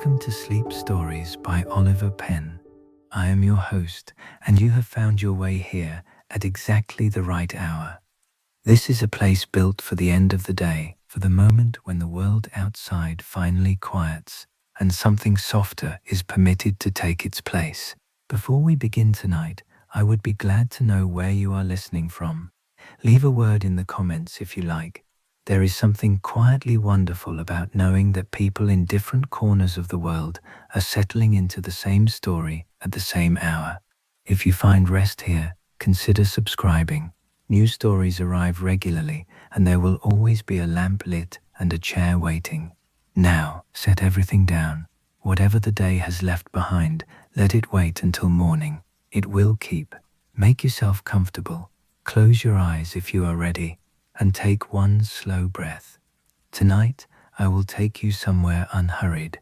Welcome to Sleep Stories by Oliver Penn. I am your host, and you have found your way here at exactly the right hour. This is a place built for the end of the day, for the moment when the world outside finally quiets, and something softer is permitted to take its place. Before we begin tonight, I would be glad to know where you are listening from. Leave a word in the comments if you like. There is something quietly wonderful about knowing that people in different corners of the world are settling into the same story at the same hour. If you find rest here, consider subscribing. New stories arrive regularly, and there will always be a lamp lit and a chair waiting. Now, set everything down. Whatever the day has left behind, let it wait until morning. It will keep. Make yourself comfortable. Close your eyes if you are ready, and take one slow breath. Tonight, I will take you somewhere unhurried,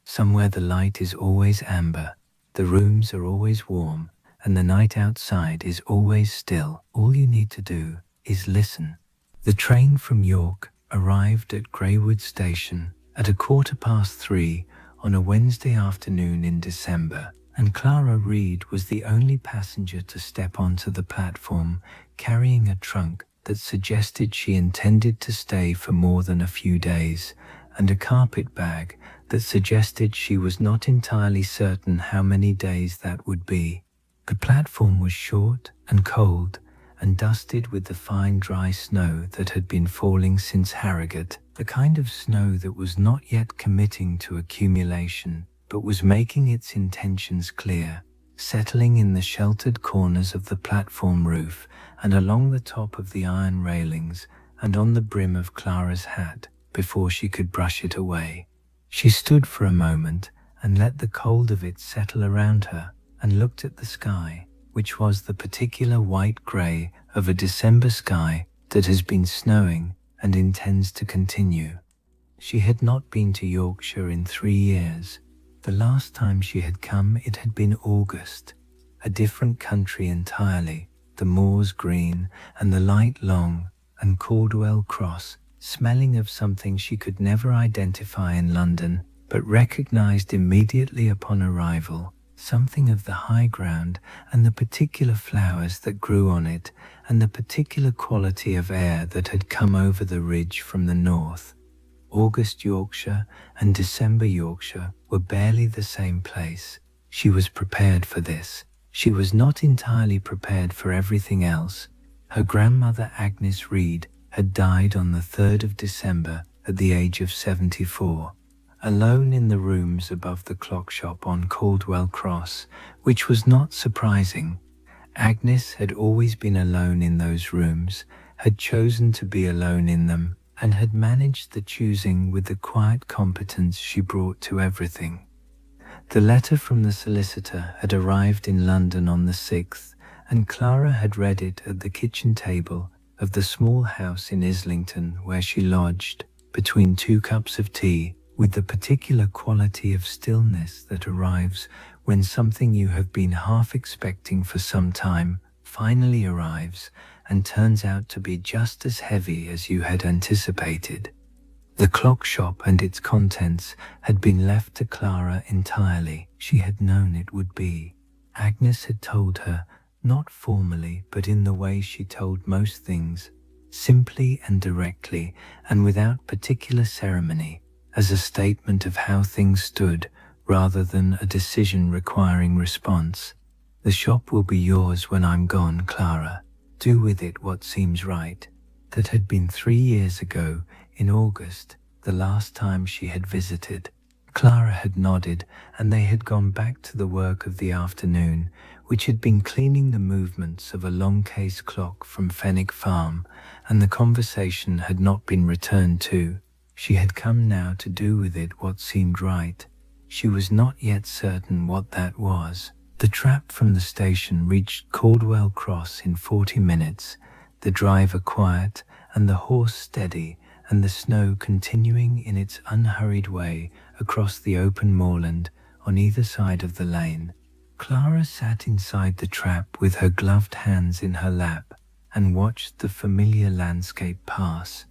somewhere the light is always amber, the rooms are always warm, and the night outside is always still. All you need to do is listen. The train from York arrived at Greywood Station at 3:15 on a Wednesday afternoon in December, and Clara Reed was the only passenger to step onto the platform carrying a trunk that suggested she intended to stay for more than a few days, and a carpet bag that suggested she was not entirely certain how many days that would be. The platform was short and cold and dusted with the fine dry snow that had been falling since Harrogate, the kind of snow that was not yet committing to accumulation but was making its intentions clear, settling in the sheltered corners of the platform roof and along the top of the iron railings and on the brim of Clara's hat before she could brush it away. She stood for a moment and let the cold of it settle around her and looked at the sky, which was the particular white-grey of a December sky that has been snowing and intends to continue. She had not been to Yorkshire in 3 years. The last time she had come it had been August, a different country entirely, the moors green and the light long, and Caldwell Cross smelling of something she could never identify in London, but recognized immediately upon arrival, something of the high ground and the particular flowers that grew on it and the particular quality of air that had come over the ridge from the north. August Yorkshire and December Yorkshire were barely the same place. She was prepared for this. She was not entirely prepared for everything else. Her grandmother Agnes Reed had died on the 3rd of December at the age of 74, alone in the rooms above the Clockshop on Caldwell Cross, which was not surprising. Agnes had always been alone in those rooms, had chosen to be alone in them, and had managed the choosing with the quiet competence she brought to everything. The letter from the solicitor had arrived in London on the 6th, and Clara had read it at the kitchen table of the small house in Islington where she lodged, between 2 cups of tea, with the particular quality of stillness that arrives when something you have been half expecting for some time finally arrives and turns out to be just as heavy as you had anticipated. The clock shop and its contents had been left to Clara entirely. She had known it would be. Agnes had told her, not formally, but in the way she told most things, simply and directly and without particular ceremony, as a statement of how things stood rather than a decision requiring response. The shop will be yours when I'm gone, Clara. Do with it what seems right. That had been 3 years ago, in August, the last time she had visited. Clara had nodded, and they had gone back to the work of the afternoon, which had been cleaning the movements of a long case clock from Fenwick Farm, and the conversation had not been returned to. She had come now to do with it what seemed right. She was not yet certain what that was. The trap from the station reached Caldwell Cross in 40 minutes, the driver quiet and the horse steady, and the snow continuing in its unhurried way across the open moorland on either side of the lane. Clara sat inside the trap with her gloved hands in her lap and watched the familiar landscape pass.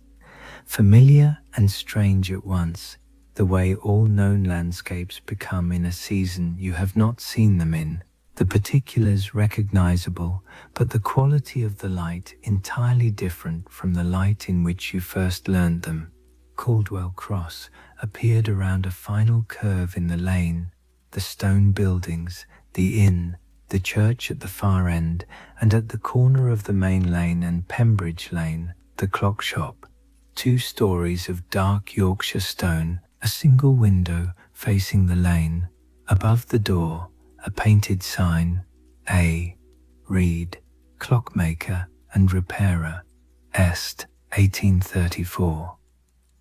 Familiar and strange at once, the way all known landscapes become in a season you have not seen them in, the particulars recognizable, but the quality of the light entirely different from the light in which you first learned them. Caldwell Cross appeared around a final curve in the lane, the stone buildings, the inn, the church at the far end, and at the corner of the main lane and Pembridge Lane, the Clockshop. 2 stories of dark Yorkshire stone, a single window facing the lane. Above the door, a painted sign, A. Reed, Clockmaker and Repairer, Est, 1834.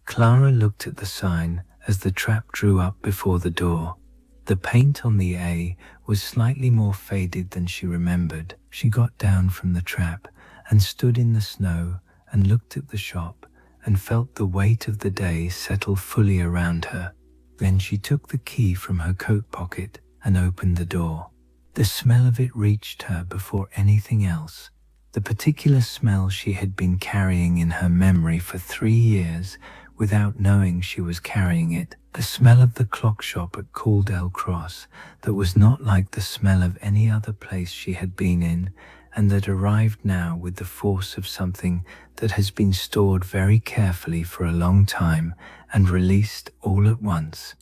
Clara looked at the sign as the trap drew up before the door. The paint on the A was slightly more faded than she remembered. She got down from the trap and stood in the snow and looked at the shop and felt the weight of the day settle fully around her. Then she took the key from her coat pocket and opened the door. The smell of it reached her before anything else. The particular smell she had been carrying in her memory for 3 years without knowing she was carrying it. The smell of the clock shop at Caldwell Cross that was not like the smell of any other place she had been in, and that arrived now with the force of something that has been stored very carefully for a long time and released all at once.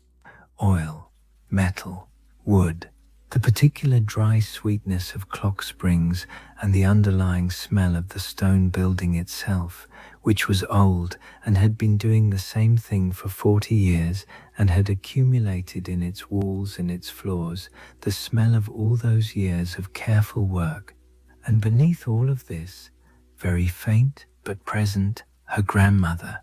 Oil, metal, wood, the particular dry sweetness of clock springs and the underlying smell of the stone building itself, which was old and had been doing the same thing for 40 years and had accumulated in its walls and its floors the smell of all those years of careful work. And beneath all of this, very faint but present, her grandmother.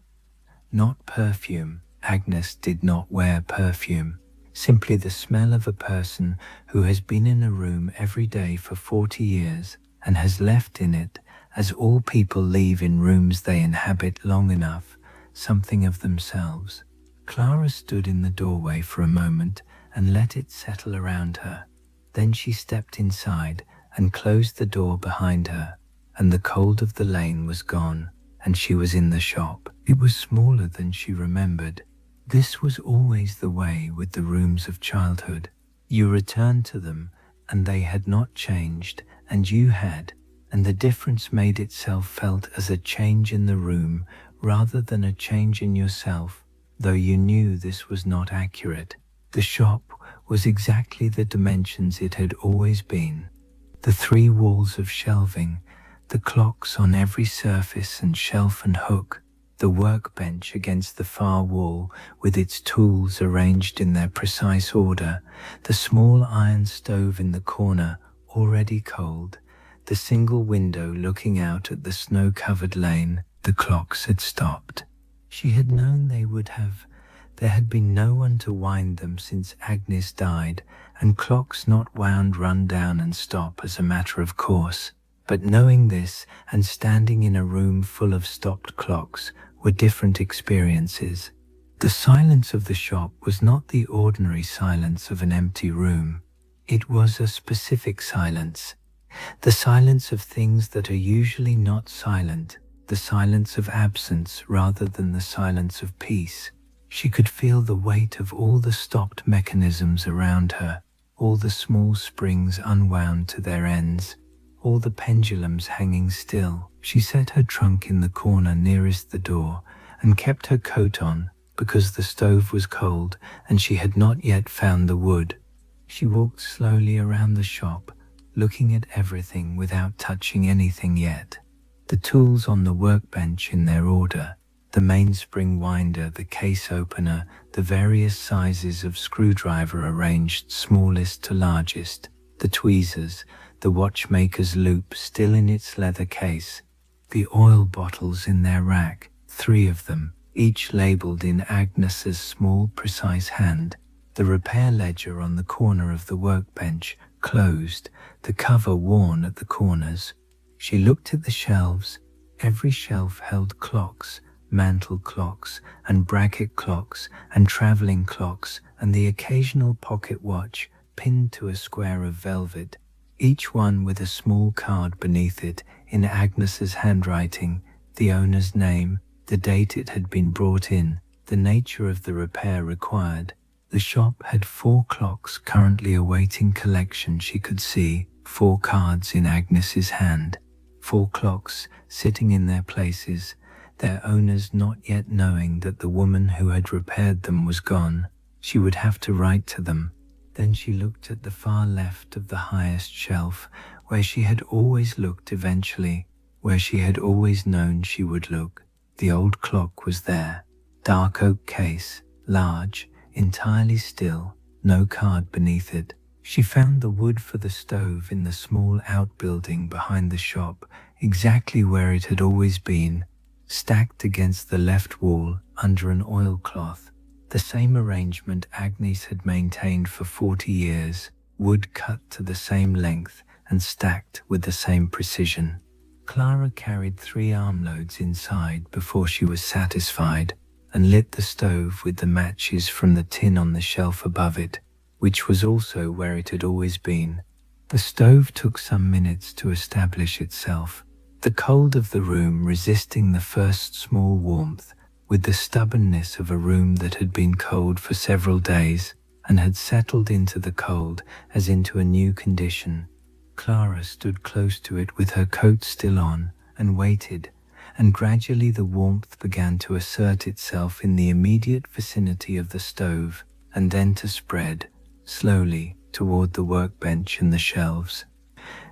Not perfume. Agnes did not wear perfume. Simply the smell of a person who has been in a room every day for 40 years and has left in it, as all people leave in rooms they inhabit long enough, something of themselves. Clara stood in the doorway for a moment and let it settle around her. Then she stepped inside and closed the door behind her, and the cold of the lane was gone, and she was in the shop. It was smaller than she remembered. This was always the way with the rooms of childhood. You returned to them, and they had not changed, and you had, and the difference made itself felt as a change in the room rather than a change in yourself, though you knew this was not accurate. The shop was exactly the dimensions it had always been. The 3 walls of shelving, the clocks on every surface and shelf and hook, the workbench against the far wall with its tools arranged in their precise order, the small iron stove in the corner already cold, the single window looking out at the snow-covered lane. The clocks had stopped. She had known they would have. There had been no one to wind them since Agnes died, and clocks not wound run down and stop as a matter of course. But knowing this and standing in a room full of stopped clocks were different experiences. The silence of the shop was not the ordinary silence of an empty room. It was a specific silence. The silence of things that are usually not silent, the silence of absence rather than the silence of peace. She could feel the weight of all the stopped mechanisms around her, all the small springs unwound to their ends, all the pendulums hanging still. She set her trunk in the corner nearest the door and kept her coat on because the stove was cold and she had not yet found the wood. She walked slowly around the shop, looking at everything without touching anything yet. The tools on the workbench in their order, the mainspring winder, the case opener, the various sizes of screwdriver arranged smallest to largest, the tweezers, the watchmaker's loop still in its leather case, the oil bottles in their rack, 3 of them, each labelled in Agnes's small, precise hand, the repair ledger on the corner of the workbench, closed, the cover worn at the corners. She looked at the shelves. Every shelf held clocks, mantel clocks and bracket clocks and travelling clocks and the occasional pocket watch pinned to a square of velvet, each one with a small card beneath it in Agnes's handwriting, the owner's name, the date it had been brought in, the nature of the repair required. The shop had 4 clocks currently awaiting collection. She could see 4 cards in Agnes's hand, 4 clocks sitting in their places, their owners not yet knowing that the woman who had repaired them was gone. She would have to write to them. Then she looked at the far left of the highest shelf, where she had always looked eventually, where she had always known she would look. The old clock was there, dark oak case, large, entirely still, no card beneath it. She found the wood for the stove in the small outbuilding behind the shop, exactly where it had always been, stacked against the left wall under an oilcloth. The same arrangement Agnes had maintained for 40 years, wood cut to the same length and stacked with the same precision. Clara carried 3 armloads inside before she was satisfied, and lit the stove with the matches from the tin on the shelf above it, which was also where it had always been. The stove took some minutes to establish itself, the cold of the room resisting the first small warmth, with the stubbornness of a room that had been cold for several days and had settled into the cold as into a new condition. Clara stood close to it with her coat still on and waited, and gradually the warmth began to assert itself in the immediate vicinity of the stove, and then to spread, slowly, toward the workbench and the shelves.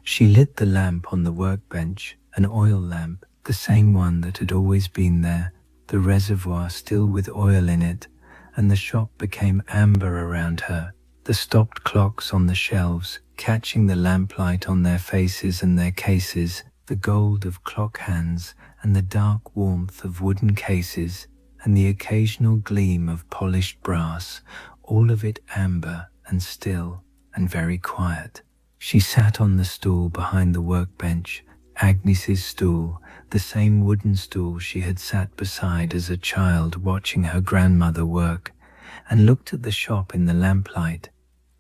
She lit the lamp on the workbench, an oil lamp, the same one that had always been there, the reservoir still with oil in it, and the shop became amber around her, the stopped clocks on the shelves, catching the lamplight on their faces and their cases, the gold of clock hands, and the dark warmth of wooden cases, and the occasional gleam of polished brass, all of it amber and still and very quiet. She sat on the stool behind the workbench, Agnes's stool, the same wooden stool she had sat beside as a child watching her grandmother work, and looked at the shop in the lamplight.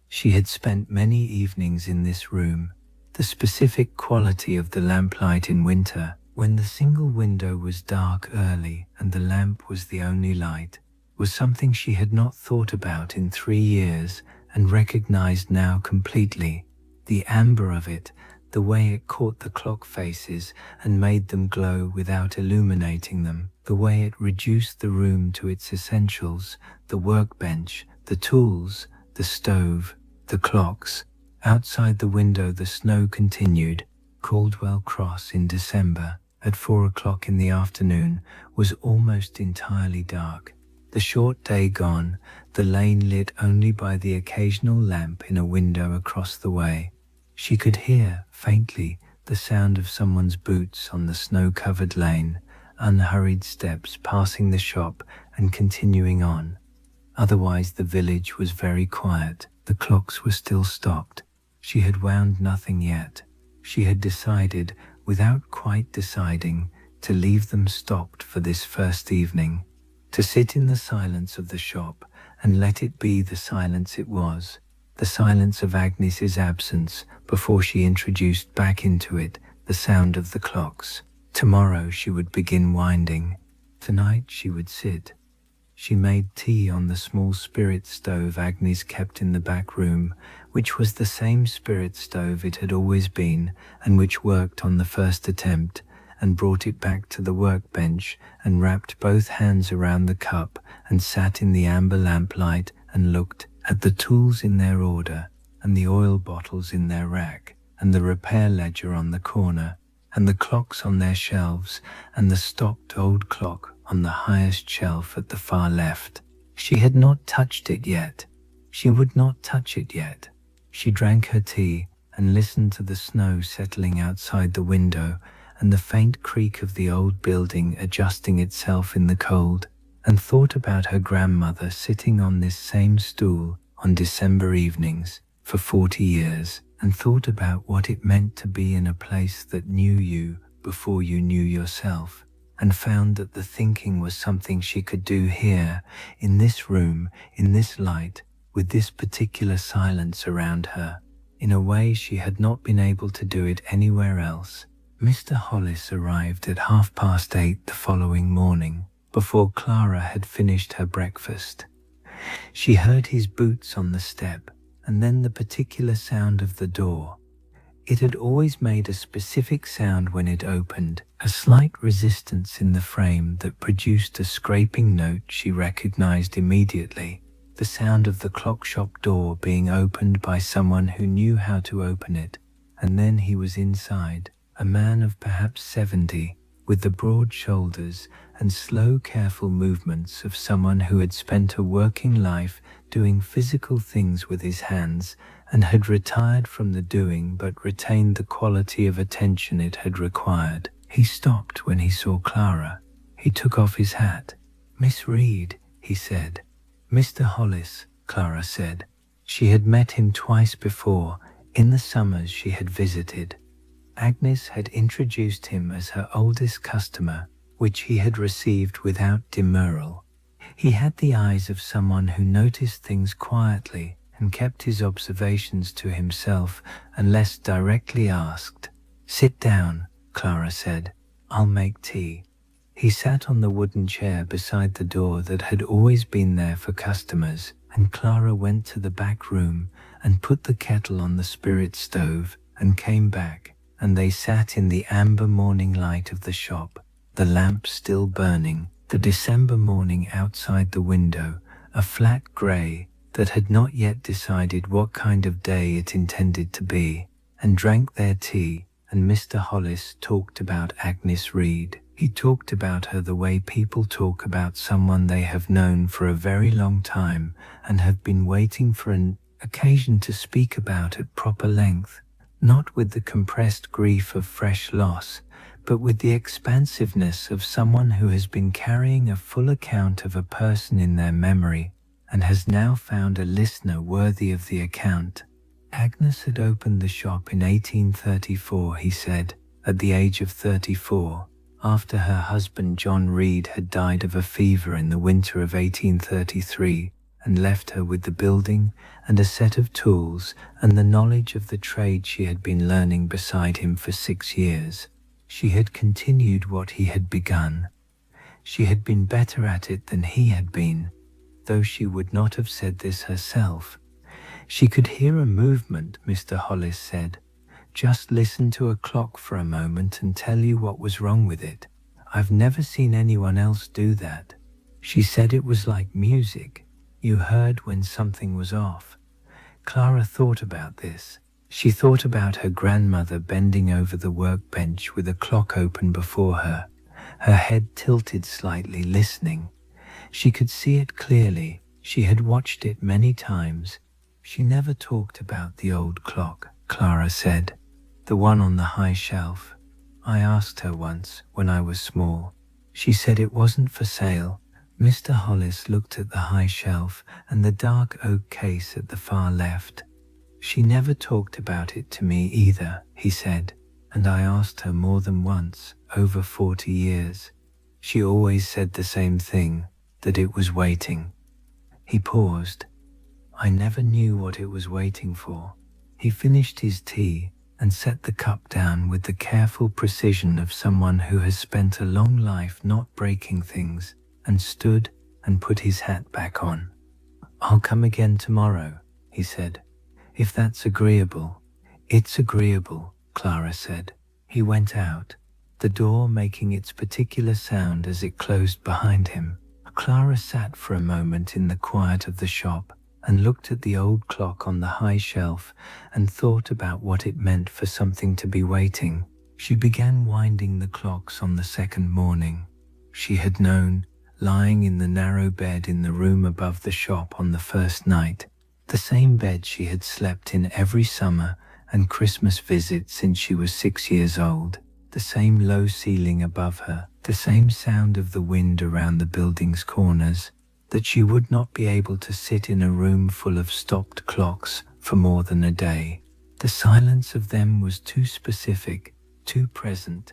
She had spent many evenings in this room. The specific quality of the lamplight in winter, when the single window was dark early and the lamp was the only light, was something she had not thought about in 3 years and recognized now completely. The amber of it, the way it caught the clock faces and made them glow without illuminating them, the way it reduced the room to its essentials, the workbench, the tools, the stove, the clocks. Outside the window the snow continued. Caldwell Cross in December, at 4 o'clock in the afternoon, was almost entirely dark. The short day gone, the lane lit only by the occasional lamp in a window across the way. She could hear, faintly, the sound of someone's boots on the snow-covered lane, unhurried steps passing the shop and continuing on. Otherwise the village was very quiet. The clocks were still stopped. She had wound nothing yet. She had decided, without quite deciding, to leave them stopped for this first evening, to sit in the silence of the shop and let it be the silence it was, the silence of Agnes's absence before she introduced back into it the sound of the clocks. Tomorrow she would begin winding. Tonight she would sit. She made tea on the small spirit stove Agnes kept in the back room, which was the same spirit stove it had always been and which worked on the first attempt, and brought it back to the workbench and wrapped both hands around the cup and sat in the amber lamplight and looked at the tools in their order and the oil bottles in their rack and the repair ledger on the corner and the clocks on their shelves and the stopped old clock on the highest shelf at the far left. She had not touched it yet. She would not touch it yet. She drank her tea and listened to the snow settling outside the window and the faint creak of the old building adjusting itself in the cold, and thought about her grandmother sitting on this same stool on December evenings for 40 years, and thought about what it meant to be in a place that knew you before you knew yourself, and found that the thinking was something she could do here, in this room, in this light, with this particular silence around her, in a way she had not been able to do it anywhere else. Mr. Hollis arrived at 8:30 the following morning. before Clara had finished her breakfast. She heard his boots on the step, and then the particular sound of the door. It had always made a specific sound when it opened, a slight resistance in the frame that produced a scraping note she recognized immediately, the sound of the Clockshop door being opened by someone who knew how to open it. And then he was inside, a man of perhaps 70, with the broad shoulders and slow, careful movements of someone who had spent a working life doing physical things with his hands and had retired from the doing but retained the quality of attention it had required. He stopped when he saw Clara. He took off his hat. "Miss Reed," he said. "Mr. Hollis," Clara said. She had met him twice before, in the summers she had visited. Agnes had introduced him as her oldest customer, which he had received without demurral. He had the eyes of someone who noticed things quietly and kept his observations to himself unless directly asked. "Sit down," Clara said. "I'll make tea." He sat on the wooden chair beside the door that had always been there for customers, and Clara went to the back room and put the kettle on the spirit stove and came back, and they sat in the amber morning light of the shop, the lamp still burning, the December morning outside the window, a flat grey that had not yet decided what kind of day it intended to be, and drank their tea, and Mr. Hollis talked about Agnes Reed. He talked about her the way people talk about someone they have known for a very long time and have been waiting for an occasion to speak about at proper length, not with the compressed grief of fresh loss, but with the expansiveness of someone who has been carrying a full account of a person in their memory and has now found a listener worthy of the account. Agnes had opened the shop in 1834, he said, at the age of 34, after her husband John Reed had died of a fever in the winter of 1833 and left her with the building and a set of tools and the knowledge of the trade she had been learning beside him for 6 years. She had continued what he had begun. She had been better at it than he had been, though she would not have said this herself. She could hear a movement, Mr. Hollis said. "Just listen to a clock for a moment and tell you what was wrong with it. I've never seen anyone else do that." She said it was like music. You heard when something was off. Clara thought about this. She thought about her grandmother bending over the workbench with a clock open before her, her head tilted slightly, listening. She could see it clearly. She had watched it many times. She never talked about the old clock, Clara said. "The one on the high shelf. I asked her once when I was small. She said it wasn't for sale." Mr. Hollis looked at the high shelf and the dark oak case at the far left. "She never talked about it to me either," he said, "and I asked her more than once, over 40 years. She always said the same thing, that it was waiting." He paused. "I never knew what it was waiting for." He finished his tea and set the cup down with the careful precision of someone who has spent a long life not breaking things, and stood and put his hat back on. "I'll come again tomorrow," he said, "if that's agreeable." "It's agreeable," Clara said. He went out, the door making its particular sound as it closed behind him. Clara sat for a moment in the quiet of the shop and looked at the old clock on the high shelf and thought about what it meant for something to be waiting. She began winding the clocks on the second morning. She had known, lying in the narrow bed in the room above the shop on the first night, the same bed she had slept in every summer and Christmas visit since she was 6 years old, the same low ceiling above her, the same sound of the wind around the building's corners, that she would not be able to sit in a room full of stopped clocks for more than a day. The silence of them was too specific, too present,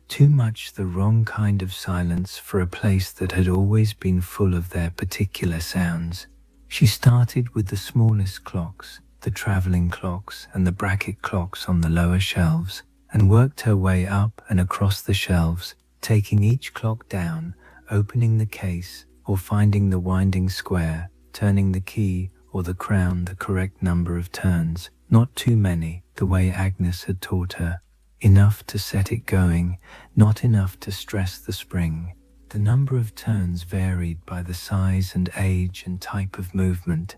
too much the wrong kind of silence for a place that had always been full of their particular sounds. She started with the smallest clocks, the travelling clocks and the bracket clocks on the lower shelves, and worked her way up and across the shelves, taking each clock down, opening the case, or finding the winding square, turning the key or the crown the correct number of turns, not too many, the way Agnes had taught her. Enough to set it going, not enough to stress the spring. The number of turns varied by the size and age and type of movement,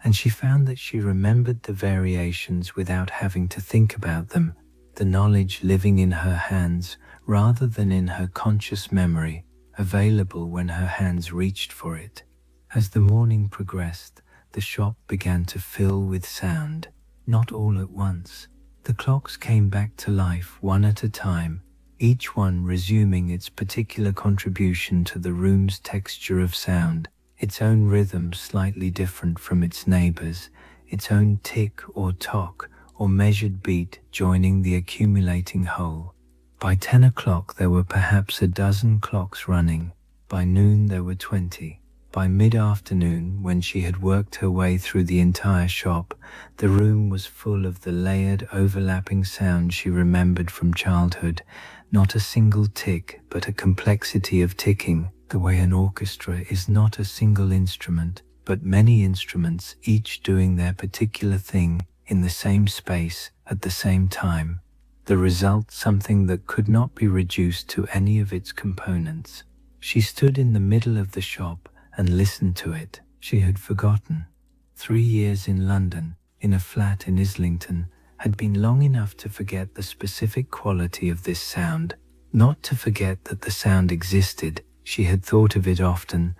and she found that she remembered the variations without having to think about them, the knowledge living in her hands rather than in her conscious memory, available when her hands reached for it. As the morning progressed, the shop began to fill with sound, not all at once. The clocks came back to life one at a time, each one resuming its particular contribution to the room's texture of sound, its own rhythm slightly different from its neighbors, its own tick or tock or measured beat joining the accumulating whole. By 10 o'clock there were perhaps a dozen clocks running. By noon there were 20. By mid-afternoon, when she had worked her way through the entire shop, the room was full of the layered, overlapping sound she remembered from childhood. Not a single tick, but a complexity of ticking, the way an orchestra is not a single instrument, but many instruments, each doing their particular thing in the same space at the same time. The result something that could not be reduced to any of its components. She stood in the middle of the shop and listened to it. She had forgotten. 3 years in London, in a flat in Islington, had been long enough to forget the specific quality of this sound. Not to forget that the sound existed, she had thought of it often,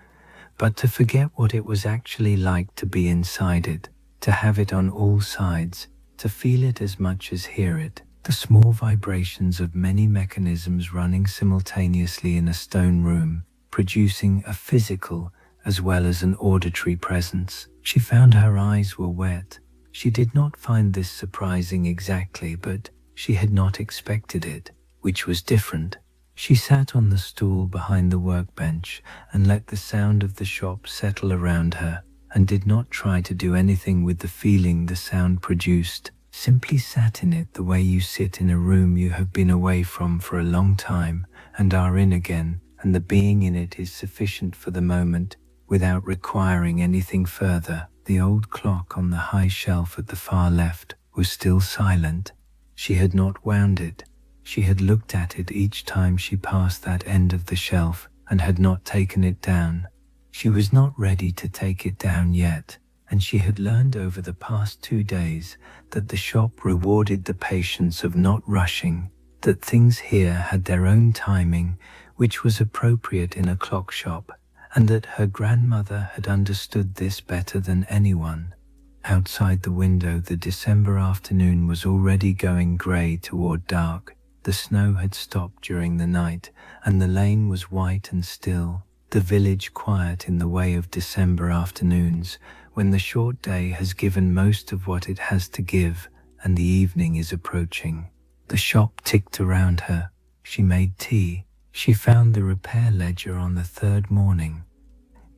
but to forget what it was actually like to be inside it, to have it on all sides, to feel it as much as hear it. The small vibrations of many mechanisms running simultaneously in a stone room, producing a physical as well as an auditory presence. She found her eyes were wet. She did not find this surprising exactly, but she had not expected it, which was different. She sat on the stool behind the workbench and let the sound of the shop settle around her, and did not try to do anything with the feeling the sound produced. Simply sat in it the way you sit in a room you have been away from for a long time and are in again, and the being in it is sufficient for the moment, without requiring anything further. The old clock on the high shelf at the far left was still silent. She had not wound it. She had looked at it each time she passed that end of the shelf and had not taken it down. She was not ready to take it down yet, and she had learned over the past 2 days that the shop rewarded the patience of not rushing, that things here had their own timing, which was appropriate in a clock shop, and that her grandmother had understood this better than anyone. Outside the window the December afternoon was already going grey toward dark. The snow had stopped during the night, and the lane was white and still, the village quiet in the way of December afternoons, when the short day has given most of what it has to give, and the evening is approaching. The shop ticked around her. She made tea. She found the repair ledger on the 3rd morning.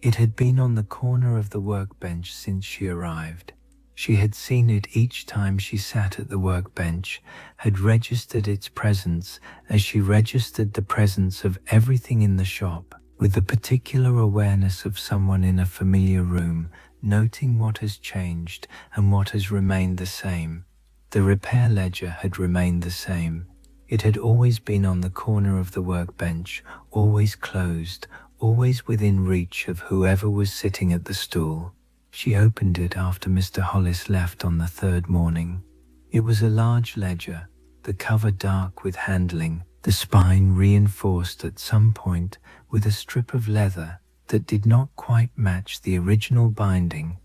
It had been on the corner of the workbench since she arrived. She had seen it each time she sat at the workbench, had registered its presence as she registered the presence of everything in the shop, with the particular awareness of someone in a familiar room, noting what has changed and what has remained the same. The repair ledger had remained the same. It had always been on the corner of the workbench, always closed, always within reach of whoever was sitting at the stool. She opened it after Mr. Hollis left on the 3rd morning. It was a large ledger, the cover dark with handling, the spine reinforced at some point with a strip of leather that did not quite match the original binding,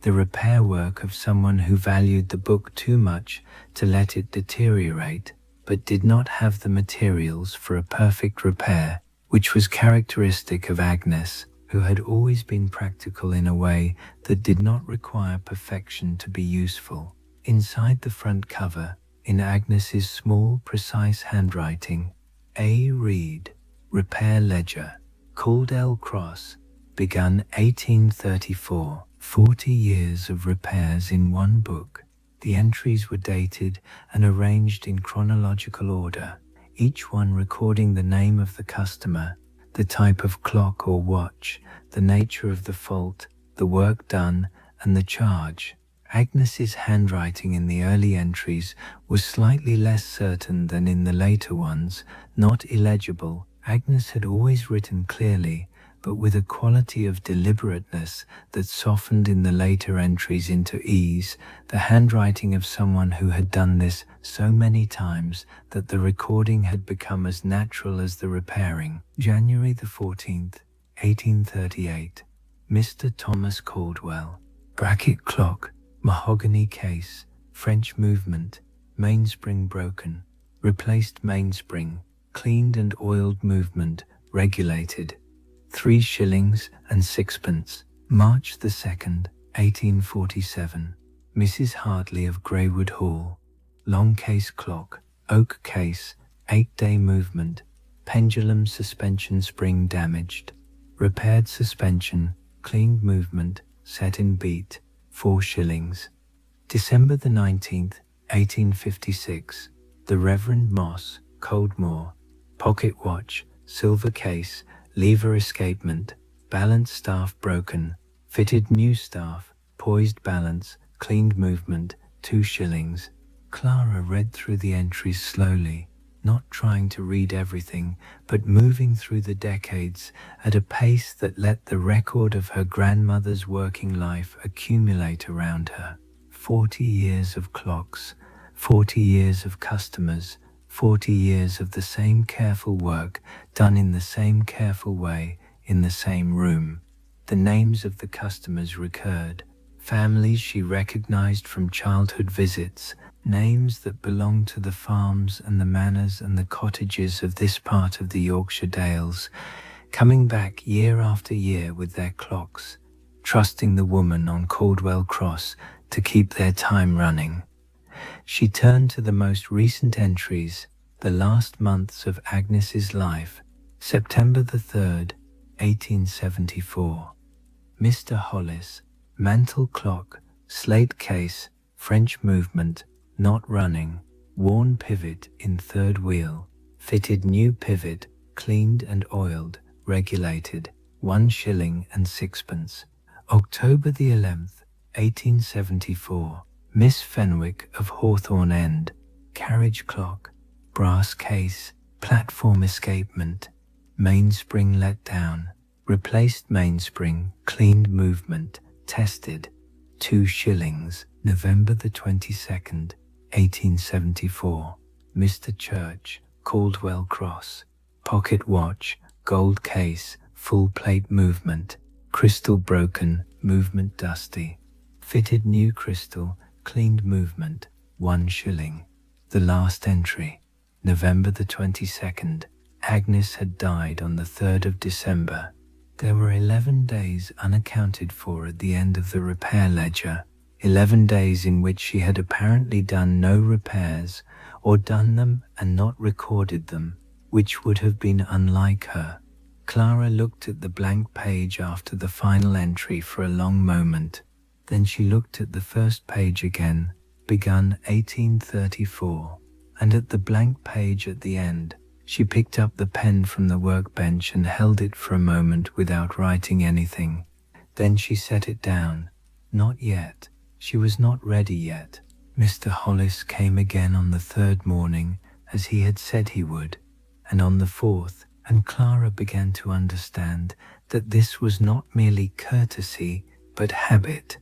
the repair work of someone who valued the book too much to let it deteriorate, but did not have the materials for a perfect repair, which was characteristic of Agnes, who had always been practical in a way that did not require perfection to be useful. Inside the front cover, in Agnes's small, precise handwriting, A. Reed, Repair Ledger, Caldwell Cross, begun 1834. 40 years of repairs in one book. The entries were dated and arranged in chronological order, each one recording the name of the customer, the type of clock or watch, the nature of the fault, the work done, and the charge. Agnes's handwriting in the early entries was slightly less certain than in the later ones, not illegible. Agnes had always written clearly, but with a quality of deliberateness that softened in the later entries into ease, the handwriting of someone who had done this so many times that the recording had become as natural as the repairing. January the 14th, 1838. Mr. Thomas Caldwell. Bracket clock, mahogany case, French movement, mainspring broken, replaced mainspring, cleaned and oiled movement, regulated. 3 shillings and 6pence. March the 2nd, 1847. Mrs. Hartley of Greywood Hall. Long case clock, oak case, 8-day movement, pendulum suspension spring damaged, repaired suspension, cleaned movement, set in beat, 4 shillings. December the 19th, 1856. The Reverend Moss, Coldmore. Pocket watch, silver case, lever escapement, balance staff broken, fitted new staff, poised balance, cleaned movement, 2 shillings. Clara read through the entries slowly, not trying to read everything, but moving through the decades at a pace that let the record of her grandmother's working life accumulate around her. 40 years of clocks, 40 years of customers, 40 years of the same careful work done in the same careful way in the same room. The names of the customers recurred, families she recognized from childhood visits, names that belonged to the farms and the manors and the cottages of this part of the Yorkshire Dales, coming back year after year with their clocks, trusting the woman on Caldwell Cross to keep their time running. She turned to the most recent entries, the last months of Agnes's life, September the 3rd, 1874. Mr. Hollis, mantel clock, slate case, French movement, not running, worn pivot in third wheel, fitted new pivot, cleaned and oiled, regulated, 1 shilling and 6pence. October the 11th, 1874. Miss Fenwick of Hawthorne End, carriage clock, brass case, platform escapement, mainspring let down, replaced mainspring, cleaned movement, tested, 2 shillings. November the 22nd, 1874. Mr. Church, Caldwell Cross, pocket watch, gold case, full plate movement, crystal broken, movement dusty, fitted new crystal, cleaned movement, 1 shilling. The last entry, November the 22nd. Agnes had died on the 3rd of December. There were 11 days unaccounted for at the end of the repair ledger, 11 days in which she had apparently done no repairs, or done them and not recorded them, which would have been unlike her. Clara looked at the blank page after the final entry for a long moment. Then she looked at the first page again, begun 1834, and at the blank page at the end. She picked up the pen from the workbench and held it for a moment without writing anything. Then she set it down. Not yet. She was not ready yet. Mr. Hollis came again on the 3rd morning, as he had said he would, and on the 4th, and Clara began to understand that this was not merely courtesy, but habit,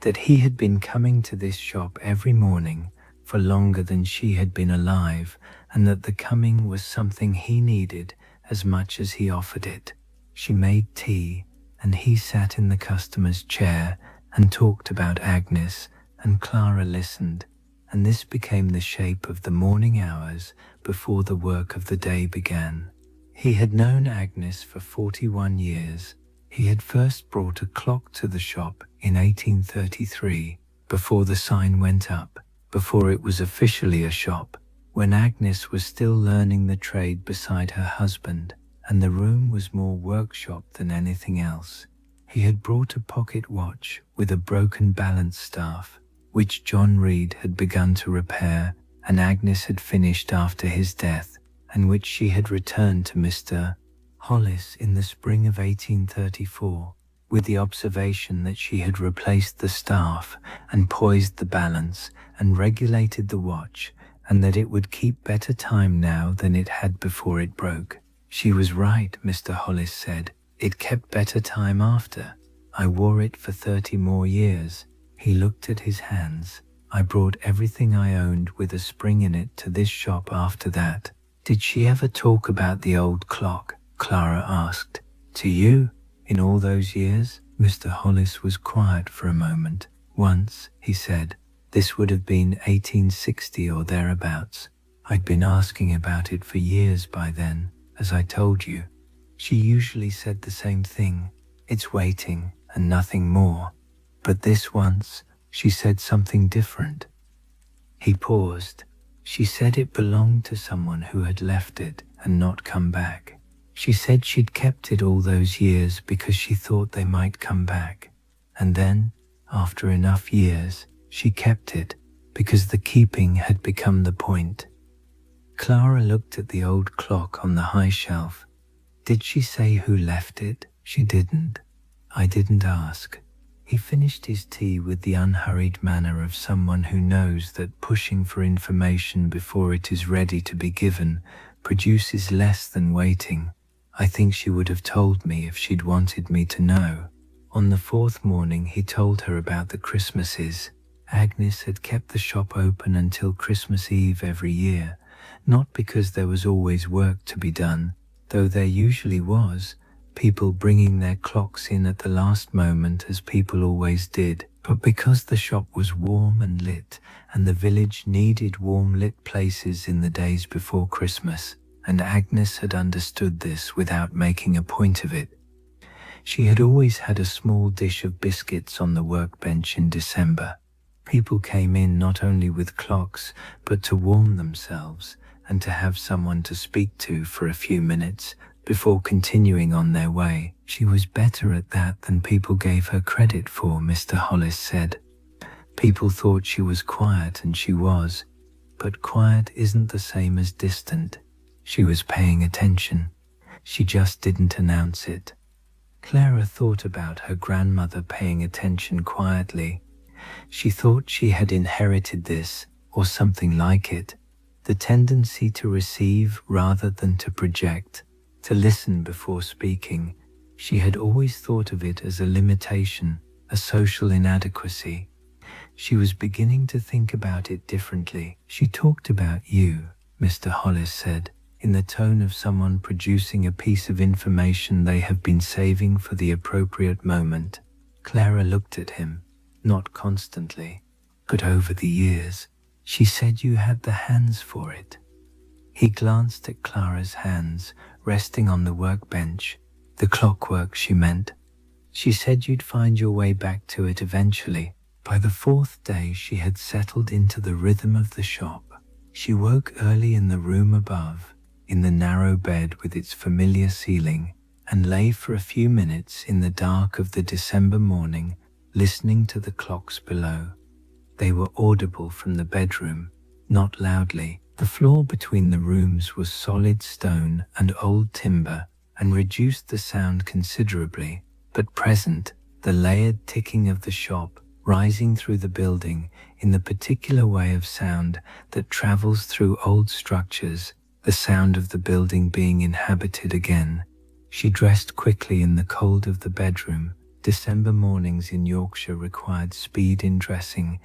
that he had been coming to this shop every morning for longer than she had been alive, and that the coming was something he needed as much as he offered it. She made tea, and he sat in the customer's chair and talked about Agnes, and Clara listened, and this became the shape of the morning hours before the work of the day began. He had known Agnes for 41 years. He had first brought a clock to the shop in 1833, before the sign went up, before it was officially a shop, when Agnes was still learning the trade beside her husband, and the room was more workshop than anything else. He had brought a pocket watch with a broken balance staff, which John Reed had begun to repair, and Agnes had finished after his death, and which she had returned to Mr. Hollis in the spring of 1834, with the observation that she had replaced the staff and poised the balance and regulated the watch, and that it would keep better time now than it had before it broke. She was right, Mr. Hollis said. It kept better time after. I wore it for 30 more years. He looked at his hands. I brought everything I owned with a spring in it to this shop after that. Did she ever talk about the old clock? Clara asked. To you? In all those years? Mr. Hollis was quiet for a moment. Once, he said. This would have been 1860 or thereabouts. I'd been asking about it for years by then, as I told you. She usually said the same thing. It's waiting and nothing more. But this once, she said something different. He paused. She said it belonged to someone who had left it and not come back. She said she'd kept it all those years because she thought they might come back. And then, after enough years, she kept it because the keeping had become the point. Clara looked at the old clock on the high shelf. Did she say who left it? She didn't. I didn't ask. He finished his tea with the unhurried manner of someone who knows that pushing for information before it is ready to be given produces less than waiting. I think she would have told me if she'd wanted me to know. On the fourth morning he told her about the Christmases. Agnes had kept the shop open until Christmas Eve every year, not because there was always work to be done, though there usually was, people bringing their clocks in at the last moment as people always did, but because the shop was warm and lit, and the village needed warm lit places in the days before Christmas, and Agnes had understood this without making a point of it. She had always had a small dish of biscuits on the workbench in December. People came in not only with clocks, but to warm themselves and to have someone to speak to for a few minutes before continuing on their way. She was better at that than people gave her credit for, Mr. Hollis said. People thought she was quiet, and she was, but quiet isn't the same as distant. She was paying attention. She just didn't announce it. Clara thought about her grandmother paying attention quietly. She thought she had inherited this, or something like it, the tendency to receive rather than to project, to listen before speaking. She had always thought of it as a limitation, a social inadequacy. She was beginning to think about it differently. She talked about you, Mr. Hollis said, in the tone of someone producing a piece of information they have been saving for the appropriate moment. Clara looked at him, not constantly, but over the years. She said you had the hands for it. He glanced at Clara's hands, resting on the workbench, the clockwork she meant. She said you'd find your way back to it eventually. By the fourth day she had settled into the rhythm of the shop. She woke early in the room above, in the narrow bed with its familiar ceiling, and lay for a few minutes in the dark of the December morning, listening to the clocks below. They were audible from the bedroom, not loudly. The floor between the rooms was solid stone and old timber, and reduced the sound considerably, but present, the layered ticking of the shop, rising through the building in the particular way of sound that travels through old structures, the sound of the building being inhabited again. She dressed quickly in the cold of the bedroom. December mornings in Yorkshire required speed in dressing,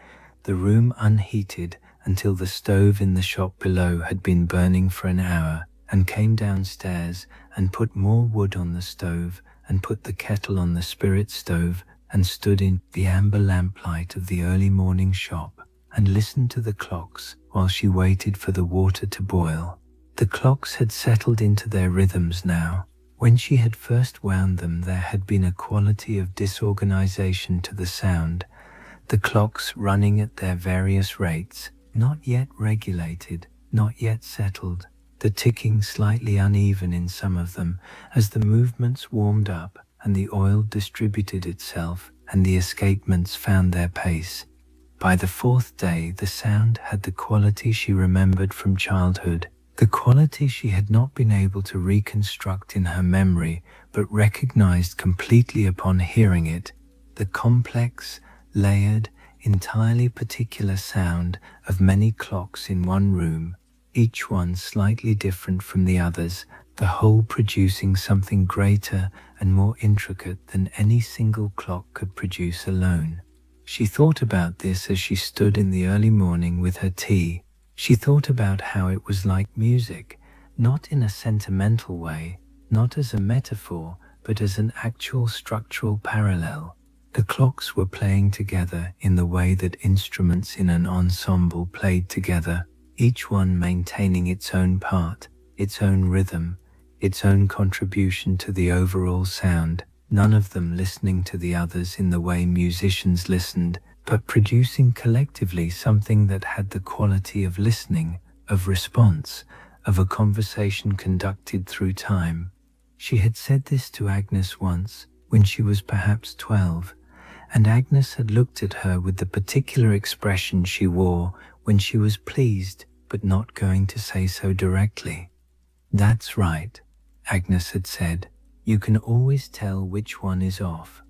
the room unheated until the stove in the shop below had been burning for an hour, and came downstairs and put more wood on the stove and put the kettle on the spirit stove and stood in the amber lamplight of the early morning shop and listened to the clocks while she waited for the water to boil. The clocks had settled into their rhythms now. When she had first wound them, there had been a quality of disorganization to the sound, the clocks running at their various rates, not yet regulated, not yet settled, the ticking slightly uneven in some of them as the movements warmed up and the oil distributed itself and the escapements found their pace. By the fourth day, the sound had the quality she remembered from childhood, The quality she had not been able to reconstruct in her memory, but recognized completely upon hearing it, the complex, layered, entirely particular sound of many clocks in one room, each one slightly different from the others, the whole producing something greater and more intricate than any single clock could produce alone. She thought about this as she stood in the early morning with her tea. She thought about how it was like music, not in a sentimental way, not as a metaphor, but as an actual structural parallel. The clocks were playing together in the way that instruments in an ensemble played together, each one maintaining its own part, its own rhythm, its own contribution to the overall sound, none of them listening to the others in the way musicians listened, but producing collectively something that had the quality of listening, of response, of a conversation conducted through time. She had said this to Agnes once, when she was perhaps 12, and Agnes had looked at her with the particular expression she wore when she was pleased but not going to say so directly. "That's right," Agnes had said. "You can always tell which one is off."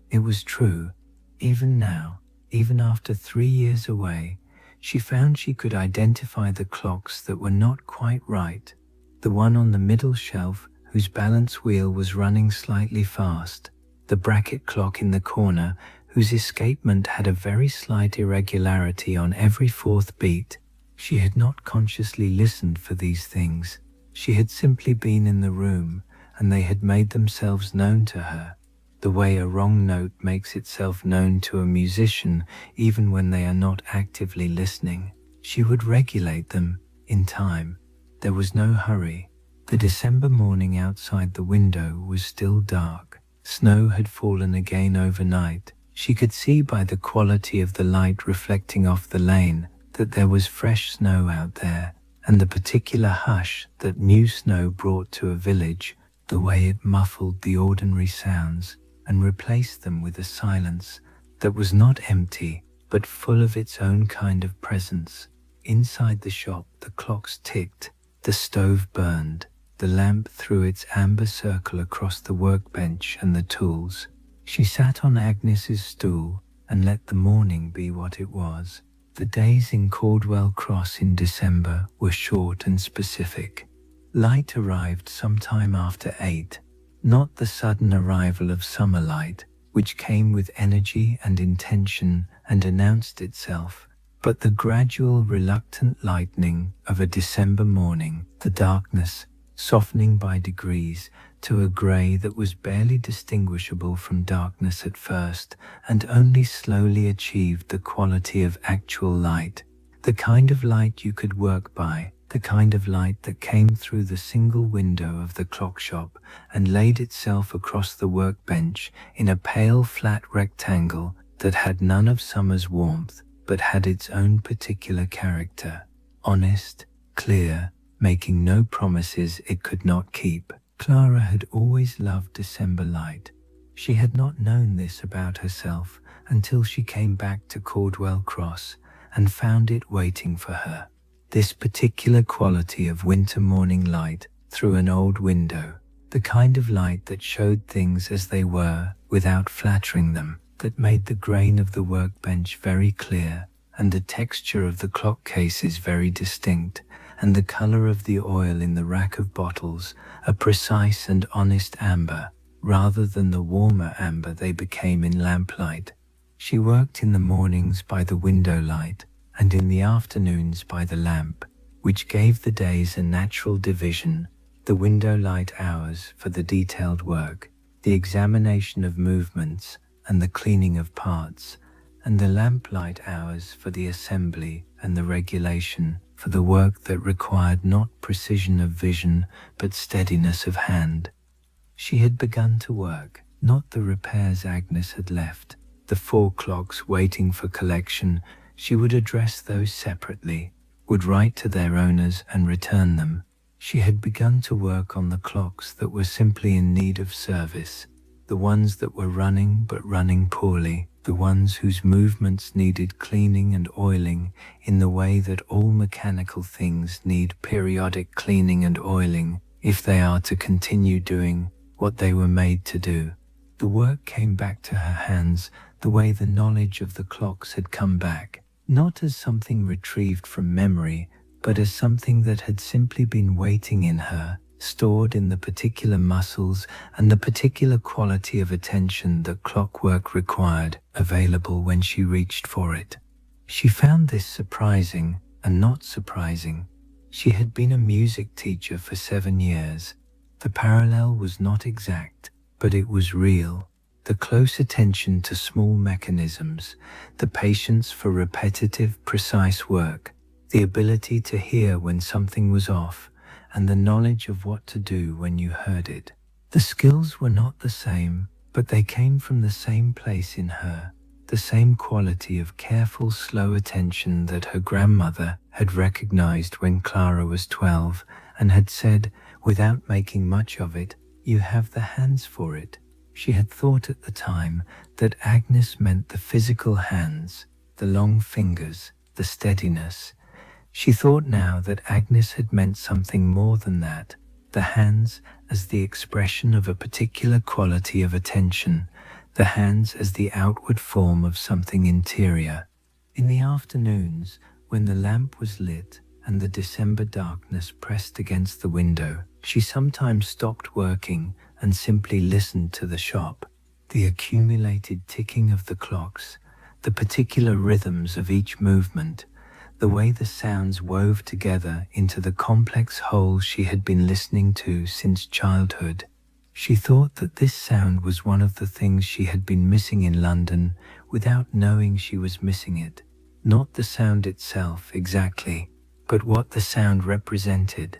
It was true. Even now, even after 3 years away, she found she could identify the clocks that were not quite right. The one on the middle shelf whose balance wheel was running slightly fast, the bracket clock in the corner whose escapement had a very slight irregularity on every fourth beat. She had not consciously listened for these things. She had simply been in the room, and they had made themselves known to her, the way a wrong note makes itself known to a musician even when they are not actively listening. She would regulate them, in time. There was no hurry. The December morning outside the window was still dark. Snow had fallen again overnight. She could see by the quality of the light reflecting off the lane that there was fresh snow out there, and the particular hush that new snow brought to a village, the way it muffled the ordinary sounds and replaced them with a silence that was not empty but full of its own kind of presence. Inside the shop the clocks ticked, the stove burned, the lamp threw its amber circle across the workbench and the tools. She sat on Agnes's stool and let the morning be what it was. The days in Caldwell Cross in December were short and specific. Light arrived sometime after 8, not the sudden arrival of summer light, which came with energy and intention and announced itself, but the gradual, reluctant lightening of a December morning, the darkness softening by degrees to a grey that was barely distinguishable from darkness at first, and only slowly achieved the quality of actual light, the kind of light you could work by, the kind of light that came through the single window of the clockshop and laid itself across the workbench in a pale flat rectangle that had none of summer's warmth but had its own particular character, honest, clear, making no promises it could not keep. Clara had always loved December light. She had not known this about herself until she came back to Caldwell Cross and found it waiting for her. This particular quality of winter morning light through an old window, the kind of light that showed things as they were without flattering them, that made the grain of the workbench very clear and the texture of the clock cases very distinct, and the color of the oil in the rack of bottles a precise and honest amber, rather than the warmer amber they became in lamplight. She worked in the mornings by the window light, and in the afternoons by the lamp, which gave the days a natural division, the window light hours for the detailed work, the examination of movements and the cleaning of parts, and the lamplight hours for the assembly and the regulation, for the work that required not precision of vision but steadiness of hand. She had begun to work, not the repairs Agnes had left, the 4 clocks waiting for collection. She would address those separately, would write to their owners and return them. She had begun to work on the clocks that were simply in need of service, the ones that were running but running poorly, the ones whose movements needed cleaning and oiling in the way that all mechanical things need periodic cleaning and oiling if they are to continue doing what they were made to do. The work came back to her hands the way the knowledge of the clocks had come back, not as something retrieved from memory, but as something that had simply been waiting in her, stored in the particular muscles and the particular quality of attention that clockwork required, available when she reached for it. She found this surprising and not surprising. She had been a music teacher for 7 years. The parallel was not exact, but it was real. The close attention to small mechanisms, the patience for repetitive, precise work, the ability to hear when something was off, and the knowledge of what to do when you heard it. The skills were not the same, but they came from the same place in her, the same quality of careful, slow attention that her grandmother had recognized when Clara was 12 and had said, without making much of it, "You have the hands for it." She had thought at the time that Agnes meant the physical hands, the long fingers, the steadiness. She thought now that Agnes had meant something more than that, the hands as the expression of a particular quality of attention, the hands as the outward form of something interior. In the afternoons, when the lamp was lit and the December darkness pressed against the window, she sometimes stopped working and simply listened to the shop, the accumulated ticking of the clocks, the particular rhythms of each movement, the way the sounds wove together into the complex whole she had been listening to since childhood. She thought that this sound was one of the things she had been missing in London without knowing she was missing it. Not the sound itself exactly, but what the sound represented.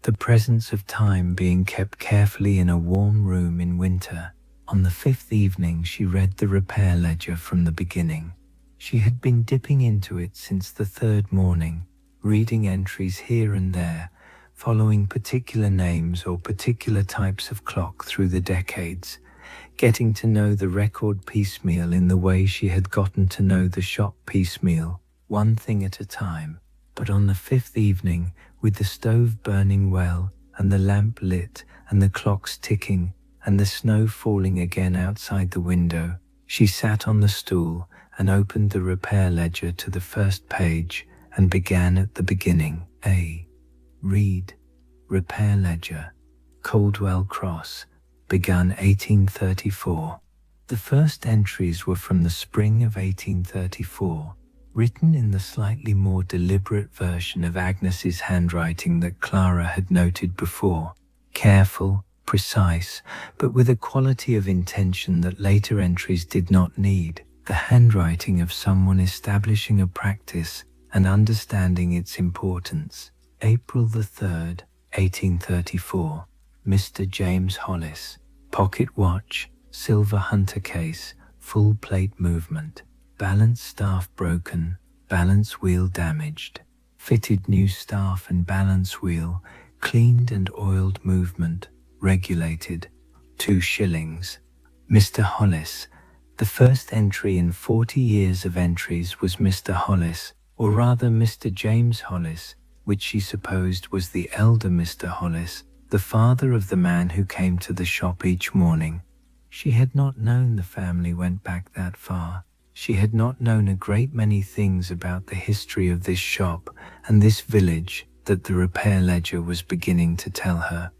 The presence of time being kept carefully in a warm room in winter. On the 5th evening she read the repair ledger from the beginning. She had been dipping into it since the 3rd morning, reading entries here and there, following particular names or particular types of clock through the decades, getting to know the record piecemeal in the way she had gotten to know the shop piecemeal, one thing at a time. But on the 5th evening, with the stove burning well, and the lamp lit, and the clocks ticking, and the snow falling again outside the window, she sat on the stool and opened the repair ledger to the first page and began at the beginning. A. Reed, repair ledger, Caldwell Cross, begun 1834. The first entries were from the spring of 1834, written in the slightly more deliberate version of Agnes's handwriting that Clara had noted before, careful, precise, but with a quality of intention that later entries did not need, the handwriting of someone establishing a practice and understanding its importance. April the 3rd, 1834. Mr. James Hollis, pocket watch, silver hunter case, full plate movement. Balance staff broken, balance wheel damaged. Fitted new staff and balance wheel, cleaned and oiled movement, regulated. 2 shillings. Mr. Hollis. The first entry in 40 years of entries was Mr. Hollis, or rather Mr. James Hollis, which she supposed was the elder Mr. Hollis, the father of the man who came to the shop each morning. She had not known the family went back that far. She had not known a great many things about the history of this shop and this village that the repair ledger was beginning to tell her.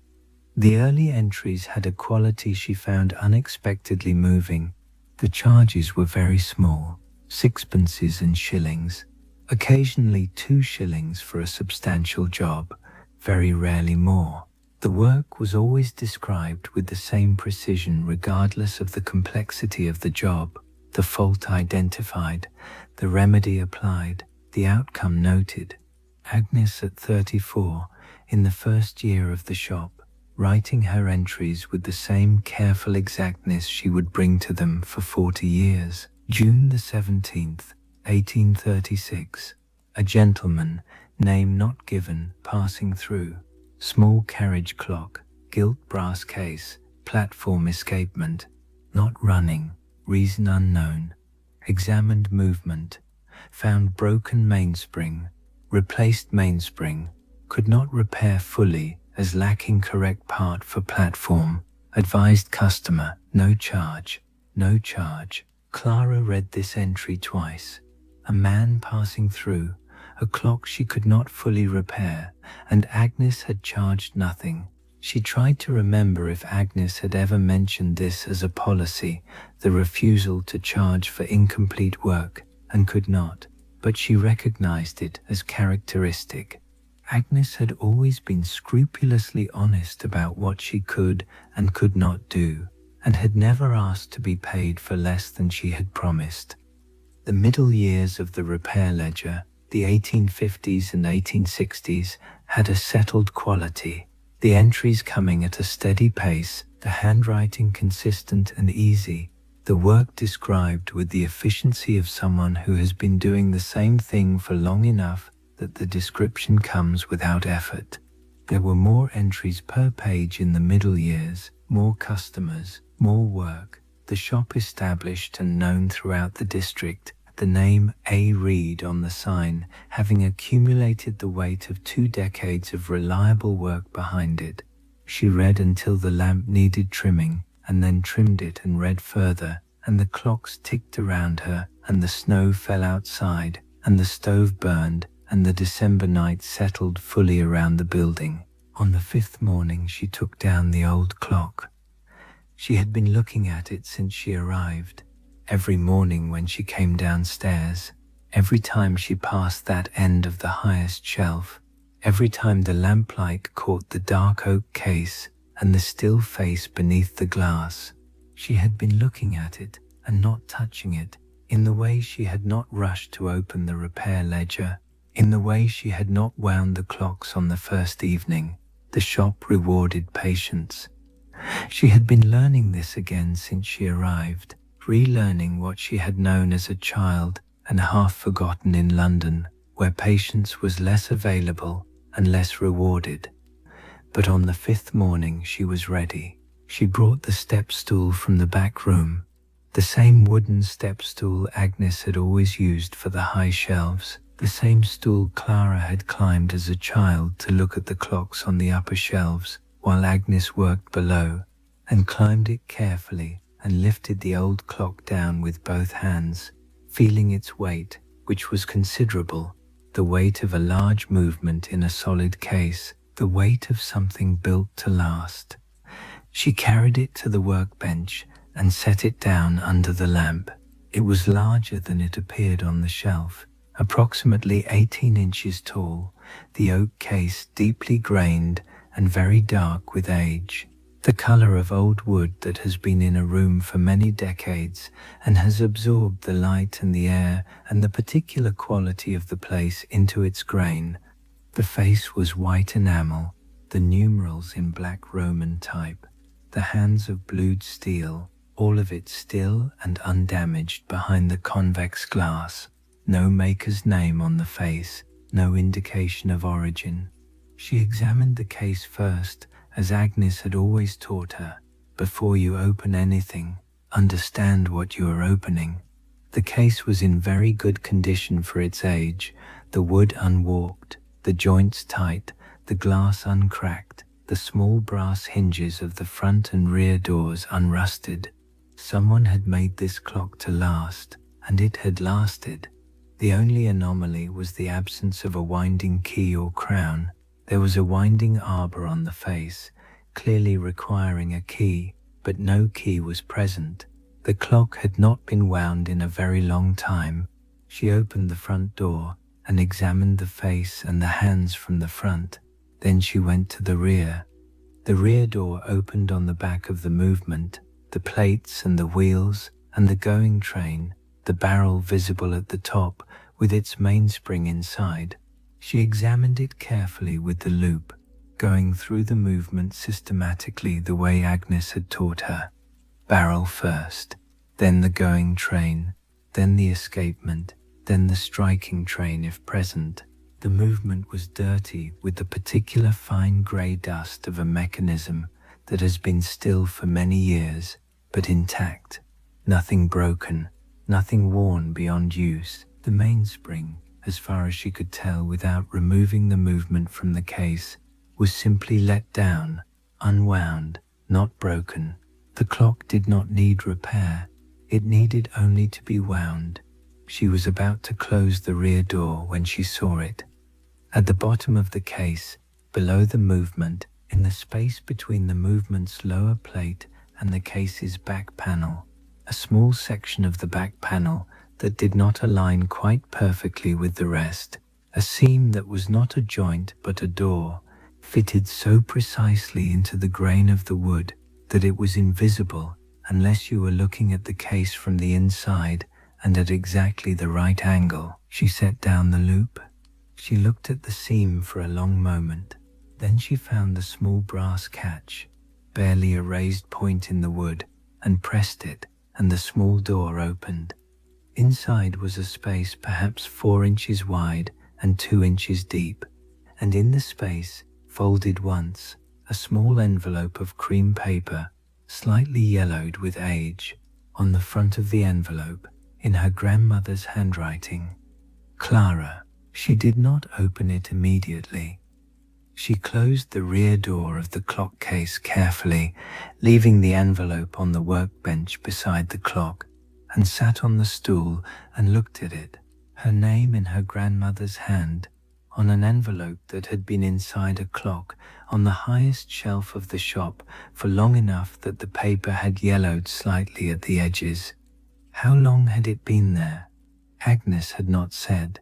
The early entries had a quality she found unexpectedly moving. The charges were very small, sixpences and shillings, occasionally 2 shillings for a substantial job, very rarely more. The work was always described with the same precision regardless of the complexity of the job, the fault identified, the remedy applied, the outcome noted. Agnes at 34, in the first year of the shop, writing her entries with the same careful exactness she would bring to them for 40 years. June the 17th, 1836. A gentleman, name not given, passing through. Small carriage clock, gilt brass case, platform escapement. Not running, reason unknown. examined movement, found broken mainspring, replaced mainspring, could not repair fully as lacking correct part for platform, advised customer, no charge, no charge. Clara read this entry twice. A man passing through, a clock she could not fully repair, and Agnes had charged nothing. She tried to remember if Agnes had ever mentioned this as a policy, the refusal to charge for incomplete work, and could not, but she recognized it as characteristic. Agnes had always been scrupulously honest about what she could and could not do, and had never asked to be paid for less than she had promised. The middle years of the repair ledger, the 1850s and 1860s, had a settled quality, the entries coming at a steady pace, the handwriting consistent and easy, the work described with the efficiency of someone who has been doing the same thing for long enough that the description comes without effort. There were more entries per page in the middle years, more customers, more work, the shop established and known throughout the district, the name A. Reed on the sign having accumulated the weight of 2 decades of reliable work behind it. She read until the lamp needed trimming, and then trimmed it and read further, and the clocks ticked around her, and the snow fell outside, and the stove burned, and the December night settled fully around the building. On the 5th morning she took down the old clock. She had been looking at it since she arrived. Every morning when she came downstairs, every time she passed that end of the highest shelf, every time the lamplight caught the dark oak case and the still face beneath the glass, she had been looking at it and not touching it, in the way she had not rushed to open the repair ledger, in the way she had not wound the clocks on the first evening. The shop rewarded patience. She had been learning this again since she arrived, relearning what she had known as a child and half forgotten in London, where patience was less available and less rewarded. But on the 5th morning she was ready. She brought the step stool from the back room, the same wooden step stool Agnes had always used for the high shelves, the same stool Clara had climbed as a child to look at the clocks on the upper shelves while Agnes worked below, and climbed it carefully and lifted the old clock down with both hands, feeling its weight, which was considerable, the weight of a large movement in a solid case, the weight of something built to last. She carried it to the workbench and set it down under the lamp. It was larger than it appeared on the shelf, approximately 18 inches tall, the oak case deeply grained and very dark with age, the color of old wood that has been in a room for many decades and has absorbed the light and the air and the particular quality of the place into its grain. The face was white enamel, the numerals in black Roman type, the hands of blued steel, all of it still and undamaged behind the convex glass. No maker's name on the face, no indication of origin. She examined the case first, as Agnes had always taught her. Before you open anything, understand what you are opening. The case was in very good condition for its age, the wood unwarped, the joints tight, the glass uncracked, the small brass hinges of the front and rear doors unrusted. Someone had made this clock to last, and it had lasted. The only anomaly was the absence of a winding key or crown. There was a winding arbor on the face, clearly requiring a key, but no key was present. The clock had not been wound in a very long time. She opened the front door and examined the face and the hands from the front. Then she went to the rear. The rear door opened on the back of the movement, the plates and the wheels and the going train, the barrel visible at the top with its mainspring inside. She examined it carefully with the loupe, going through the movement systematically the way Agnes had taught her. Barrel first, then the going train, then the escapement, then the striking train if present. The movement was dirty with the particular fine grey dust of a mechanism that has been still for many years, but intact, nothing broken, nothing worn beyond use. The mainspring, as far as she could tell without removing the movement from the case, was simply let down, unwound, not broken. The clock did not need repair. It needed only to be wound. She was about to close the rear door when she saw it. At the bottom of the case, below the movement, in the space between the movement's lower plate and the case's back panel, a small section of the back panel that did not align quite perfectly with the rest, a seam that was not a joint but a door, fitted so precisely into the grain of the wood that it was invisible unless you were looking at the case from the inside and at exactly the right angle. She set down the loop. She looked at the seam for a long moment. Then she found the small brass catch, barely a raised point in the wood, and pressed it, and the small door opened. Inside was a space perhaps 4 inches wide and 2 inches deep, and in the space, folded once, a small envelope of cream paper, slightly yellowed with age. On the front of the envelope, in her grandmother's handwriting, Clara. She did not open it immediately. She closed the rear door of the clock case carefully, leaving the envelope on the workbench beside the clock, and sat on the stool and looked at it, her name in her grandmother's hand, on an envelope that had been inside a clock on the highest shelf of the shop for long enough that the paper had yellowed slightly at the edges. How long had it been there? Agnes had not said.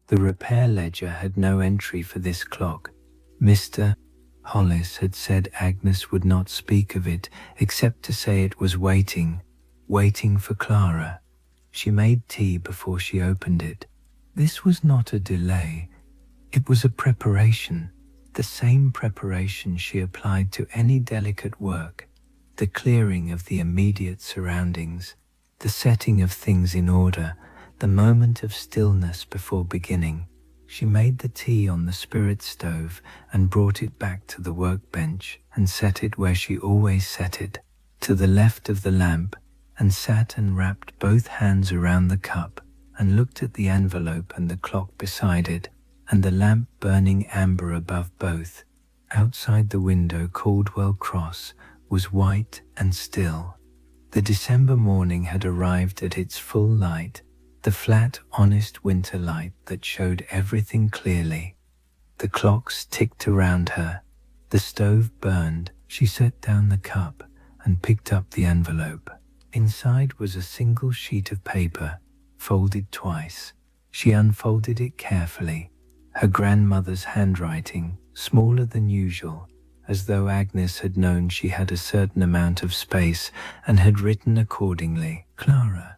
The repair ledger had no entry for this clock. Mr. Hollis had said Agnes would not speak of it except to say it was waiting for Clara. She made tea before she opened it. This was not a delay. It was a preparation, the same preparation she applied to any delicate work, the clearing of the immediate surroundings, the setting of things in order, the moment of stillness before beginning. She made the tea on the spirit stove and brought it back to the workbench and set it where she always set it, to the left of the lamp, and sat and wrapped both hands around the cup and looked at the envelope and the clock beside it, and the lamp burning amber above both. Outside the window, Caldwell Cross was white and still. The December morning had arrived at its full light, the flat, honest winter light that showed everything clearly. The clocks ticked around her. The stove burned. She set down the cup and picked up the envelope. Inside was a single sheet of paper, folded twice. She unfolded it carefully. Her grandmother's handwriting, smaller than usual, as though Agnes had known she had a certain amount of space and had written accordingly. Clara.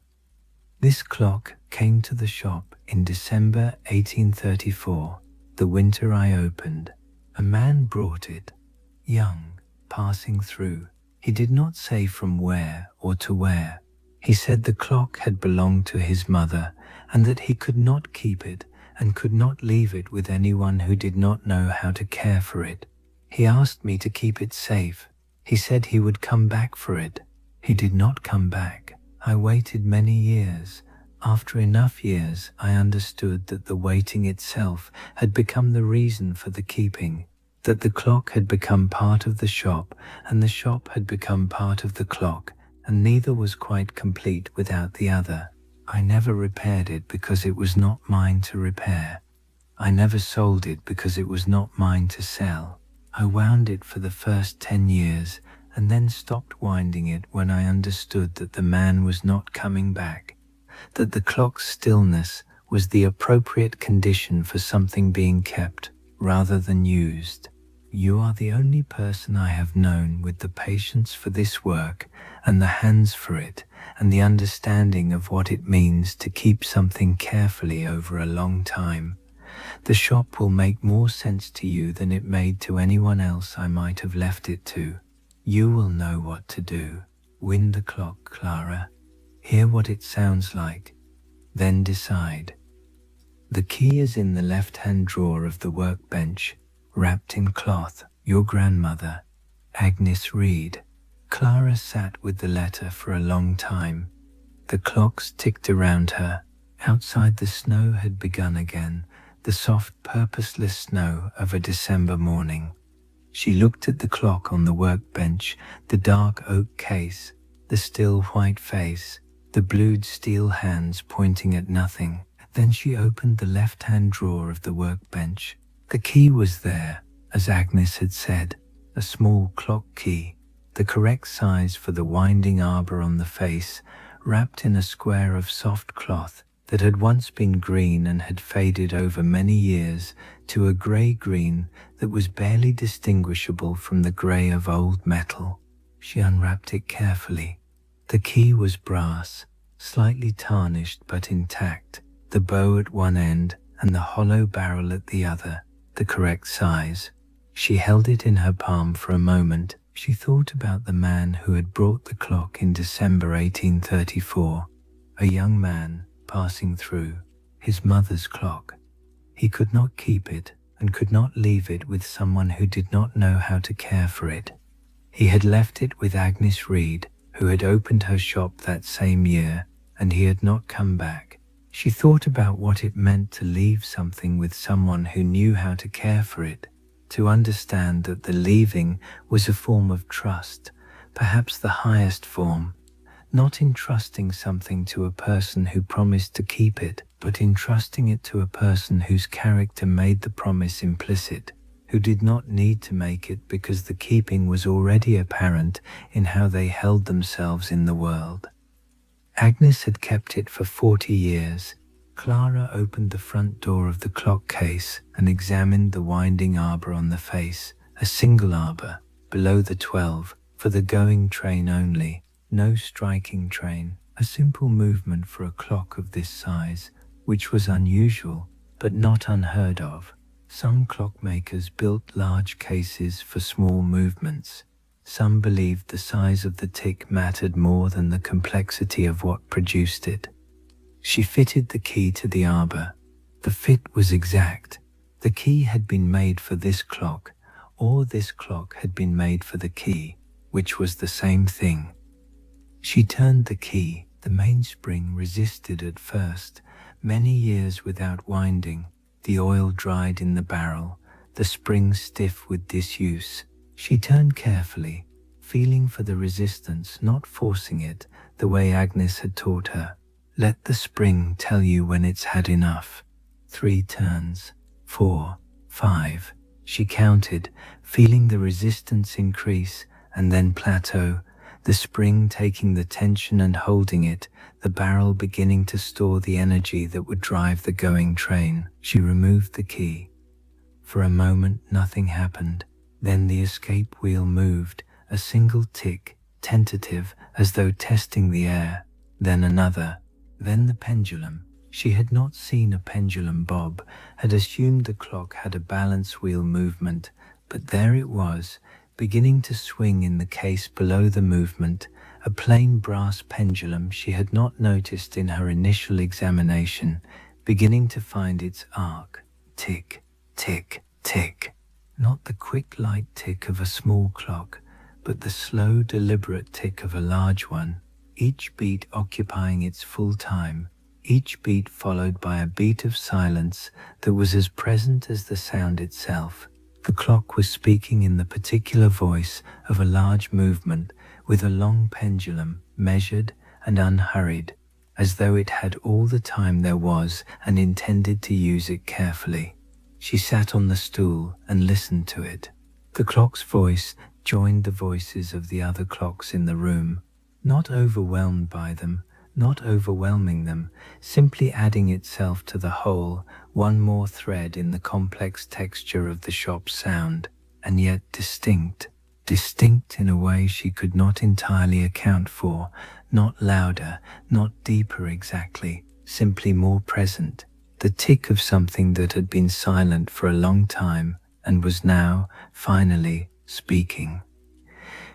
This clock came to the shop in December 1834, the winter I opened. A man brought it, young, passing through. He did not say from where or to where. He said the clock had belonged to his mother and that he could not keep it and could not leave it with anyone who did not know how to care for it. He asked me to keep it safe. He said he would come back for it. He did not come back. I waited many years. After enough years, I understood that the waiting itself had become the reason for the keeping, that the clock had become part of the shop and the shop had become part of the clock, and neither was quite complete without the other. I never repaired it because it was not mine to repair. I never sold it because it was not mine to sell. I wound it for the first 10 years and then stopped winding it when I understood that the man was not coming back, that the clock's stillness was the appropriate condition for something being kept rather than used. You are the only person I have known with the patience for this work and the hands for it and the understanding of what it means to keep something carefully over a long time. The shop will make more sense to you than it made to anyone else I might have left it to. You will know what to do. Wind the clock, Clara. Hear what it sounds like. Then decide. The key is in the left-hand drawer of the workbench, wrapped in cloth. Your grandmother, Agnes Reed. Clara sat with the letter for a long time. The clocks ticked around her. Outside, the snow had begun again, the soft, purposeless snow of a December morning. She looked at the clock on the workbench, the dark oak case, the still white face, the blued steel hands pointing at nothing. Then she opened the left-hand drawer of the workbench. The key was there, as Agnes had said, a small clock key, the correct size for the winding arbor on the face, wrapped in a square of soft cloth that had once been green and had faded over many years to a grey-green that was barely distinguishable from the grey of old metal. She unwrapped it carefully. The key was brass, slightly tarnished but intact, the bow at one end and the hollow barrel at the other, the correct size. She held it in her palm for a moment. She thought about the man who had brought the clock in December 1834, a young man passing through, his mother's clock. He could not keep it and could not leave it with someone who did not know how to care for it. He had left it with Agnes Reed, who had opened her shop that same year, and he had not come back. She thought about what it meant to leave something with someone who knew how to care for it, to understand that the leaving was a form of trust, perhaps the highest form, not entrusting something to a person who promised to keep it, but entrusting it to a person whose character made the promise implicit, who did not need to make it because the keeping was already apparent in how they held themselves in the world. Agnes had kept it for 40 years. Clara opened the front door of the clock case and examined the winding arbor on the face, a single arbor, below the 12, for the going train only, no striking train, a simple movement for a clock of this size, which was unusual, but not unheard of. Some clockmakers built large cases for small movements. Some believed the size of the tick mattered more than the complexity of what produced it. She fitted the key to the arbor. The fit was exact. The key had been made for this clock, or this clock had been made for the key, which was the same thing. She turned the key. The mainspring resisted at first, many years without winding, the oil dried in the barrel, the spring stiff with disuse. She turned carefully, feeling for the resistance, not forcing it, the way Agnes had taught her. Let the spring tell you when it's had enough. 3 turns, 4, 5. She counted, feeling the resistance increase and then plateau, the spring taking the tension and holding it, the barrel beginning to store the energy that would drive the going train. She removed the key. For a moment nothing happened. Then the escape wheel moved, a single tick, tentative, as though testing the air. Then another. Then the pendulum. She had not seen a pendulum bob, had assumed the clock had a balance wheel movement, but there it was, beginning to swing in the case below the movement, a plain brass pendulum she had not noticed in her initial examination, beginning to find its arc. Tick, tick, tick. Not the quick light tick of a small clock, but the slow, deliberate tick of a large one, each beat occupying its full time, each beat followed by a beat of silence that was as present as the sound itself. The clock was speaking in the particular voice of a large movement, with a long pendulum, measured and unhurried, as though it had all the time there was and intended to use it carefully. She sat on the stool and listened to it. The clock's voice joined the voices of the other clocks in the room, not overwhelmed by them, not overwhelming them, simply adding itself to the whole, one more thread in the complex texture of the shop's sound, and yet distinct in a way she could not entirely account for, not louder, not deeper exactly, simply more present, the tick of something that had been silent for a long time and was now, finally, speaking.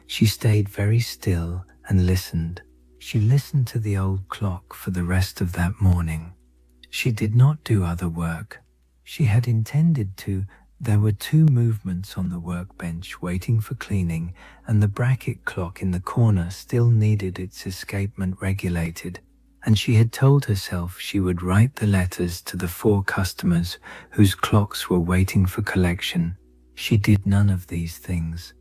She stayed very still and listened. She listened to the old clock for the rest of that morning. She did not do other work. She had intended to. There were 2 movements on the workbench waiting for cleaning, and the bracket clock in the corner still needed its escapement regulated. and she had told herself she would write the letters to the 4 customers whose clocks were waiting for collection. She did none of these things.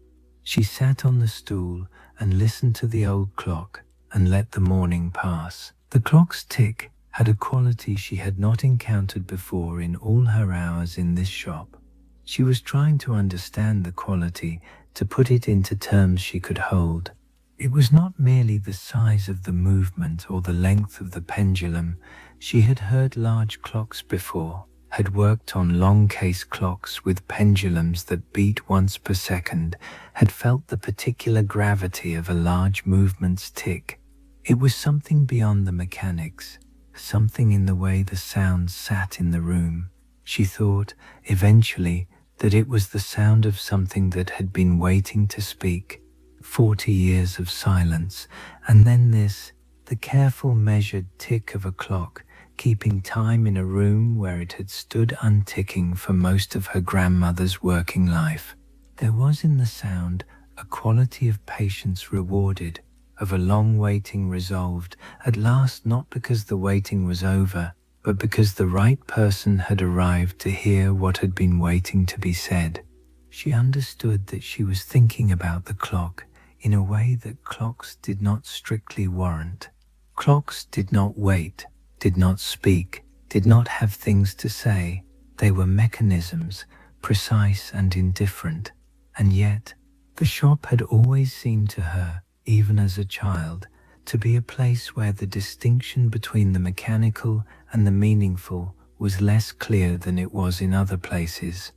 She sat on the stool and listened to the old clock and let the morning pass. The clock's tick had a quality she had not encountered before in all her hours in this shop. She was trying to understand the quality, to put it into terms she could hold. It was not merely the size of the movement or the length of the pendulum. She had heard large clocks before, had worked on long case clocks with pendulums that beat once per second, had felt the particular gravity of a large movement's tick. It was something beyond the mechanics, something in the way the sounds sat in the room. She thought, eventually, that it was the sound of something that had been waiting to speak. 40 years of silence, and then this, the careful measured tick of a clock, keeping time in a room where it had stood unticking for most of her grandmother's working life. There was in the sound a quality of patience rewarded, of a long waiting resolved, at last, not because the waiting was over, but because the right person had arrived to hear what had been waiting to be said. She understood that she was thinking about the clock in a way that clocks did not strictly warrant. Clocks did not wait, did not speak, did not have things to say. They were mechanisms, precise and indifferent. And yet, the shop had always seemed to her, even as a child, to be a place where the distinction between the mechanical and the meaningful was less clear than it was in other places.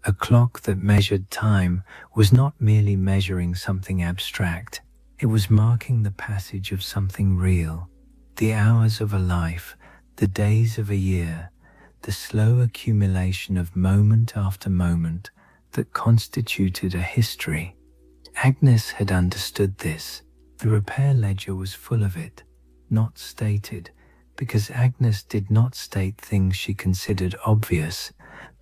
A clock that measured time was not merely measuring something abstract, it was marking the passage of something real, the hours of a life, the days of a year, the slow accumulation of moment after moment that constituted a history. Agnes had understood this. The repair ledger was full of it, not stated, because Agnes did not state things she considered obvious,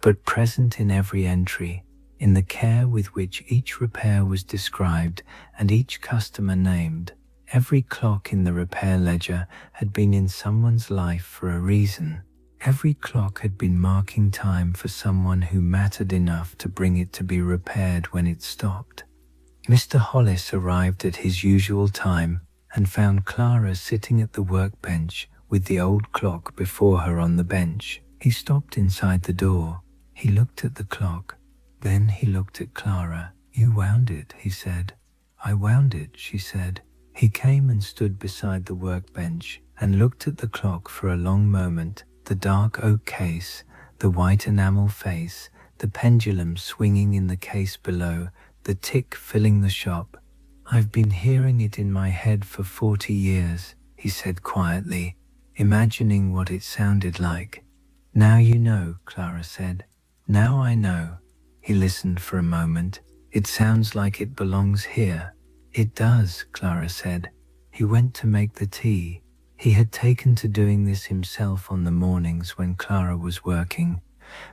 but present in every entry, in the care with which each repair was described and each customer named. Every clock in the repair ledger had been in someone's life for a reason. Every clock had been marking time for someone who mattered enough to bring it to be repaired when it stopped. Mr. Hollis arrived at his usual time and found Clara sitting at the workbench with the old clock before her on the bench. He stopped inside the door. He looked at the clock. Then he looked at Clara. "You wound it," he said. "I wound it," she said. He came and stood beside the workbench and looked at the clock for a long moment, the dark oak case, the white enamel face, the pendulum swinging in the case below, the tick filling the shop. "I've been hearing it in my head for 40 years, he said quietly, imagining what it sounded like. "Now you know," Clara said. "Now I know." He listened for a moment. "It sounds like it belongs here." "It does," Clara said. He went to make the tea. He had taken to doing this himself on the mornings when Clara was working,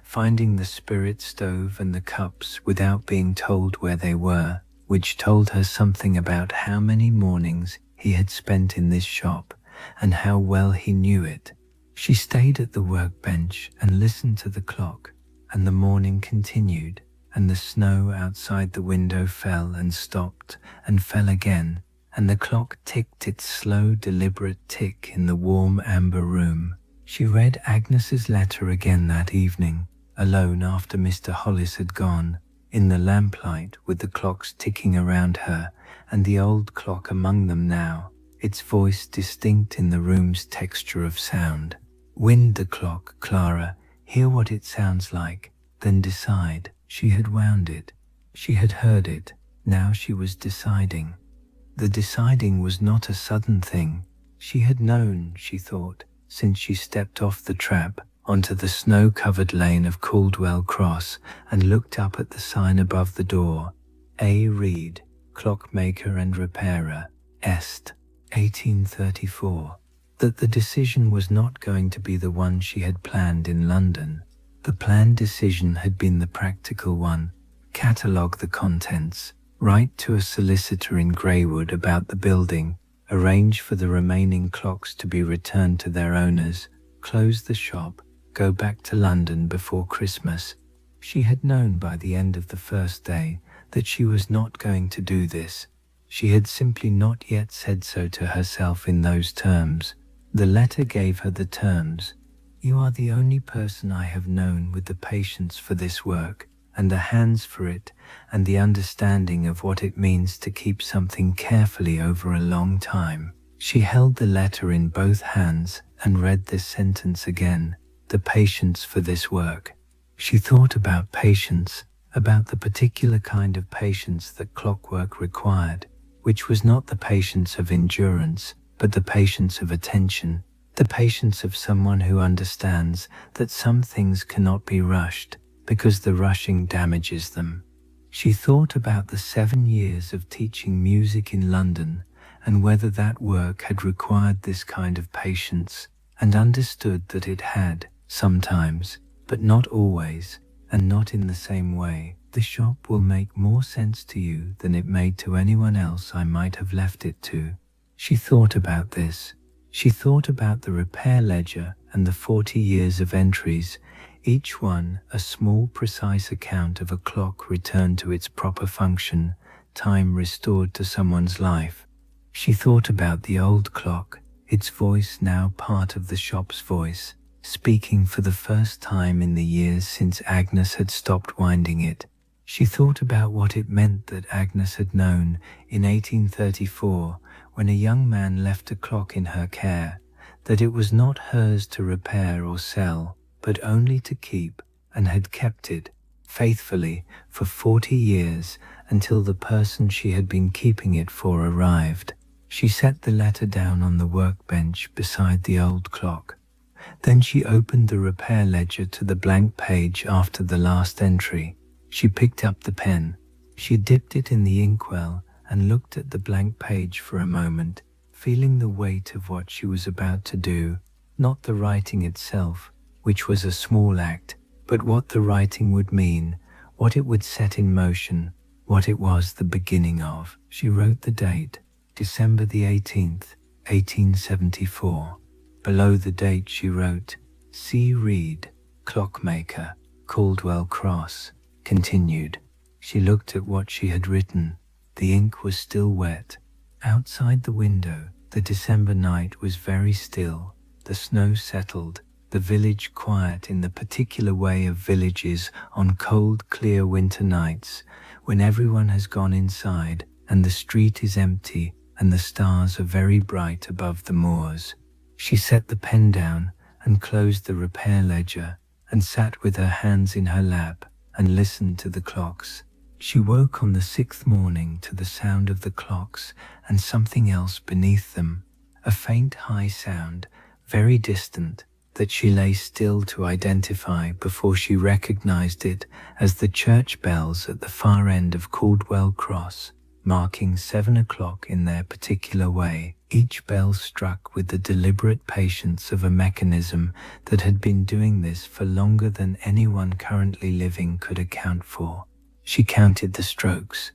finding the spirit stove and the cups without being told where they were, which told her something about how many mornings he had spent in this shop and how well he knew it. She stayed at the workbench and listened to the clock, and the morning continued, and the snow outside the window fell and stopped and fell again, and the clock ticked its slow, deliberate tick in the warm amber room. She read Agnes's letter again that evening, alone after Mr. Hollis had gone, in the lamplight with the clocks ticking around her and the old clock among them now, its voice distinct in the room's texture of sound. "Wind the clock, Clara, hear what it sounds like, then decide." She had wound it. She had heard it. Now she was deciding. The deciding was not a sudden thing. She had known, she thought, since she stepped off the trap onto the snow-covered lane of Caldwell Cross and looked up at the sign above the door, A. Reed, Clockmaker and Repairer, Est, 1834, that the decision was not going to be the one she had planned in London. The planned decision had been the practical one: catalogue the contents, write to a solicitor in Greywood about the building, arrange for the remaining clocks to be returned to their owners, close the shop, go back to London before Christmas. She had known by the end of the first day that she was not going to do this. She had simply not yet said so to herself in those terms. The letter gave her the terms. You are the only person I have known with the patience for this work, and the hands for it, and the understanding of what it means to keep something carefully over a long time. She held the letter in both hands and read this sentence again, the patience for this work. She thought about patience, about the particular kind of patience that clockwork required, which was not the patience of endurance, but the patience of attention, the patience of someone who understands that some things cannot be rushed, because the rushing damages them. She thought about the 7 years of teaching music in London and whether that work had required this kind of patience, and understood that it had, sometimes, but not always, and not in the same way. The shop will make more sense to you than it made to anyone else I might have left it to. She thought about this. She thought about the repair ledger and the 40 years of entries, each one a small precise account of a clock returned to its proper function, time restored to someone's life. She thought about the old clock, its voice now part of the shop's voice, speaking for the first time in the years since Agnes had stopped winding it. She thought about what it meant that Agnes had known in 1834, when a young man left a clock in her care, that it was not hers to repair or sell, but only to keep, and had kept it faithfully for 40 years until the person she had been keeping it for arrived. She set the letter down on the workbench beside the old clock. Then she opened the repair ledger to the blank page after the last entry. She picked up the pen. She dipped it in the inkwell and looked at the blank page for a moment, feeling the weight of what she was about to do, not the writing itself, which was a small act, but what the writing would mean, what it would set in motion, what it was the beginning of. She wrote the date, December the 18th, 1874. Below the date she wrote, C. Reed, clockmaker, Caldwell Cross. Continued. She looked at what she had written. The ink was still wet. Outside the window, the December night was very still. The snow settled, the village quiet in the particular way of villages on cold, clear winter nights, when everyone has gone inside and the street is empty and the stars are very bright above the moors. She set the pen down and closed the repair ledger and sat with her hands in her lap and listened to the clocks. She woke on the 6th morning to the sound of the clocks and something else beneath them, a faint high sound, very distant, that she lay still to identify before she recognized it as the church bells at the far end of Caldwell Cross, marking 7 o'clock in their particular way, each bell struck with the deliberate patience of a mechanism that had been doing this for longer than anyone currently living could account for. She counted the strokes.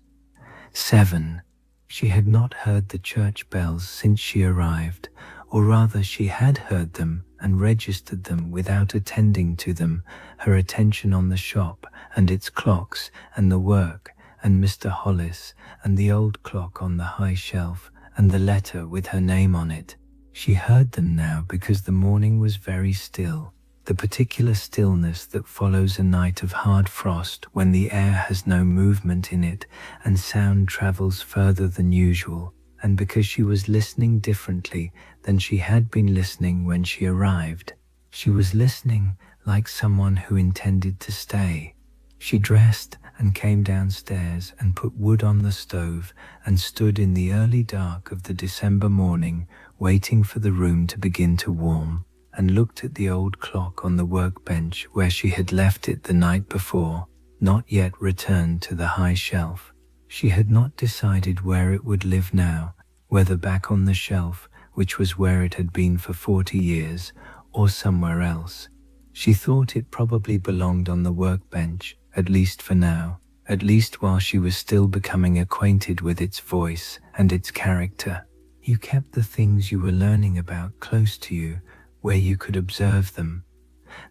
7. She had not heard the church bells since she arrived, or rather she had heard them and registered them without attending to them, her attention on the shop and its clocks and the work and Mr. Hollis and the old clock on the high shelf and the letter with her name on it. She heard them now because the morning was very still, the particular stillness that follows a night of hard frost when the air has no movement in it and sound travels further than usual, and because she was listening differently than she had been listening when she arrived. She was listening like someone who intended to stay. She dressed and came downstairs and put wood on the stove and stood in the early dark of the December morning waiting for the room to begin to warm, and looked at the old clock on the workbench where she had left it the night before, not yet returned to the high shelf. She had not decided where it would live now, whether back on the shelf, which was where it had been for 40 years, or somewhere else. She thought it probably belonged on the workbench, at least for now, at least while she was still becoming acquainted with its voice and its character. You kept the things you were learning about close to you, where you could observe them.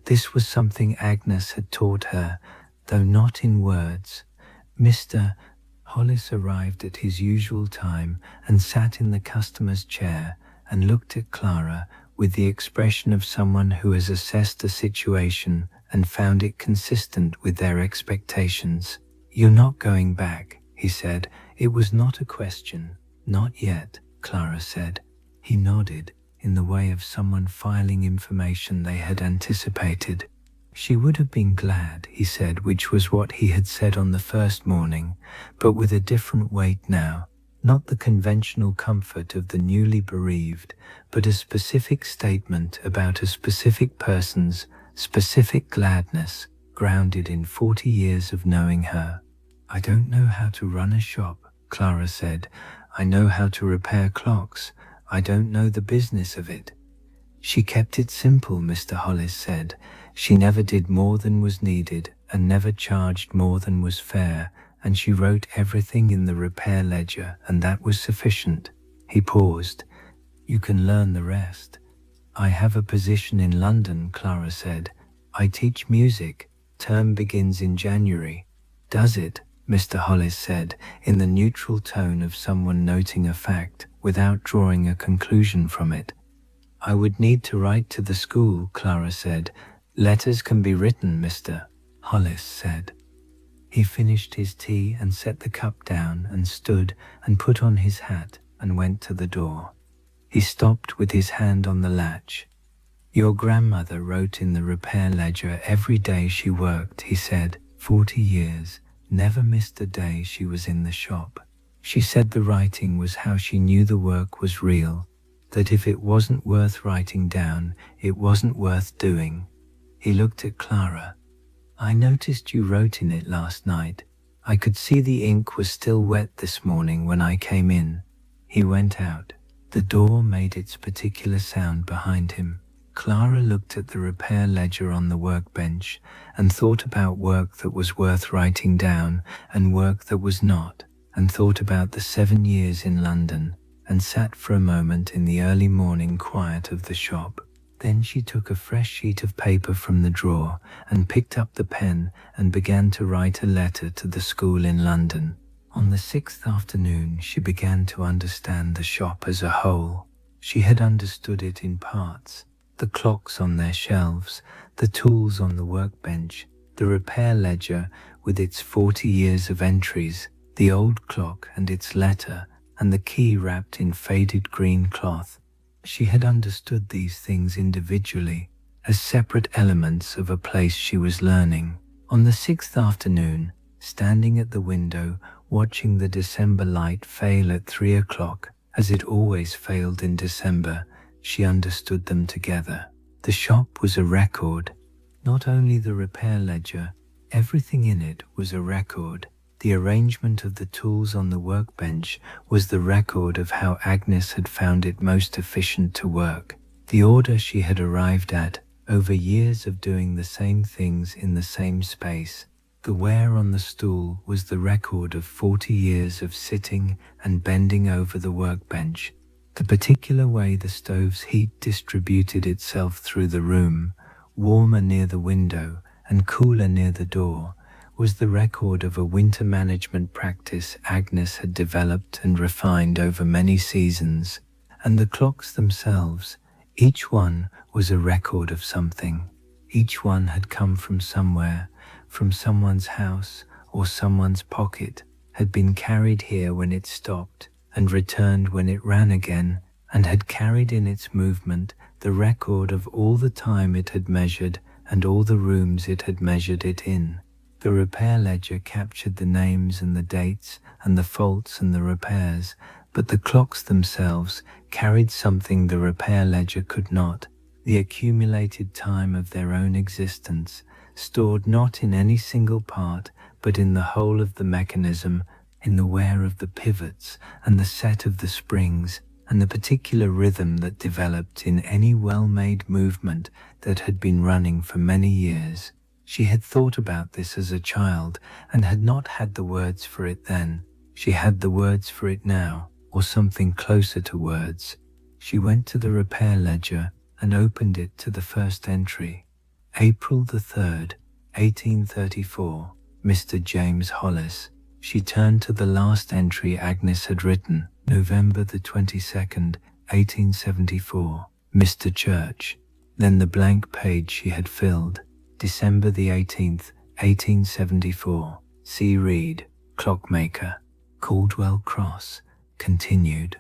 This was something Agnes had taught her, though not in words. Mr. Hollis arrived at his usual time and sat in the customer's chair and looked at Clara with the expression of someone who has assessed a situation and found it consistent with their expectations. "You're not going back," he said. "It was not a question." "Not yet," Clara said. He nodded, in the way of someone filing information they had anticipated. "She would have been glad," he said, which was what he had said on the first morning, but with a different weight now. Not the conventional comfort of the newly bereaved, but a specific statement about a specific person's specific gladness, grounded in 40 years of knowing her. "I don't know how to run a shop," Clara said. "I know how to repair clocks. I don't know the business of it." "She kept it simple," Mr. Hollis said. "She never did more than was needed and never charged more than was fair, and she wrote everything in the repair ledger, and that was sufficient." He paused. "You can learn the rest." "I have a position in London," Clara said. "I teach music. Term begins in January." "Does it?" Mr. Hollis said, in the neutral tone of someone noting a fact without drawing a conclusion from it. "I would need to write to the school," Clara said. "Letters can be written," Mr. Hollis said. He finished his tea and set the cup down and stood and put on his hat and went to the door. He stopped with his hand on the latch. "Your grandmother wrote in the repair ledger every day she worked," he said. 40 years, never missed a day she was in the shop. She said the writing was how she knew the work was real, that if it wasn't worth writing down, it wasn't worth doing. He looked at Clara. "I noticed you wrote in it last night. I could see the ink was still wet this morning when I came in." He went out. The door made its particular sound behind him. Clara looked at the repair ledger on the workbench and thought about work that was worth writing down and work that was not, and thought about the 7 years in London, and sat for a moment in the early morning quiet of the shop. Then she took a fresh sheet of paper from the drawer and picked up the pen and began to write a letter to the school in London. On the 6th afternoon, she began to understand the shop as a whole. She had understood it in parts. The clocks on their shelves, the tools on the workbench, the repair ledger with its 40 years of entries, the old clock and its letter, and the key wrapped in faded green cloth. She had understood these things individually, as separate elements of a place she was learning. On the 6th afternoon, standing at the window, watching the December light fail at 3 o'clock, as it always failed in December, she understood them together. The shop was a record. Not only the repair ledger, everything in it was a record. The arrangement of the tools on the workbench was the record of how Agnes had found it most efficient to work. The order she had arrived at, over years of doing the same things in the same space. The wear on the stool was the record of 40 years of sitting and bending over the workbench. The particular way the stove's heat distributed itself through the room, warmer near the window and cooler near the door, was the record of a winter management practice Agnes had developed and refined over many seasons. And the clocks themselves, each one was a record of something. Each one had come from somewhere, from someone's house or someone's pocket, had been carried here when it stopped, and returned when it ran again, and had carried in its movement the record of all the time it had measured and all the rooms it had measured it in. The repair ledger captured the names and the dates and the faults and the repairs, but the clocks themselves carried something the repair ledger could not, the accumulated time of their own existence, stored not in any single part, but in the whole of the mechanism, in the wear of the pivots and the set of the springs, and the particular rhythm that developed in any well-made movement that had been running for many years. She had thought about this as a child and had not had the words for it then. She had the words for it now. or something closer to words. She went to the repair ledger and opened it to the first entry. April the 3rd, 1834, Mr. James Hollis. She turned to the last entry Agnes had written, November the 22nd, 1874, Mr. Church. Then the blank page she had filled, December the 18th, 1874, C. Reed, clockmaker, Caldwell Cross. Continued.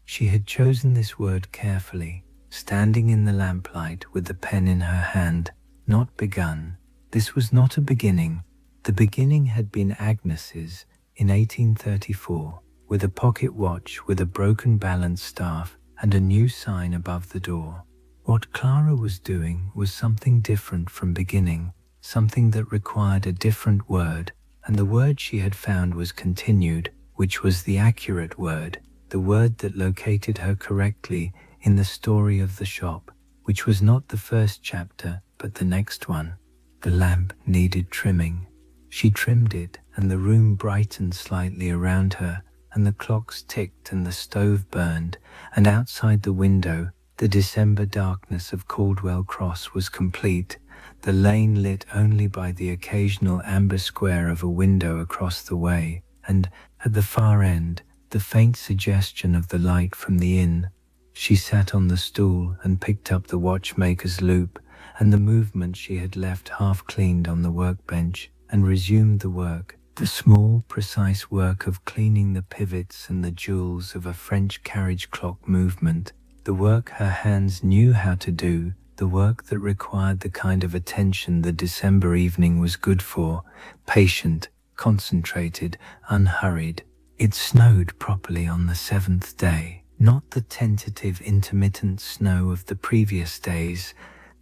She had chosen this word carefully, standing in the lamplight with the pen in her hand. Not begun. This was not a beginning. The beginning had been Agnes's in 1834, with a pocket watch with a broken balance staff and a new sign above the door. What Clara was doing was something different from beginning, something that required a different word, and the word she had found was continued, which was the accurate word, the word that located her correctly in the story of the shop, which was not the first chapter, but the next one. The lamp needed trimming. She trimmed it, and the room brightened slightly around her, and the clocks ticked and the stove burned, and outside the window, the December darkness of Caldwell Cross was complete, the lane lit only by the occasional amber square of a window across the way, and, at the far end, the faint suggestion of the light from the inn. She sat on the stool and picked up the watchmaker's loop and the movement she had left half cleaned on the workbench, and resumed the work, the small, precise work of cleaning the pivots and the jewels of a French carriage clock movement, the work her hands knew how to do, the work that required the kind of attention the December evening was good for, patient, concentrated, unhurried. It snowed properly on the 7th day, not the tentative intermittent snow of the previous days.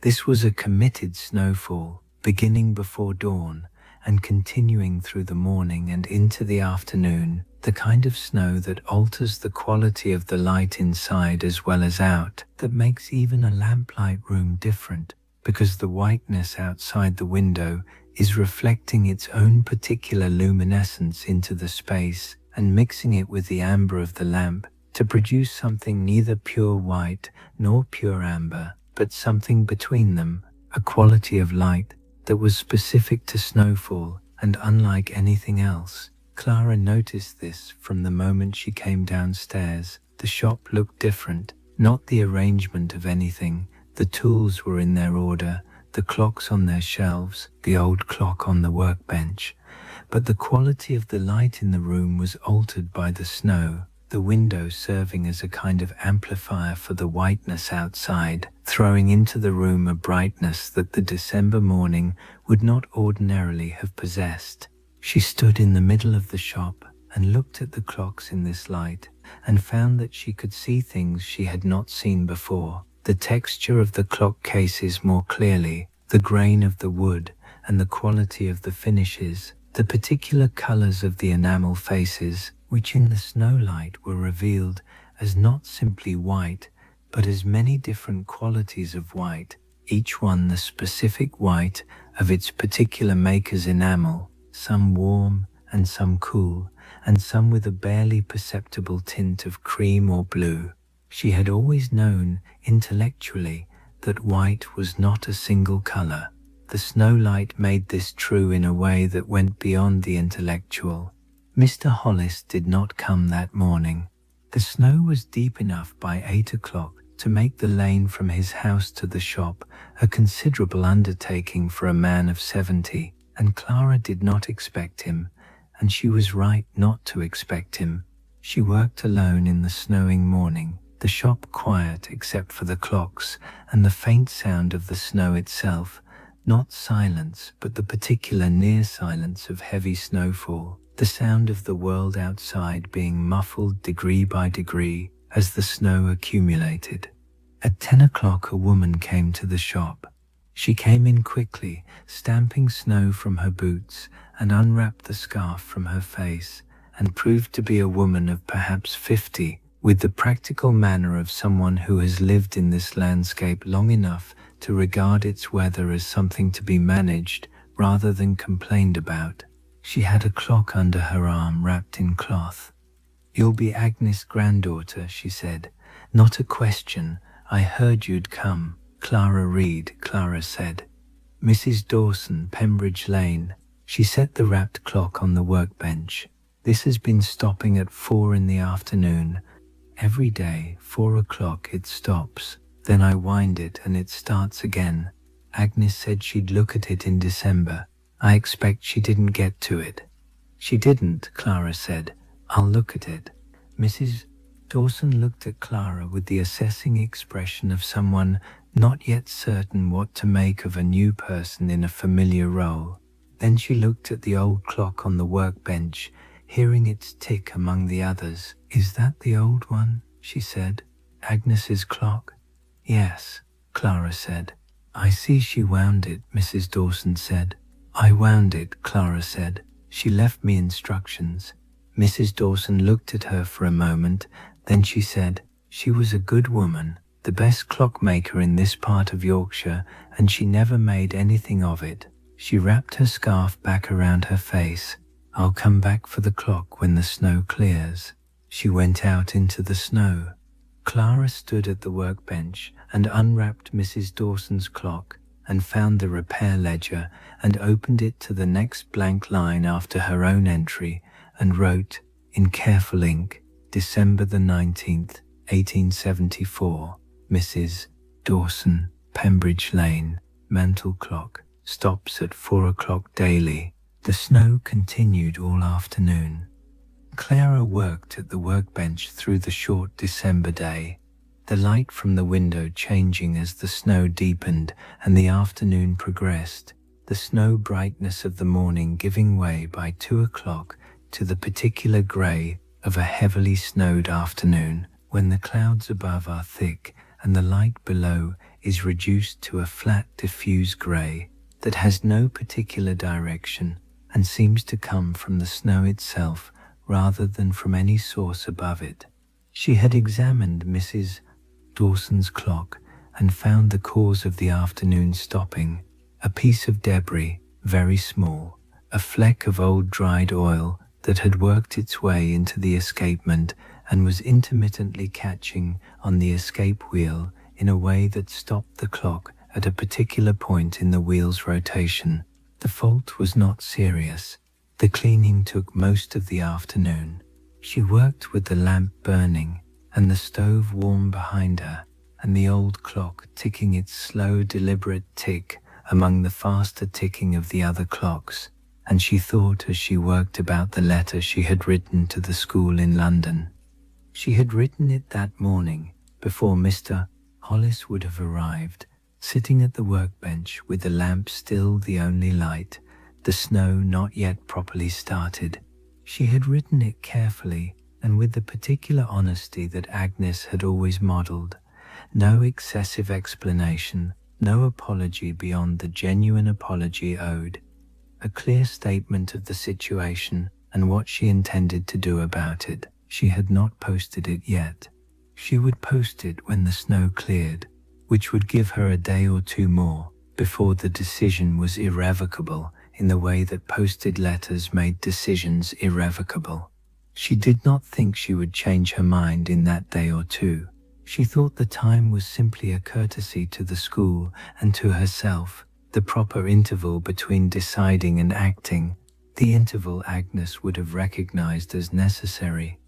This was a committed snowfall, beginning before dawn and continuing through the morning and into the afternoon, the kind of snow that alters the quality of the light inside as well as out, that makes even a lamplight room different, because the whiteness outside the window is reflecting its own particular luminescence into the space and mixing it with the amber of the lamp to produce something neither pure white nor pure amber, but something between them, a quality of light that was specific to snowfall and unlike anything else. Clara noticed this from the moment she came downstairs. The shop looked different, not the arrangement of anything. The tools were in their order, the clocks on their shelves, the old clock on the workbench, but the quality of the light in the room was altered by the snow, the window serving as a kind of amplifier for the whiteness outside, throwing into the room a brightness that the December morning would not ordinarily have possessed. She stood in the middle of the shop and looked at the clocks in this light, and found that she could see things she had not seen before, the texture of the clock cases more clearly, the grain of the wood and the quality of the finishes, the particular colors of the enamel faces, which in the snowlight were revealed as not simply white, but as many different qualities of white, each one the specific white of its particular maker's enamel, some warm and some cool, and some with a barely perceptible tint of cream or blue. She had always known, intellectually, that white was not a single color. The snowlight made this true in a way that went beyond the intellectual. Mr. Hollis did not come that morning. The snow was deep enough by 8 o'clock to make the lane from his house to the shop a considerable undertaking for a man of 70, and Clara did not expect him, and she was right not to expect him. She worked alone in the snowing morning, the shop quiet except for the clocks and the faint sound of the snow itself, not silence but the particular near silence of heavy snowfall, the sound of the world outside being muffled degree by degree as the snow accumulated. At 10 o'clock a woman came to the shop. She came in quickly, stamping snow from her boots, and unwrapped the scarf from her face, and proved to be a woman of perhaps 50, with the practical manner of someone who has lived in this landscape long enough to regard its weather as something to be managed rather than complained about. She had a clock under her arm wrapped in cloth. "You'll be Agnes' granddaughter," she said. "Not a question. I heard you'd come." "Clara Reed," Clara said. "Mrs. Dawson, Pembridge Lane." She set the wrapped clock on the workbench. "This has been stopping at 4 in the afternoon. Every day, 4 o'clock, it stops. Then I wind it and it starts again. Agnes said she'd look at it in December. I expect she didn't get to it." "She didn't," Clara said. "I'll look at it." Mrs. Dawson looked at Clara with the assessing expression of someone not yet certain what to make of a new person in a familiar role. Then she looked at the old clock on the workbench, hearing its tick among the others. "Is that the old one?" she said. "Agnes's clock?" "Yes," Clara said. "I see she wound it," Mrs. Dawson said. "I wound it," Clara said. "She left me instructions." Mrs. Dawson looked at her for a moment, then she said, "She was a good woman, the best clockmaker in this part of Yorkshire, and she never made anything of it." She wrapped her scarf back around her face. "I'll come back for the clock when the snow clears." She went out into the snow. Clara stood at the workbench and unwrapped Mrs. Dawson's clock and found the repair ledger and opened it to the next blank line after her own entry and wrote, in careful ink, "December the 19th, 1874, Mrs. Dawson, Pembridge Lane, mantel clock, stops at 4 o'clock daily." The snow continued all afternoon. Clara worked at the workbench through the short December day, the light from the window changing as the snow deepened and the afternoon progressed, the snow brightness of the morning giving way by 2 o'clock to the particular grey of a heavily snowed afternoon, when the clouds above are thick and the light below is reduced to a flat diffuse grey that has no particular direction and seems to come from the snow itself rather than from any source above it. She had examined Mrs. Dawson's clock and found the cause of the afternoon stopping, a piece of debris, very small, a fleck of old dried oil that had worked its way into the escapement and was intermittently catching on the escape wheel in a way that stopped the clock at a particular point in the wheel's rotation. The fault was not serious. The cleaning took most of the afternoon. She worked with the lamp burning and the stove warm behind her and the old clock ticking its slow, deliberate tick among the faster ticking of the other clocks, and she thought as she worked about the letter she had written to the school in London. She had written it that morning before Mr. Hollis would have arrived, sitting at the workbench with the lamp still the only light, the snow not yet properly started. She had written it carefully and with the particular honesty that Agnes had always modelled. No excessive explanation, no apology beyond the genuine apology owed. A clear statement of the situation and what she intended to do about it. She had not posted it yet. She would post it when the snow cleared, which would give her a day or two more before the decision was irrevocable in the way that posted letters made decisions irrevocable. She did not think she would change her mind in that day or two. She thought the time was simply a courtesy to the school and to herself, the proper interval between deciding and acting, the interval Agnes would have recognized as necessary.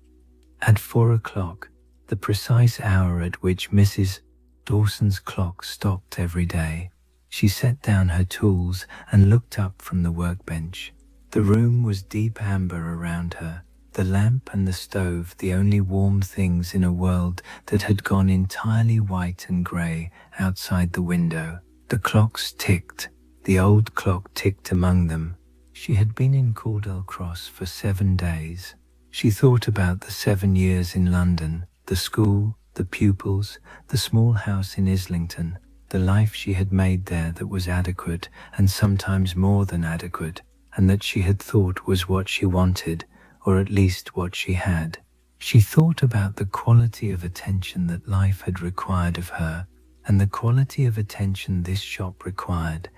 At 4 o'clock, the precise hour at which Mrs. Dawson's clock stopped every day, she set down her tools and looked up from the workbench. The room was deep amber around her, the lamp and the stove the only warm things in a world that had gone entirely white and grey outside the window. The clocks ticked. The old clock ticked among them. She had been in Caldwell Cross for 7 days. She thought about the 7 years in London, the school, the pupils, the small house in Islington, the life she had made there that was adequate and sometimes more than adequate, and that she had thought was what she wanted, or at least what she had. She thought about the quality of attention that life had required of her, and the quality of attention this shop required,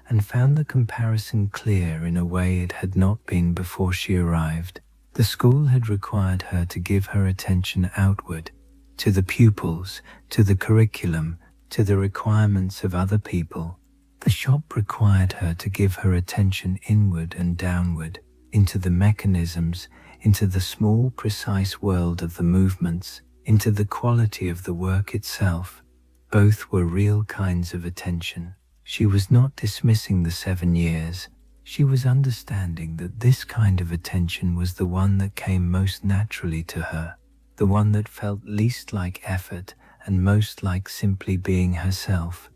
and found the comparison clear in a way it had not been before she arrived. The school had required her to give her attention outward, to the pupils, to the curriculum, to the requirements of other people. The shop required her to give her attention inward and downward, into the mechanisms, into the small, precise world of the movements, into the quality of the work itself. Both were real kinds of attention. She was not dismissing the 7 years. She was understanding that this kind of attention was the one that came most naturally to her, the one that felt least like effort and most like simply being herself.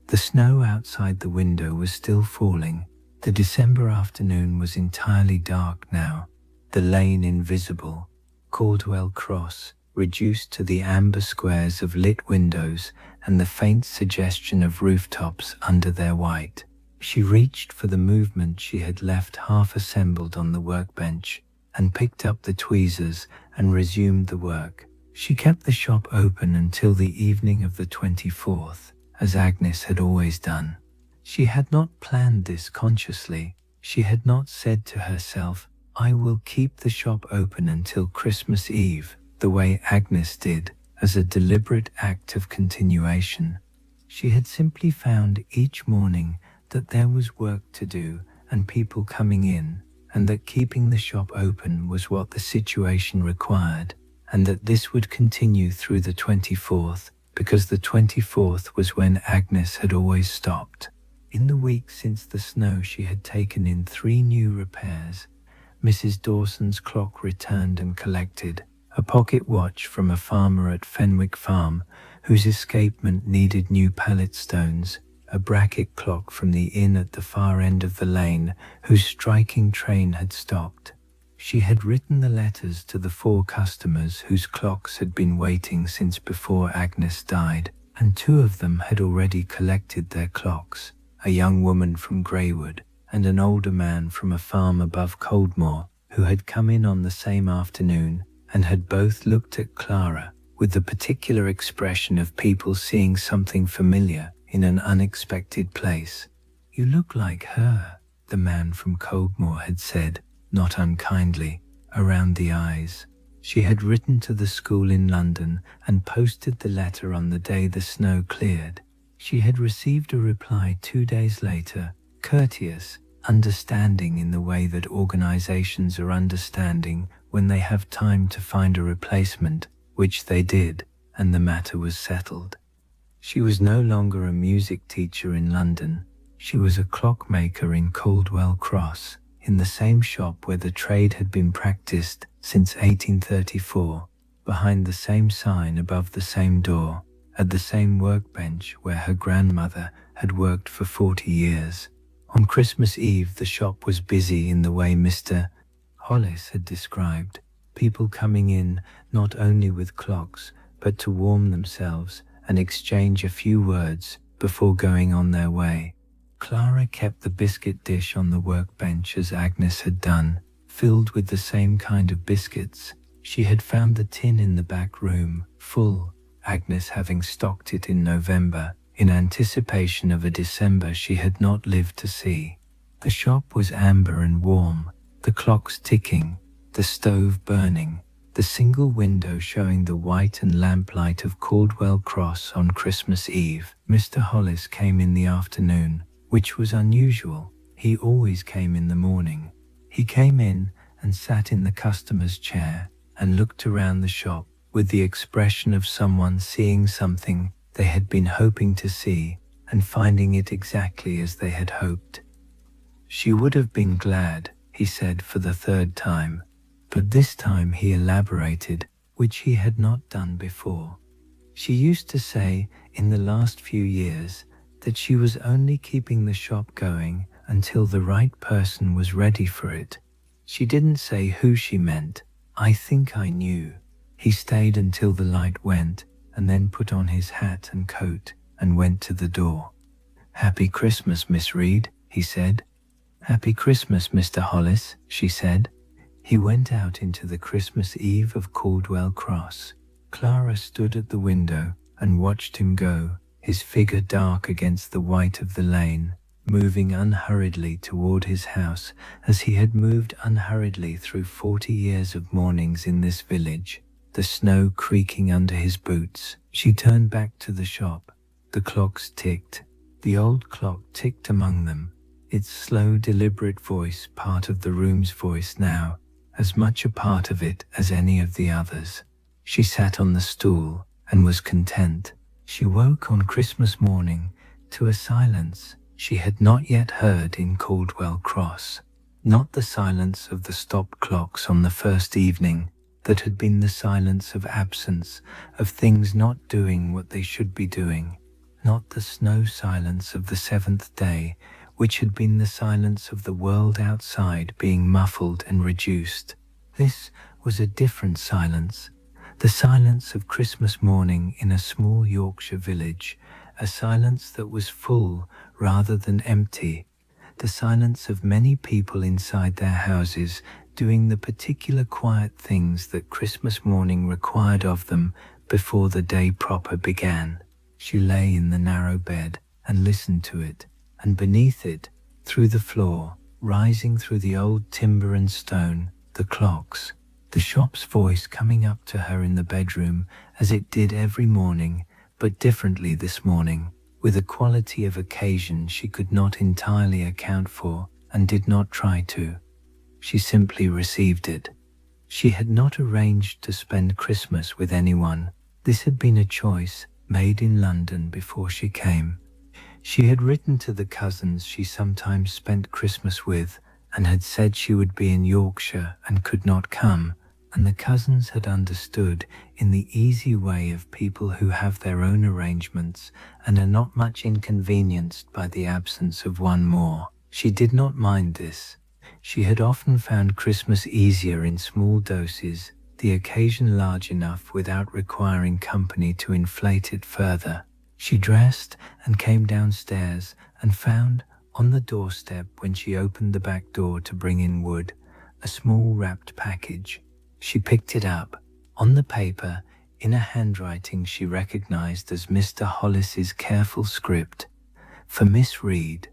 The snow outside the window was still falling. The December afternoon was entirely dark now, the lane invisible, Caldwell Cross reduced to the amber squares of lit windows and the faint suggestion of rooftops under their white. She reached for the movement she had left half assembled on the workbench and picked up the tweezers and resumed the work. She kept the shop open until the evening of the 24th, as Agnes had always done. She had not planned this consciously. She had not said to herself, "I will keep the shop open until Christmas Eve," the way Agnes did, as a deliberate act of continuation. She had simply found each morning that there was work to do and people coming in, and that keeping the shop open was what the situation required, and that this would continue through the 24th, because the 24th was when Agnes had always stopped. In the week since the snow, she had taken in 3 new repairs. Mrs. Dawson's clock returned and collected, a pocket watch from a farmer at Fenwick Farm, whose escapement needed new pallet stones, a bracket clock from the inn at the far end of the lane, whose striking train had stopped. She had written the letters to the 4 customers whose clocks had been waiting since before Agnes died, and 2 of them had already collected their clocks, a young woman from Greywood and an older man from a farm above Coldmoor, who had come in on the same afternoon and had both looked at Clara with the particular expression of people seeing something familiar in an unexpected place. "You look like her," the man from Coldmoor had said, not unkindly, around the eyes. She had written to the school in London and posted the letter on the day the snow cleared. She had received a reply 2 days later, courteous, understanding in the way that organizations are understanding when they have time to find a replacement, which they did, and the matter was settled. She was no longer a music teacher in London. She was a clockmaker in Caldwell Cross, in the same shop where the trade had been practiced since 1834, behind the same sign above the same door, at the same workbench where her grandmother had worked for 40 years. On Christmas Eve, the shop was busy in the way Mr. Hollis had described, people coming in not only with clocks, but to warm themselves and exchange a few words before going on their way. Clara kept the biscuit dish on the workbench as Agnes had done, filled with the same kind of biscuits. She had found the tin in the back room, full, Agnes having stocked it in November, in anticipation of a December she had not lived to see. The shop was amber and warm, the clocks ticking, the stove burning, the single window showing the white and lamplight of Caldwell Cross on Christmas Eve. Mr. Hollis came in the afternoon, which was unusual. He always came in the morning. He came in and sat in the customer's chair and looked around the shop with the expression of someone seeing something they had been hoping to see and finding it exactly as they had hoped. She would have been glad, he said for the 3rd time, but this time he elaborated, which he had not done before. She used to say in the last few years that she was only keeping the shop going until the right person was ready for it. She didn't say who she meant. I think I knew. He stayed until the light went and then put on his hat and coat and went to the door. "Happy Christmas, Miss Reed," he said. "Happy Christmas, Mr. Hollis," she said. He went out into the Christmas Eve of Caldwell Cross. Clara stood at the window and watched him go, his figure dark against the white of the lane. moving unhurriedly toward his house as he had moved unhurriedly through 40 years of mornings in this village, the snow creaking under his boots. She turned back to the shop. The clocks ticked. The old clock ticked among them, its slow, deliberate voice part of the room's voice now, as much a part of it as any of the others. She sat on the stool and was content. She woke on Christmas morning to a silence she had not yet heard in Caldwell Cross, not the silence of the stopped clocks on the first evening that had been the silence of absence, of things not doing what they should be doing, not the snow silence of the seventh day, which had been the silence of the world outside being muffled and reduced. This was a different silence, the silence of Christmas morning in a small Yorkshire village, a silence that was full rather than empty, the silence of many people inside their houses doing the particular quiet things that Christmas morning required of them before the day proper began. She lay in the narrow bed and listened to it, and beneath it, through the floor, rising through the old timber and stone, the clocks, the shop's voice coming up to her in the bedroom as it did every morning, but differently this morning, with a quality of occasion she could not entirely account for and did not try to. She simply received it. She had not arranged to spend Christmas with anyone. This had been a choice made in London before she came. She had written to the cousins she sometimes spent Christmas with and had said she would be in Yorkshire and could not come, and the cousins had understood in the easy way of people who have their own arrangements and are not much inconvenienced by the absence of one more. She did not mind this. She had often found Christmas easier in small doses, the occasion large enough without requiring company to inflate it further. She dressed and came downstairs and found on the doorstep, when she opened the back door to bring in wood, a small wrapped package. She picked it up. On the paper, in a handwriting she recognized as Mr. Hollis's careful script, "For Miss Reed,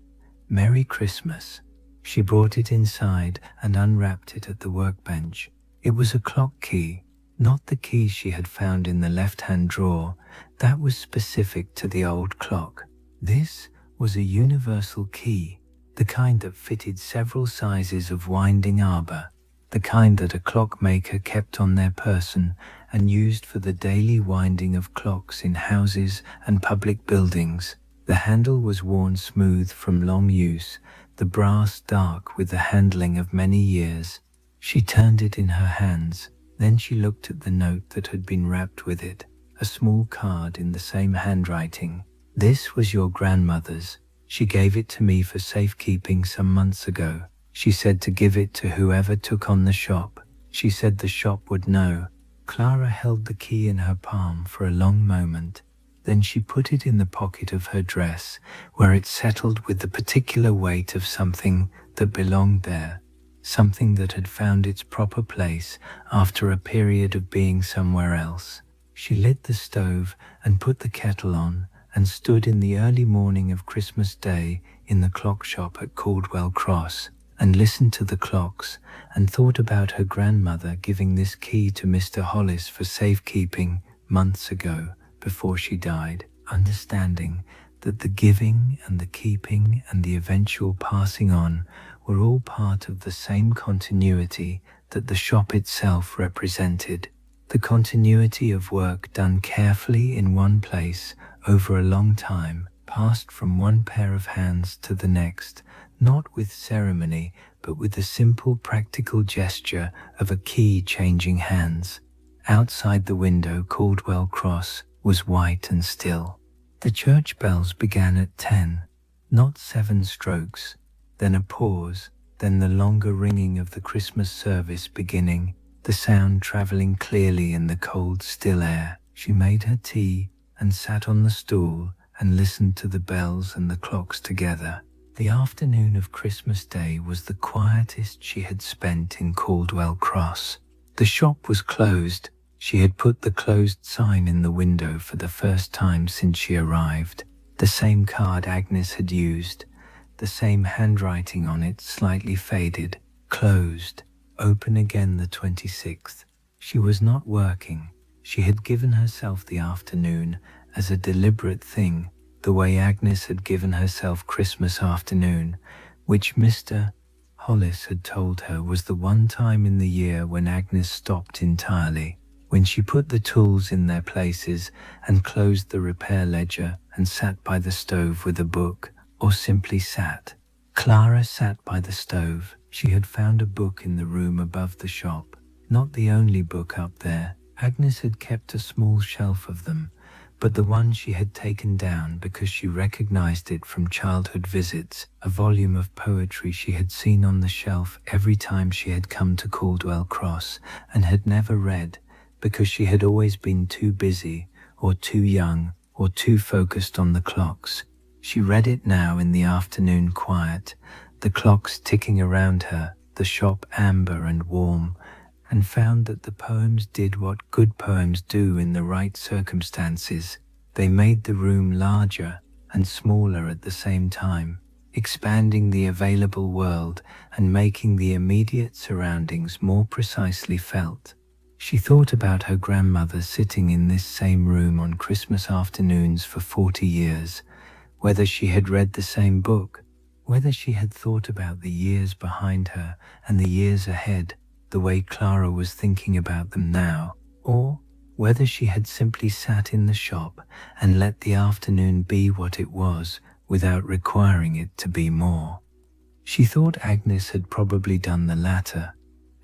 Merry Christmas." She brought it inside and unwrapped it at the workbench. It was a clock key, not the key she had found in the left-hand drawer. That was specific to the old clock. This was a universal key, the kind that fitted several sizes of winding arbor, the kind that a clockmaker kept on their person and used for the daily winding of clocks in houses and public buildings. The handle was worn smooth from long use, the brass dark with the handling of many years. She turned it in her hands. Then she looked at the note that had been wrapped with it, a small card in the same handwriting. "This was your grandmother's. She gave it to me for safekeeping some months ago. She said to give it to whoever took on the shop. She said the shop would know." Clara held the key in her palm for a long moment. Then she put it in the pocket of her dress, where it settled with the particular weight of something that belonged there, something that had found its proper place after a period of being somewhere else. She lit the stove and put the kettle on and stood in the early morning of Christmas Day in the clock shop at Caldwell Cross and listened to the clocks and thought about her grandmother giving this key to Mr. Hollis for safekeeping months ago before she died, understanding that the giving and the keeping and the eventual passing on were all part of the same continuity that the shop itself represented, the continuity of work done carefully in one place over a long time, passed from one pair of hands to the next, not with ceremony, but with the simple practical gesture of a key changing hands. Outside the window, Caldwell Cross was white and still. The church bells began at 10, not 7 strokes, then a pause, then the longer ringing of the Christmas service beginning, the sound travelling clearly in the cold, still air. She made her tea and sat on the stool and listened to the bells and the clocks together. The afternoon of Christmas Day was the quietest she had spent in Caldwell Cross. The shop was closed. She had put the closed sign in the window for the first time since she arrived, the same card Agnes had used. the same handwriting on it, slightly faded, closed, open again the 26th. She was not working. She had given herself the afternoon as a deliberate thing, the way Agnes had given herself Christmas afternoon, which Mr. Hollis had told her was the one time in the year when Agnes stopped entirely, when she put the tools in their places and closed the repair ledger and sat by the stove with a book, or simply sat. Clara sat by the stove. She had found a book in the room above the shop. Not the only book up there. Agnes had kept a small shelf of them, but the one she had taken down because she recognized it from childhood visits, a volume of poetry she had seen on the shelf every time she had come to Caldwell Cross, and had never read because she had always been too busy, or too young, or too focused on the clocks. She read it now in the afternoon quiet, the clocks ticking around her, the shop amber and warm, and found that the poems did what good poems do in the right circumstances. They made the room larger and smaller at the same time, expanding the available world and making the immediate surroundings more precisely felt. She thought about her grandmother sitting in this same room on Christmas afternoons for 40 years, whether she had read the same book, whether she had thought about the years behind her and the years ahead, the way Clara was thinking about them now, or whether she had simply sat in the shop and let the afternoon be what it was without requiring it to be more. She thought Agnes had probably done the latter.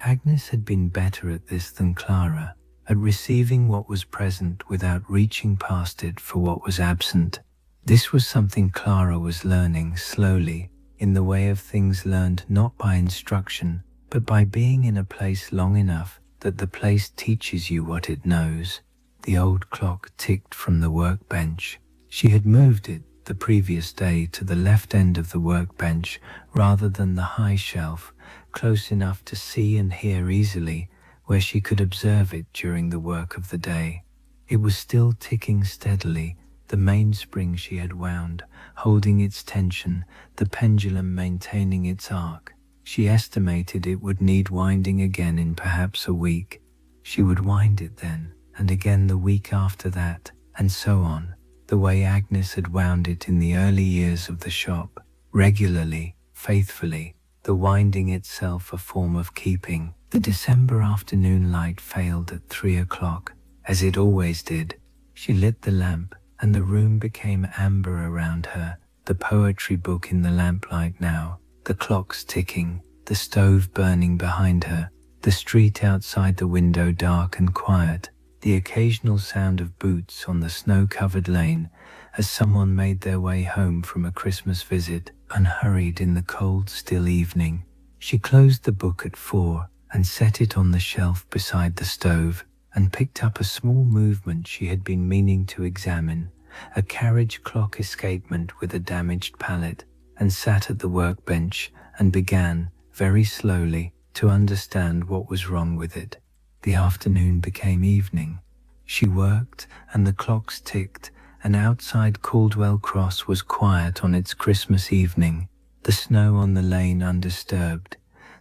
Agnes had been better at this than Clara, at receiving what was present without reaching past it for what was absent. This was something Clara was learning slowly, in the way of things learned not by instruction, but by being in a place long enough that the place teaches you what it knows. The old clock ticked from the workbench. She had moved it the previous day to the left end of the workbench rather than the high shelf, close enough to see and hear easily, where she could observe it during the work of the day. It was still ticking steadily, the mainspring she had wound, holding its tension, the pendulum maintaining its arc. She estimated it would need winding again in perhaps a week. She would wind it then, and again the week after that, and so on, the way Agnes had wound it in the early years of the shop, regularly, faithfully, the winding itself a form of keeping. The December afternoon light failed at 3 o'clock, as it always did. She lit the lamp, and the room became amber around her, the poetry book in the lamplight now, the clocks ticking, the stove burning behind her, the street outside the window dark and quiet, the occasional sound of boots on the snow-covered lane as someone made their way home from a Christmas visit, unhurried in the cold, still evening. She closed the book at 4 and set it on the shelf beside the stove, and picked up a small movement she had been meaning to examine, a carriage clock escapement with a damaged pallet, and sat at the workbench and began, very slowly, to understand what was wrong with it. The afternoon became evening. She worked, and the clocks ticked, and outside Caldwell Cross was quiet on its Christmas evening, the snow on the lane undisturbed,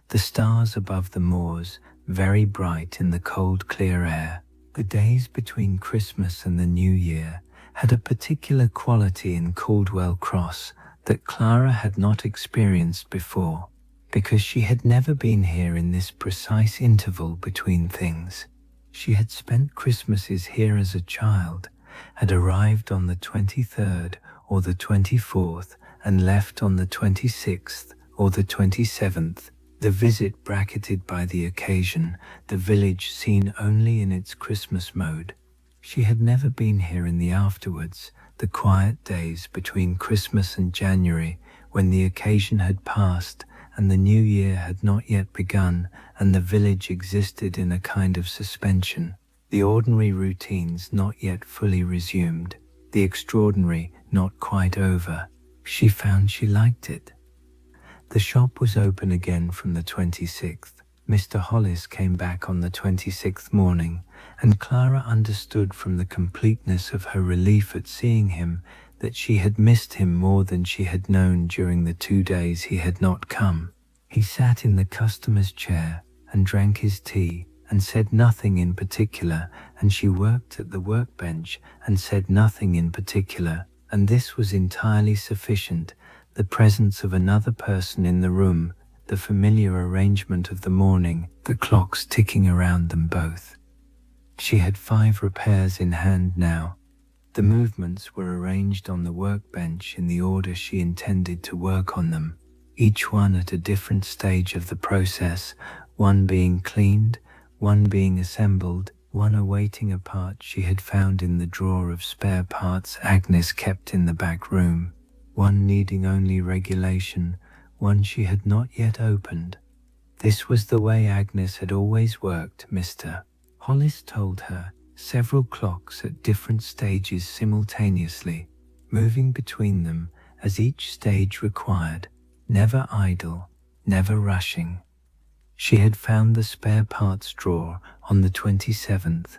the stars above the moors very bright in the cold, clear air. The days between Christmas and the New Year had a particular quality in Caldwell Cross that Clara had not experienced before, because she had never been here in this precise interval between things. She had spent Christmases here as a child, had arrived on the 23rd or the 24th, and left on the 26th or the 27th, the visit bracketed by the occasion, the village seen only in its Christmas mode. She had never been here in the afterwards, the quiet days between Christmas and January, when the occasion had passed and the new year had not yet begun, and the village existed in a kind of suspension, the ordinary routines not yet fully resumed, the extraordinary not quite over. She found she liked it. The shop was open again from the 26th. Mr. Hollis came back on the 26th morning, and Clara understood from the completeness of her relief at seeing him that she had missed him more than she had known during the 2 days he had not come. He sat in the customer's chair and drank his tea and said nothing in particular, and she worked at the workbench and said nothing in particular, and this was entirely sufficient. The presence of another person in the room, the familiar arrangement of the morning, the clocks ticking around them both. She had 5 repairs in hand now. The movements were arranged on the workbench in the order she intended to work on them, each one at a different stage of the process, one being cleaned, one being assembled, one awaiting a part she had found in the drawer of spare parts Agnes kept in the back room, one needing only regulation, one she had not yet opened. This was the way Agnes had always worked, Mr. Hollis told her, several clocks at different stages simultaneously, moving between them as each stage required, never idle, never rushing. She had found the spare parts drawer on the 27th.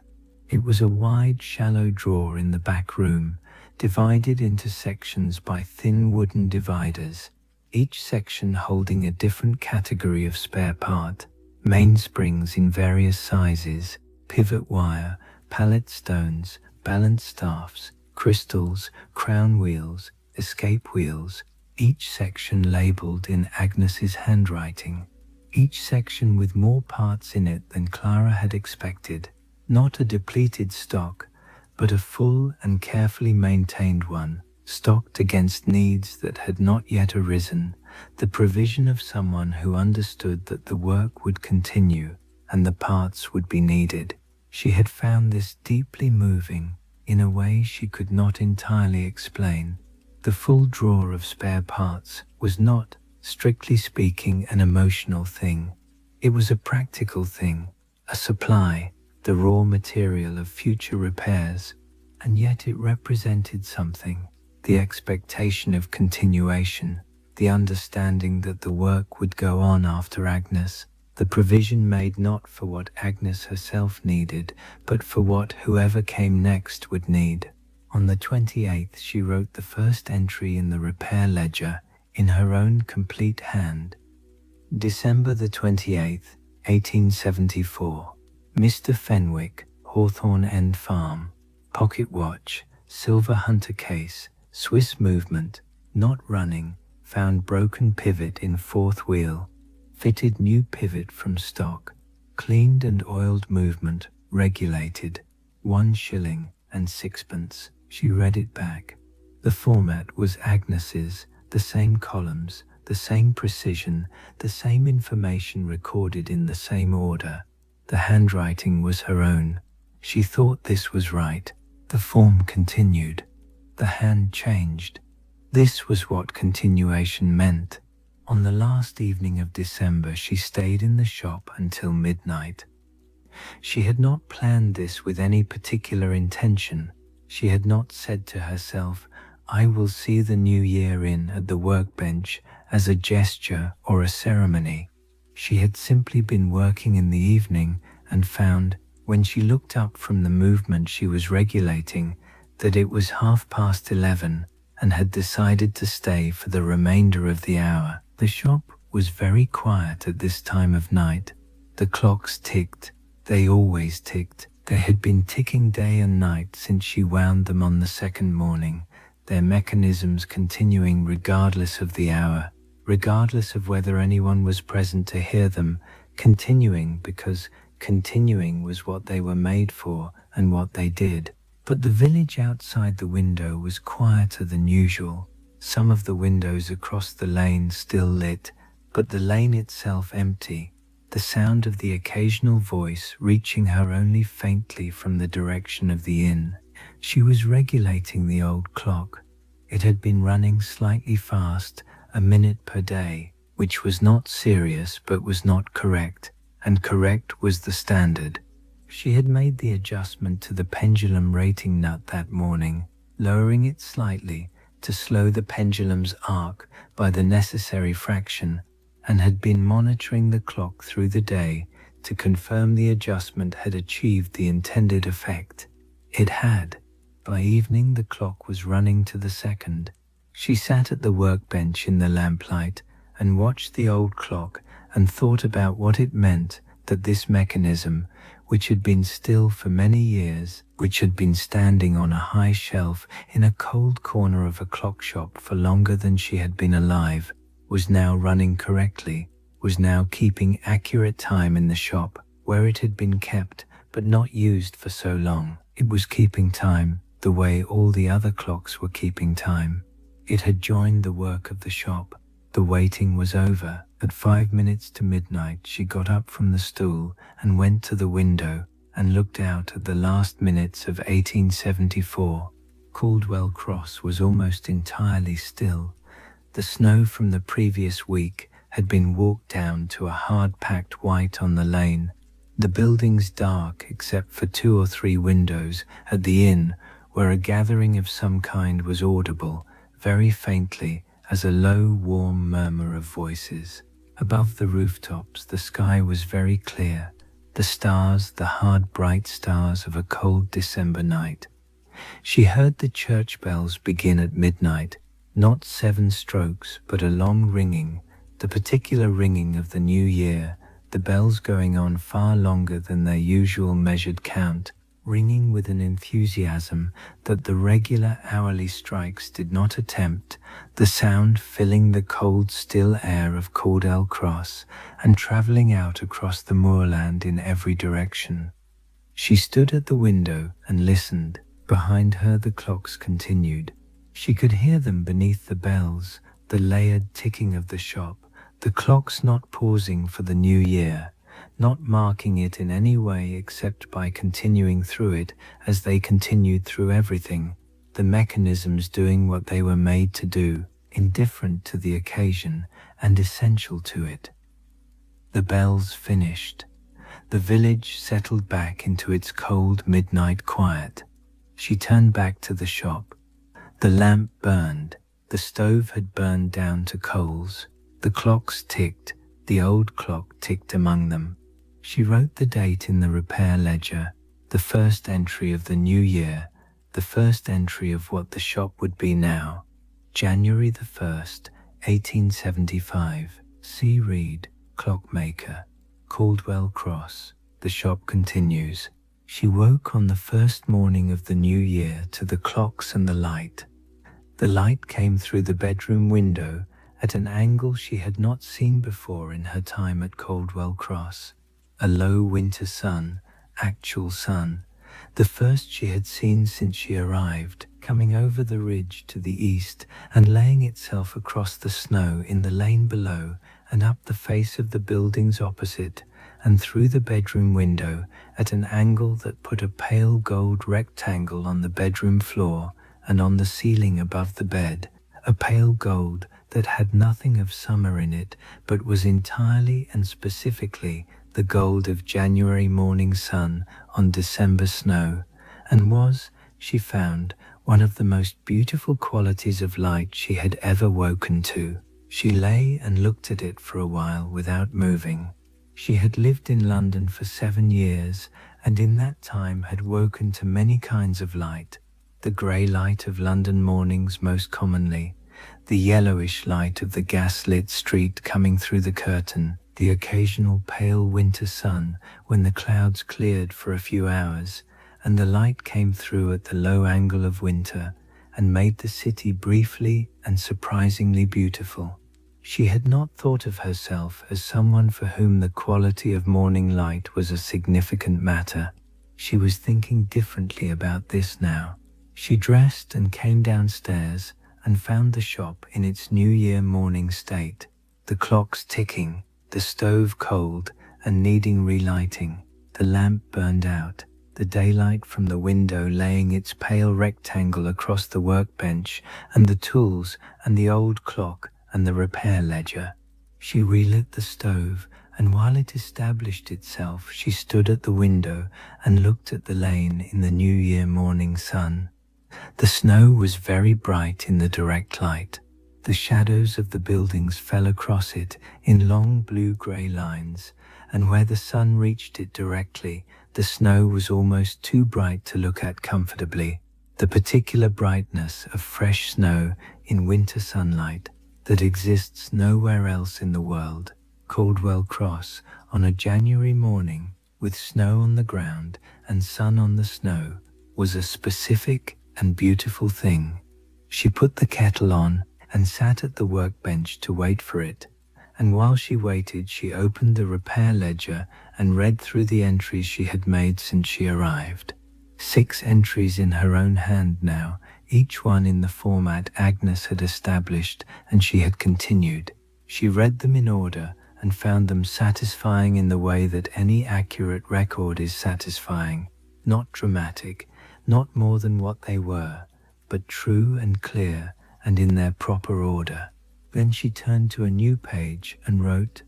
It was a wide, shallow drawer in the back room, divided into sections by thin wooden dividers, each section holding a different category of spare part, mainsprings in various sizes, pivot wire, pallet stones, balance staffs, crystals, crown wheels, escape wheels, each section labelled in Agnes's handwriting. Each section with more parts in it than Clara had expected, not a depleted stock, but a full and carefully maintained one, stocked against needs that had not yet arisen, the provision of someone who understood that the work would continue and the parts would be needed. She had found this deeply moving in a way she could not entirely explain. The full drawer of spare parts was not, strictly speaking, an emotional thing. It was a practical thing, a supply, the raw material of future repairs, and yet it represented something, the expectation of continuation, the understanding that the work would go on after Agnes, the provision made not for what Agnes herself needed, but for what whoever came next would need. On the 28th she wrote the first entry in the repair ledger, in her own complete hand. December the 28th, 1874. Mr. Fenwick, Hawthorne End Farm. Pocket watch, silver hunter case, Swiss movement, not running, found broken pivot in 4th wheel, fitted new pivot from stock, cleaned and oiled movement, regulated, 1 shilling and 6pence. She read it back. The format was Agnes's, the same columns, the same precision, the same information recorded in the same order. The handwriting was her own. She thought this was right. The form continued. The hand changed. This was what continuation meant. On the last evening of December she stayed in the shop until midnight. She had not planned this with any particular intention. She had not said to herself, "I will see the new year in at the workbench," as a gesture or a ceremony. She had simply been working in the evening and found, when she looked up from the movement she was regulating, that it was 11:30 and had decided to stay for the remainder of the hour. The shop was very quiet at this time of night. The clocks ticked. They always ticked. They had been ticking day and night since she wound them on the second morning, their mechanisms continuing regardless of the hour, regardless of whether anyone was present to hear them, continuing because continuing was what they were made for and what they did. But the village outside the window was quieter than usual, some of the windows across the lane still lit, but the lane itself empty, the sound of the occasional voice reaching her only faintly from the direction of the inn. She was regulating the old clock. It had been running slightly fast, a minute per day, which was not serious but was not correct, and correct was the standard. She had made the adjustment to the pendulum rating nut that morning, lowering it slightly to slow the pendulum's arc by the necessary fraction, and had been monitoring the clock through the day to confirm the adjustment had achieved the intended effect. It had. By evening the clock was running to the second. She sat at the workbench in the lamplight and watched the old clock and thought about what it meant that this mechanism, which had been still for many years, which had been standing on a high shelf in a cold corner of a clock shop for longer than she had been alive, was now running correctly, was now keeping accurate time in the shop where it had been kept but not used for so long. It was keeping time the way all the other clocks were keeping time. It had joined the work of the shop. The waiting was over. At 5 minutes to midnight she got up from the stool and went to the window and looked out at the last minutes of 1874. Caldwell Cross was almost entirely still. The snow from the previous week had been walked down to a hard-packed white on the lane. The buildings dark except for 2 or 3 windows at the inn where a gathering of some kind was audible, very faintly, as a low, warm murmur of voices. Above the rooftops the sky was very clear, the stars, the hard bright stars of a cold December night. She heard the church bells begin at midnight, not 7 strokes, but a long ringing, the particular ringing of the new year, the bells going on far longer than their usual measured count, ringing with an enthusiasm that the regular hourly strikes did not attempt, the sound filling the cold still air of Caldwell Cross and travelling out across the moorland in every direction. She stood at the window and listened. Behind her the clocks continued. She could hear them beneath the bells, the layered ticking of the shop, the clocks not pausing for the new year, not marking it in any way except by continuing through it as they continued through everything, the mechanisms doing what they were made to do, indifferent to the occasion and essential to it. The bells finished. The village settled back into its cold midnight quiet. She turned back to the shop. The lamp burned. The stove had burned down to coals. The clocks ticked. The old clock ticked among them. She wrote the date in the repair ledger, the first entry of the new year, the first entry of what the shop would be now. January the 1st, 1875. C. Reed, clockmaker, Caldwell Cross. The shop continues. She woke on the first morning of the new year to the clocks and the light. The light came through the bedroom window at an angle she had not seen before in her time at Caldwell Cross. A low winter sun, actual sun, the first she had seen since she arrived, coming over the ridge to the east and laying itself across the snow in the lane below and up the face of the buildings opposite and through the bedroom window at an angle that put a pale gold rectangle on the bedroom floor and on the ceiling above the bed, a pale gold that had nothing of summer in it but was entirely and specifically the gold of January morning sun on December snow, and was, she found, one of the most beautiful qualities of light she had ever woken to. She lay and looked at it for a while without moving. She had lived in London for 7 years, and in that time had woken to many kinds of light, the grey light of London mornings most commonly, the yellowish light of the gas-lit street coming through the curtain, the occasional pale winter sun when the clouds cleared for a few hours, and the light came through at the low angle of winter and made the city briefly and surprisingly beautiful. She had not thought of herself as someone for whom the quality of morning light was a significant matter. She was thinking differently about this now. She dressed and came downstairs and found the shop in its New Year morning state, the clocks ticking, the stove cold and needing relighting, the lamp burned out, the daylight from the window laying its pale rectangle across the workbench and the tools and the old clock and the repair ledger. She relit the stove, and while it established itself, she stood at the window and looked at the lane in the New Year morning sun. The snow was very bright in the direct light. The shadows of the buildings fell across it in long blue-grey lines, and where the sun reached it directly, the snow was almost too bright to look at comfortably. the particular brightness of fresh snow in winter sunlight that exists nowhere else in the world. Caldwell Cross, on a January morning, with snow on the ground and sun on the snow, was a specific and beautiful thing. She put the kettle on and sat at the workbench to wait for it, and while she waited she opened the repair ledger and read through the entries she had made since she arrived. 6 entries in her own hand now, each one in the format Agnes had established and she had continued. She read them in order and found them satisfying in the way that any accurate record is satisfying, not dramatic, not more than what they were, but true and clear and in their proper order. Then she turned to a new page and wrote,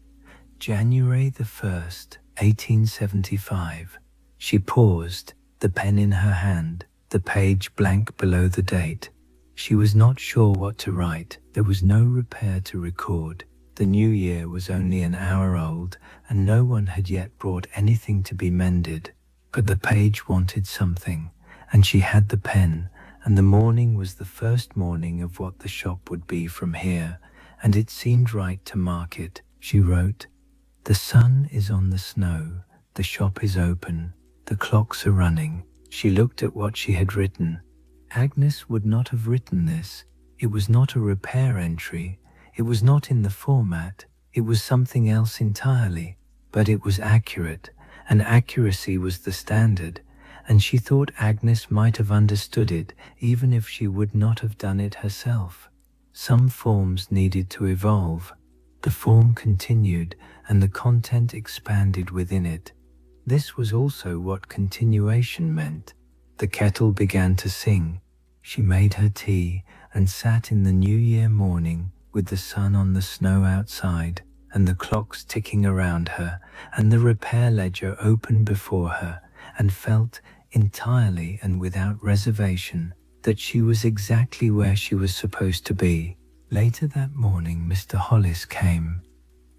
January the 1st, 1875. She paused, the pen in her hand, the page blank below the date. She was not sure what to write. There was no repair to record. The new year was only an hour old, and no one had yet brought anything to be mended. But the page wanted something, and she had the pen, and the morning was the first morning of what the shop would be from here, and it seemed right to mark it. She wrote, The sun is on the snow, the shop is open, the clocks are running. She looked at what she had written. Agnes would not have written this. It was not a repair entry. It was not in the format. It was something else entirely. But it was accurate, and accuracy was the standard, and she thought Agnes might have understood it even if she would not have done it herself. Some forms needed to evolve. The form continued, and the content expanded within it. This was also what continuation meant. The kettle began to sing. She made her tea and sat in the New Year morning with the sun on the snow outside and the clocks ticking around her and the repair ledger open before her, and felt entirely and without reservation that she was exactly where she was supposed to be. Later that morning Mr. Hollis came.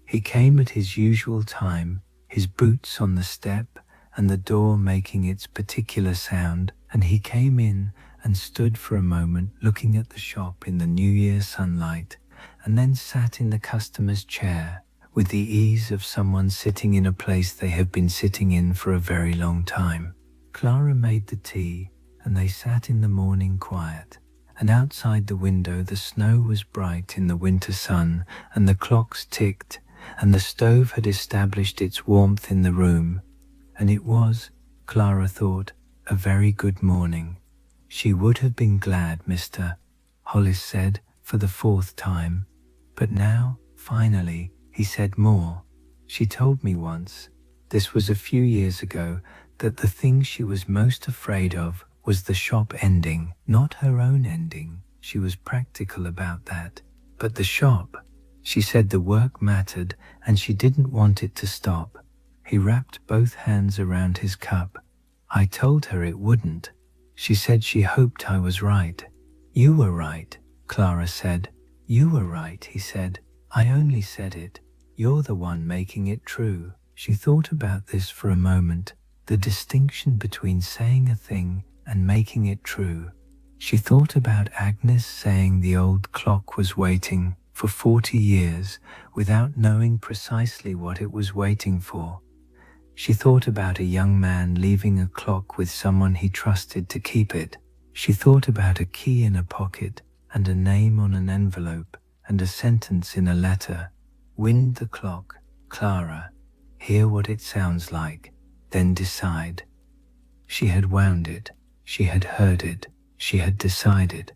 He came at his usual time, his boots on the step and the door making its particular sound, and he came in and stood for a moment looking at the shop in the New Year sunlight, and then sat in the customer's chair with the ease of someone sitting in a place they have been sitting in for a very long time. Clara made the tea, and they sat in the morning quiet, and outside the window the snow was bright in the winter sun, and the clocks ticked, and the stove had established its warmth in the room, and it was, Clara thought, a very good morning. She would have been glad, Mr. Hollis said for the 4th time. But now, finally, he said more. She told me once, this was a few years ago, that the thing she was most afraid of was the shop ending, not her own ending. She was practical about that. But the shop, she said the work mattered and she didn't want it to stop. He wrapped both hands around his cup. I told her it wouldn't. She said she hoped I was right. You were right, Clara said. You were right, he said. I only said it. You're the one making it true. She thought about this for a moment, the distinction between saying a thing and making it true. She thought about Agnes saying the old clock was waiting for 40 years without knowing precisely what it was waiting for. She thought about a young man leaving a clock with someone he trusted to keep it. She thought about a key in a pocket and a name on an envelope and a sentence in a letter. Wind the clock, Clara. Hear what it sounds like, then decide. She had wound it. She had heard it. She had decided.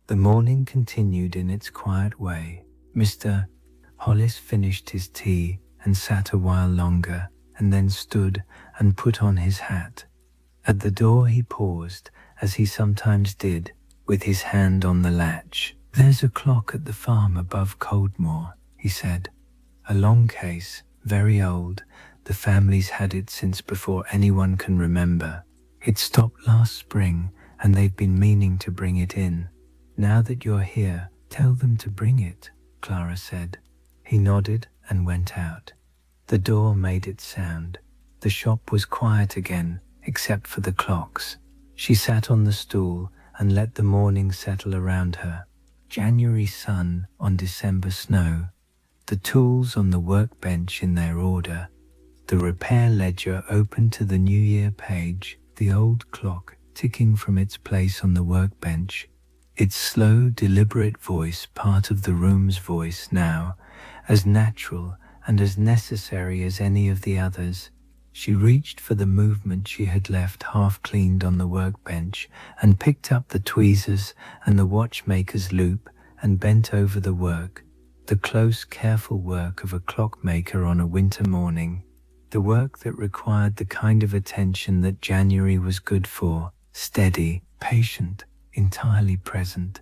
The morning continued in its quiet way. Mr. Hollis finished his tea and sat a while longer, and then stood and put on his hat. At the door he paused, as he sometimes did, with his hand on the latch. There's a clock at the farm above Coldmoor, he said. A long case, very old. The family's had it since before anyone can remember. It stopped last spring, and they've been meaning to bring it in. Now that you're here, tell them to bring it, Clara said. He nodded and went out. The door made its sound. The shop was quiet again, except for the clocks. She sat on the stool and let the morning settle around her. January sun on December snow, the tools on the workbench in their order, the repair ledger open to the New Year page, the old clock ticking from its place on the workbench, its slow, deliberate voice part of the room's voice now, as natural and as necessary as any of the others. She reached for the movement she had left half cleaned on the workbench and picked up the tweezers and the watchmaker's loop and bent over the work, the close, careful work of a clockmaker on a winter morning, the work that required the kind of attention that January was good for, steady, patient, entirely present.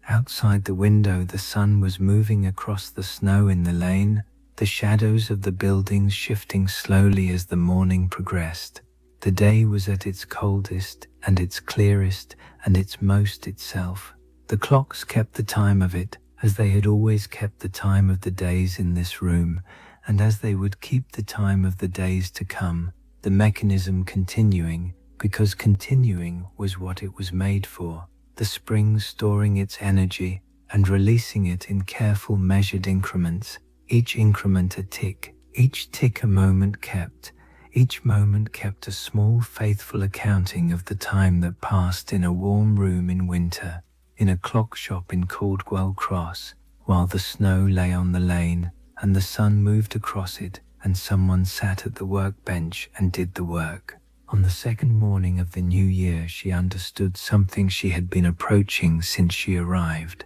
Outside the window, the sun was moving across the snow in the lane, the shadows of the buildings shifting slowly as the morning progressed. The day was at its coldest and its clearest and its most itself. The clocks kept the time of it, as they had always kept the time of the days in this room, and as they would keep the time of the days to come, the mechanism continuing, because continuing was what it was made for, the spring storing its energy and releasing it in careful measured increments, each increment a tick, each tick a moment kept, each moment kept a small faithful accounting of the time that passed in a warm room in winter, in a clock shop in Caldwell Cross, while the snow lay on the lane and the sun moved across it and someone sat at the workbench and did the work. On the second morning of the new year, she understood something she had been approaching since she arrived.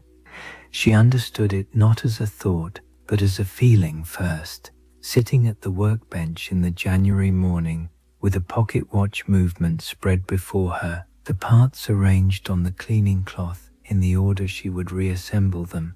She understood it not as a thought, but as a feeling first, sitting at the workbench in the January morning, with a pocket watch movement spread before her, the parts arranged on the cleaning cloth in the order she would reassemble them,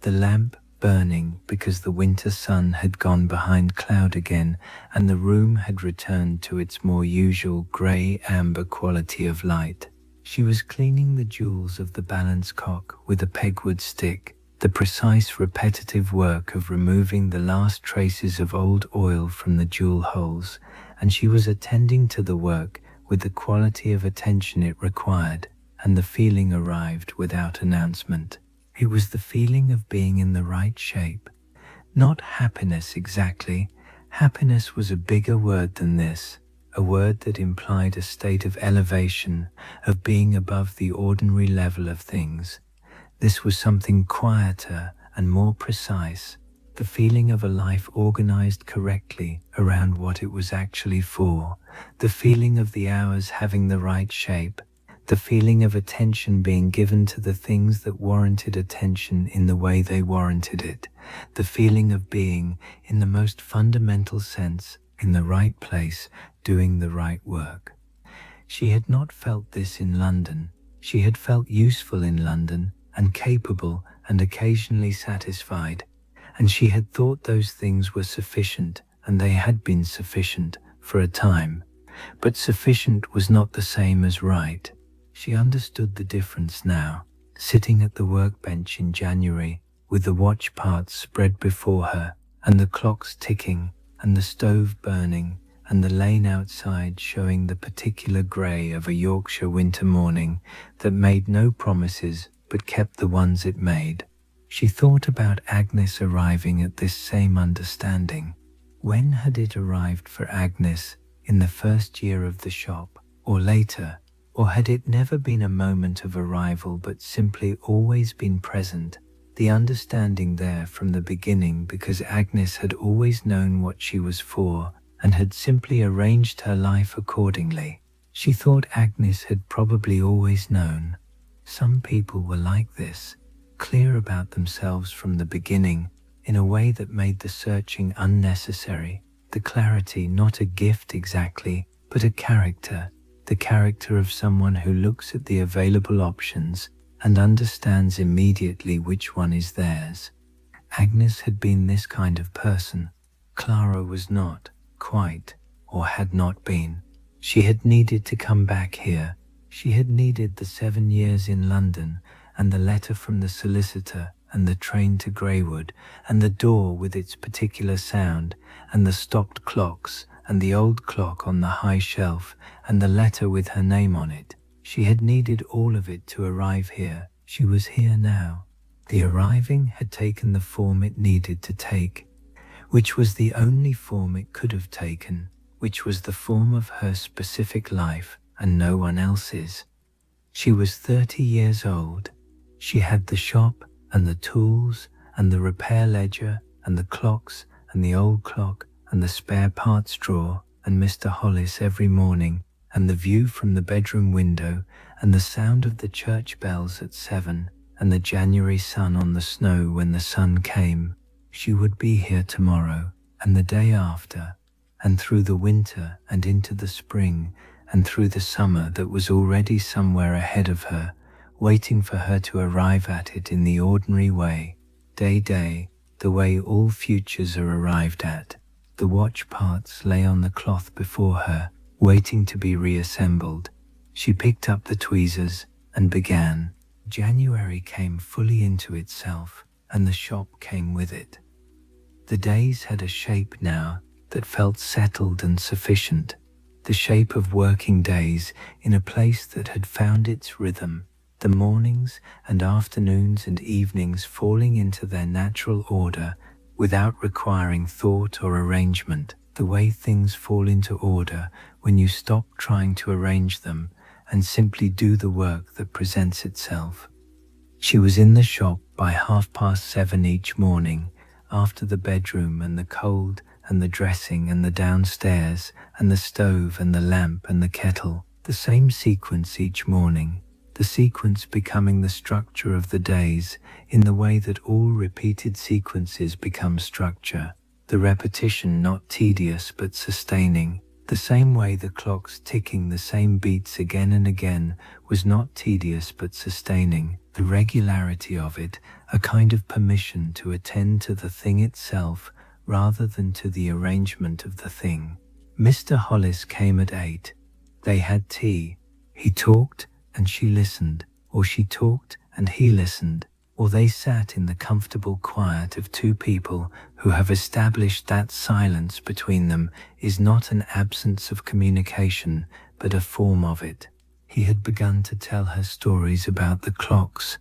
the lamp burning because the winter sun had gone behind cloud again and the room had returned to its more usual grey-amber quality of light. She was cleaning the jewels of the balance cock with a pegwood stick, the precise repetitive work of removing the last traces of old oil from the jewel holes, and she was attending to the work with the quality of attention it required, and the feeling arrived without announcement. It was the feeling of being in the right shape. Not happiness exactly. Happiness was a bigger word than this, a word that implied a state of elevation, of being above the ordinary level of things. This was something quieter and more precise, the feeling of a life organized correctly around what it was actually for, the feeling of the hours having the right shape, the feeling of attention being given to the things that warranted attention in the way they warranted it, the feeling of being, in the most fundamental sense, in the right place, doing the right work. She had not felt this in London. She had felt useful in London, and capable and occasionally satisfied, and she had thought those things were sufficient, and they had been sufficient for a time. But sufficient was not the same as right. She understood the difference now, sitting at the workbench in January, with the watch parts spread before her, and the clocks ticking, and the stove burning, and the lane outside showing the particular grey of a Yorkshire winter morning that made no promises but kept the ones it made. She thought about Agnes arriving at this same understanding. When had it arrived for Agnes? In the first year of the shop, or later? Or had it never been a moment of arrival but simply always been present, the understanding there from the beginning, because Agnes had always known what she was for and had simply arranged her life accordingly? She thought Agnes had probably always known. Some people were like this, clear about themselves from the beginning, in a way that made the searching unnecessary, the clarity not a gift exactly, but a character, the character of someone who looks at the available options and understands immediately which one is theirs. Agnes had been this kind of person. Clara was not, quite, or had not been. She had needed to come back here. She had needed the 7 years in London, and the letter from the solicitor, and the train to Greywood, and the door with its particular sound, and the stopped clocks, and the old clock on the high shelf, and the letter with her name on it. She had needed all of it to arrive here. She was here now. The arriving had taken the form it needed to take, which was the only form it could have taken, which was the form of her specific life and no one else's. She was 30 years old. She had the shop and the tools and the repair ledger and the clocks and the old clock and the spare parts drawer and Mr. Hollis every morning and the view from the bedroom window and the sound of the church bells at 7 and the January sun on the snow when the sun came. She would be here tomorrow and the day after, and through the winter and into the spring and through the summer that was already somewhere ahead of her, waiting for her to arrive at it in the ordinary way, day, the way all futures are arrived at. The watch parts lay on the cloth before her, waiting to be reassembled. She picked up the tweezers and began. January came fully into itself, and the shop came with it. The days had a shape now that felt settled and sufficient, the shape of working days in a place that had found its rhythm, the mornings and afternoons and evenings falling into their natural order without requiring thought or arrangement, the way things fall into order when you stop trying to arrange them and simply do the work that presents itself. She was in the shop by 7:30 each morning, after the bedroom and the cold and the dressing and the downstairs and the stove and the lamp and the kettle, the same sequence each morning, the sequence becoming the structure of the days in the way that all repeated sequences become structure, the repetition not tedious but sustaining, the same way the clocks ticking the same beats again and again was not tedious but sustaining, the regularity of it a kind of permission to attend to the thing itself rather than to the arrangement of the thing. Mr. Hollis came at 8. They had tea. He talked and she listened, or she talked and he listened, or they sat in the comfortable quiet of two people who have established that silence between them is not an absence of communication, but a form of it. He had begun to tell her stories about the clocks,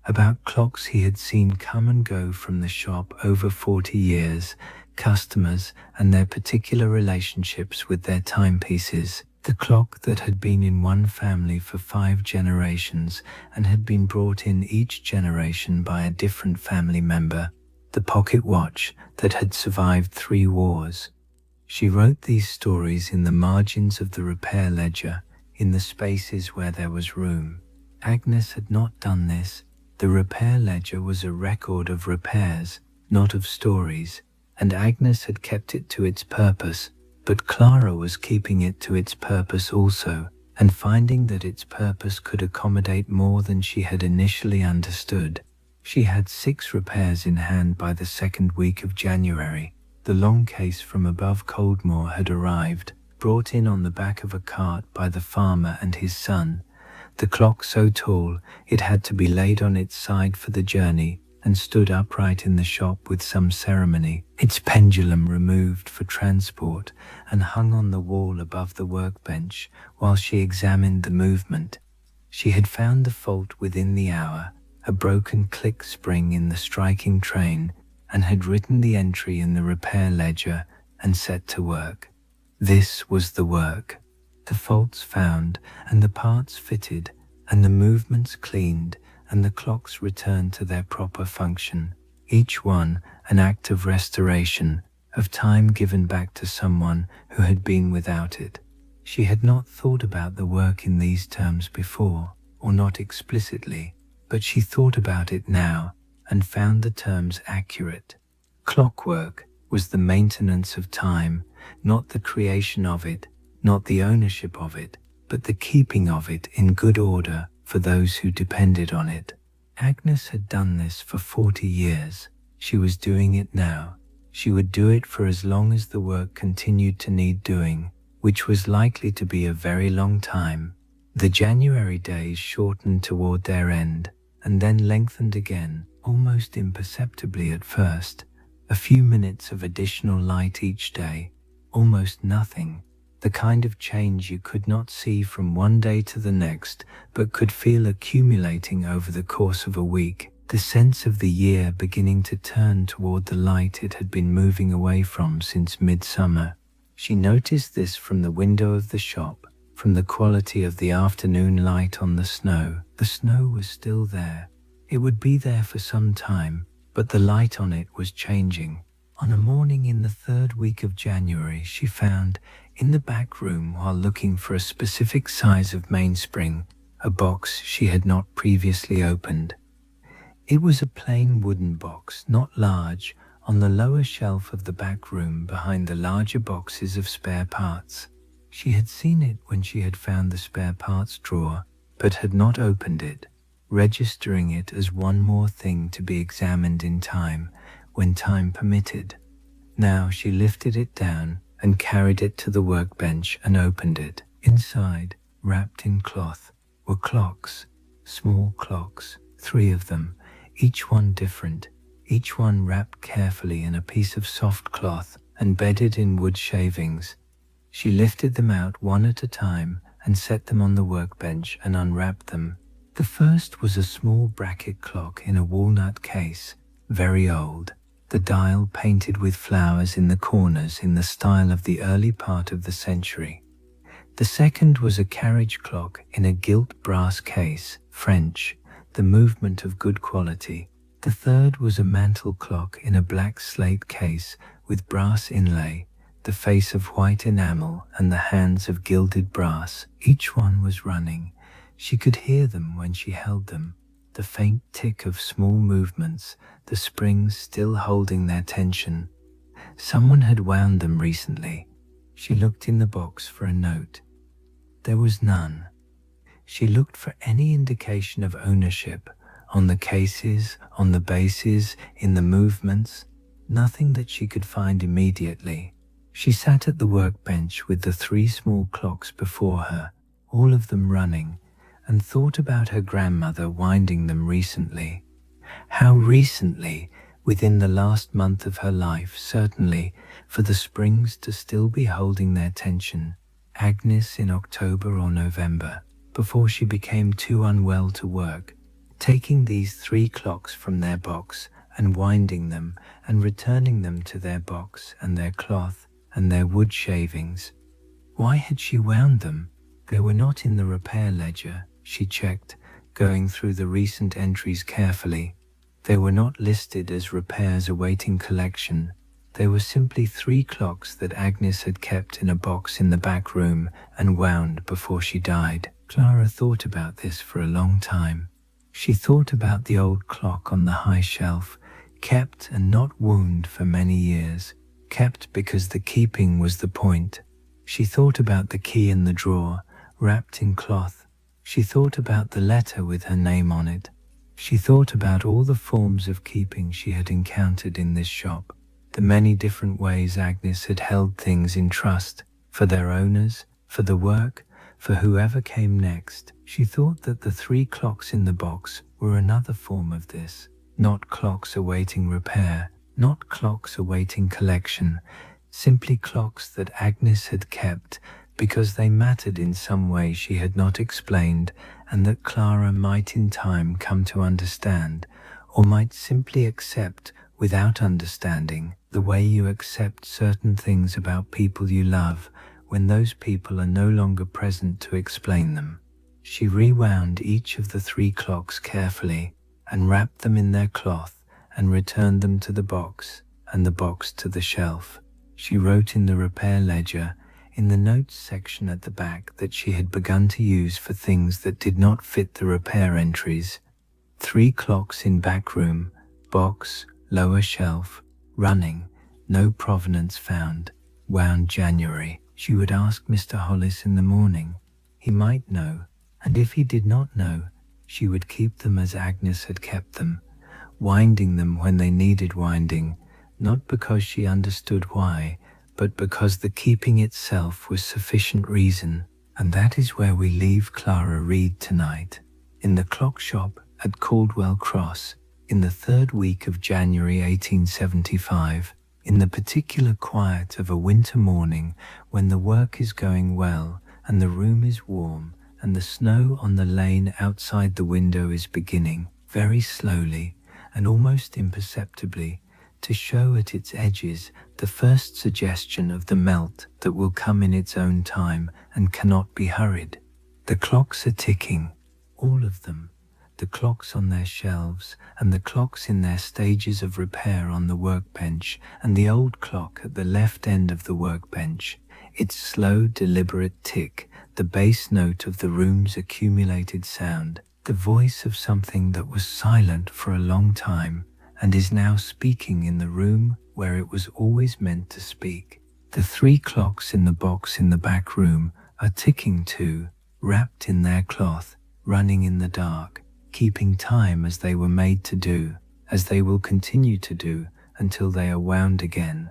about clocks he had seen come and go from the shop over 40 years, customers and their particular relationships with their timepieces, the clock that had been in one family for 5 generations and had been brought in each generation by a different family member, the pocket watch that had survived 3 wars. She wrote these stories in the margins of the repair ledger, in the spaces where there was room. Agnes had not done this. The repair ledger was a record of repairs, not of stories, and Agnes had kept it to its purpose, but Clara was keeping it to its purpose also, and finding that its purpose could accommodate more than she had initially understood. She had 6 repairs in hand by the 2nd week of January. The long case from above Coldmoor had arrived, brought in on the back of a cart by the farmer and his son. The clock so tall it had to be laid on its side for the journey and stood upright in the shop with some ceremony, its pendulum removed for transport and hung on the wall above the workbench while she examined the movement. She had found the fault within the hour, a broken click spring in the striking train, and had written the entry in the repair ledger and set to work. This was the work. The faults found and the parts fitted and the movements cleaned and the clocks returned to their proper function, each one an act of restoration, of time given back to someone who had been without it. She had not thought about the work in these terms before, or not explicitly, but she thought about it now and found the terms accurate. Clockwork was the maintenance of time, not the creation of it, not the ownership of it, but the keeping of it in good order for those who depended on it. Agnes had done this for 40 years. She was doing it now. She would do it for as long as the work continued to need doing, which was likely to be a very long time. The January days shortened toward their end, and then lengthened again, almost imperceptibly at first. A few minutes of additional light each day, almost nothing, the kind of change you could not see from one day to the next, but could feel accumulating over the course of a week, the sense of the year beginning to turn toward the light it had been moving away from since midsummer. She noticed this from the window of the shop, from the quality of the afternoon light on the snow. The snow was still there. It would be there for some time, but the light on it was changing. On a morning in the third week of January, she found, in the back room while looking for a specific size of mainspring, a box she had not previously opened. It was a plain wooden box, not large, on the lower shelf of the back room behind the larger boxes of spare parts. She had seen it when she had found the spare parts drawer, but had not opened it, registering it as one more thing to be examined in time, when time permitted. Now she lifted it down and carried it to the workbench and opened it. Inside, wrapped in cloth, were clocks, small clocks, 3 of them, each one different, each one wrapped carefully in a piece of soft cloth and bedded in wood shavings. She lifted them out one at a time and set them on the workbench and unwrapped them. The first was a small bracket clock in a walnut case, very old, the dial painted with flowers in the corners in the style of the early part of the century. The second was a carriage clock in a gilt brass case, French, the movement of good quality. The third was a mantel clock in a black slate case with brass inlay, the face of white enamel and the hands of gilded brass. Each one was running. She could hear them when she held them, the faint tick of small movements, the springs still holding their tension. Someone had wound them recently. She looked in the box for a note. There was none. She looked for any indication of ownership, on the cases, on the bases, in the movements. Nothing that she could find immediately. She sat at the workbench with the 3 small clocks before her, all of them running, and thought about her grandmother winding them recently. How recently, within the last month of her life, certainly, for the springs to still be holding their tension. Agnes in October or November, before she became too unwell to work, taking these 3 clocks from their box and winding them and returning them to their box and their cloth and their wood shavings. Why had she wound them? They were not in the repair ledger, she checked, going through the recent entries carefully. They were not listed as repairs awaiting collection. They were simply 3 clocks that Agnes had kept in a box in the back room and wound before she died. Clara thought about this for a long time. She thought about the old clock on the high shelf, kept and not wound for many years, kept because the keeping was the point. She thought about the key in the drawer, wrapped in cloth. She thought about the letter with her name on it. She thought about all the forms of keeping she had encountered in this shop, the many different ways Agnes had held things in trust, for their owners, for the work, for whoever came next. She thought that the 3 clocks in the box were another form of this, not clocks awaiting repair, not clocks awaiting collection, simply clocks that Agnes had kept because they mattered in some way she had not explained and that Clara might in time come to understand, or might simply accept without understanding, the way you accept certain things about people you love when those people are no longer present to explain them. She rewound each of the 3 clocks carefully and wrapped them in their cloth and returned them to the box and the box to the shelf. She wrote in the repair ledger, in the notes section at the back, that she had begun to use for things that did not fit the repair entries. 3 clocks in back room, box, lower shelf, running, no provenance found, wound January. She would ask Mr. Hollis in the morning. He might know, and if he did not know, she would keep them as Agnes had kept them, winding them when they needed winding, not because she understood why, but because the keeping itself was sufficient reason. And that is where we leave Clara Reed tonight, in the Clockshop at Caldwell Cross, in the 3rd week of January 1875, In the particular quiet of a winter morning, when the work is going well and the room is warm and the snow on the lane outside the window is beginning, very slowly and almost imperceptibly, to show at its edges the first suggestion of the melt that will come in its own time and cannot be hurried. The clocks are ticking, all of them, the clocks on their shelves and the clocks in their stages of repair on the workbench and the old clock at the left end of the workbench, its slow, deliberate tick, the bass note of the room's accumulated sound, the voice of something that was silent for a long time and is now speaking in the room where it was always meant to speak. The 3 clocks in the box in the back room are ticking too, wrapped in their cloth, running in the dark, keeping time as they were made to do, as they will continue to do until they are wound again.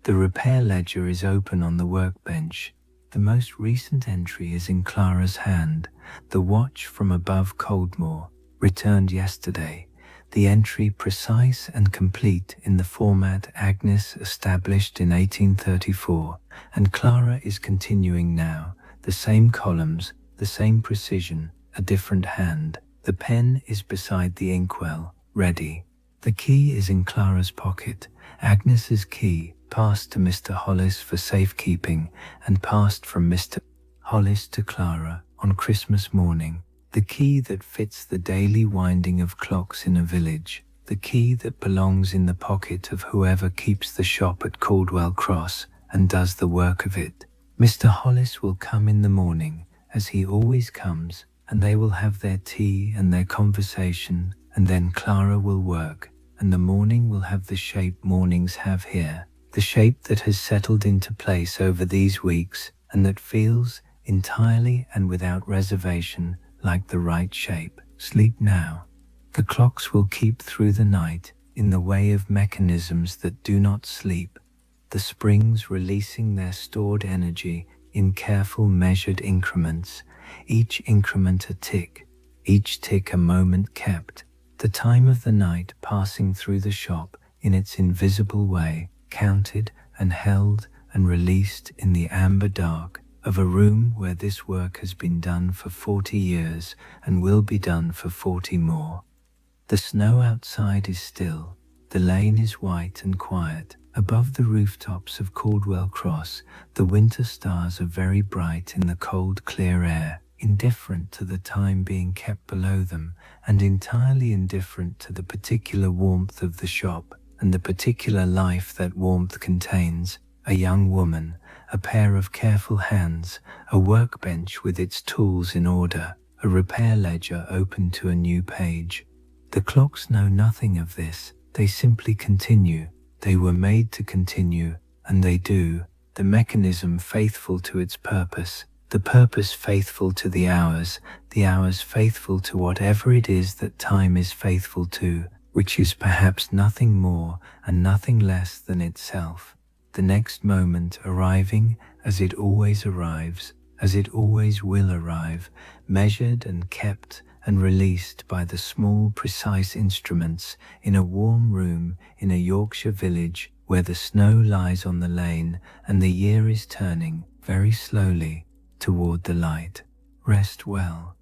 The repair ledger is open on the workbench. The most recent entry is in Clara's hand, the watch from above Coldmore, returned yesterday. The entry precise and complete in the format Agnes established in 1834, and Clara is continuing now, the same columns, the same precision, a different hand. The pen is beside the inkwell, ready. The key is in Clara's pocket, Agnes's key, passed to Mr. Hollis for safekeeping and passed from Mr. Hollis to Clara on Christmas morning. The key that fits the daily winding of clocks in a village, the key that belongs in the pocket of whoever keeps the shop at Caldwell Cross and does the work of it. Mr. Hollis will come in the morning, as he always comes, and they will have their tea and their conversation, and then Clara will work, and the morning will have the shape mornings have here, the shape that has settled into place over these weeks and that feels, entirely and without reservation, like the right shape. Sleep now. The clocks will keep through the night in the way of mechanisms that do not sleep, the springs releasing their stored energy in careful measured increments, each increment a tick, each tick a moment kept, the time of the night passing through the shop in its invisible way, counted and held and released in the amber dark of a room where this work has been done for 40 years and will be done for 40 more. The snow outside is still, the lane is white and quiet. Above the rooftops of Caldwell Cross, the winter stars are very bright in the cold, clear air, indifferent to the time being kept below them, and entirely indifferent to the particular warmth of the shop and the particular life that warmth contains. A young woman, a pair of careful hands, a workbench with its tools in order, a repair ledger open to a new page. The clocks know nothing of this, they simply continue. They were made to continue, and they do, the mechanism faithful to its purpose, the purpose faithful to the hours faithful to whatever it is that time is faithful to, which is perhaps nothing more and nothing less than itself. The next moment arriving as it always arrives, as it always will arrive, measured and kept and released by the small precise instruments in a warm room in a Yorkshire village where the snow lies on the lane and the year is turning very slowly toward the light. Rest well.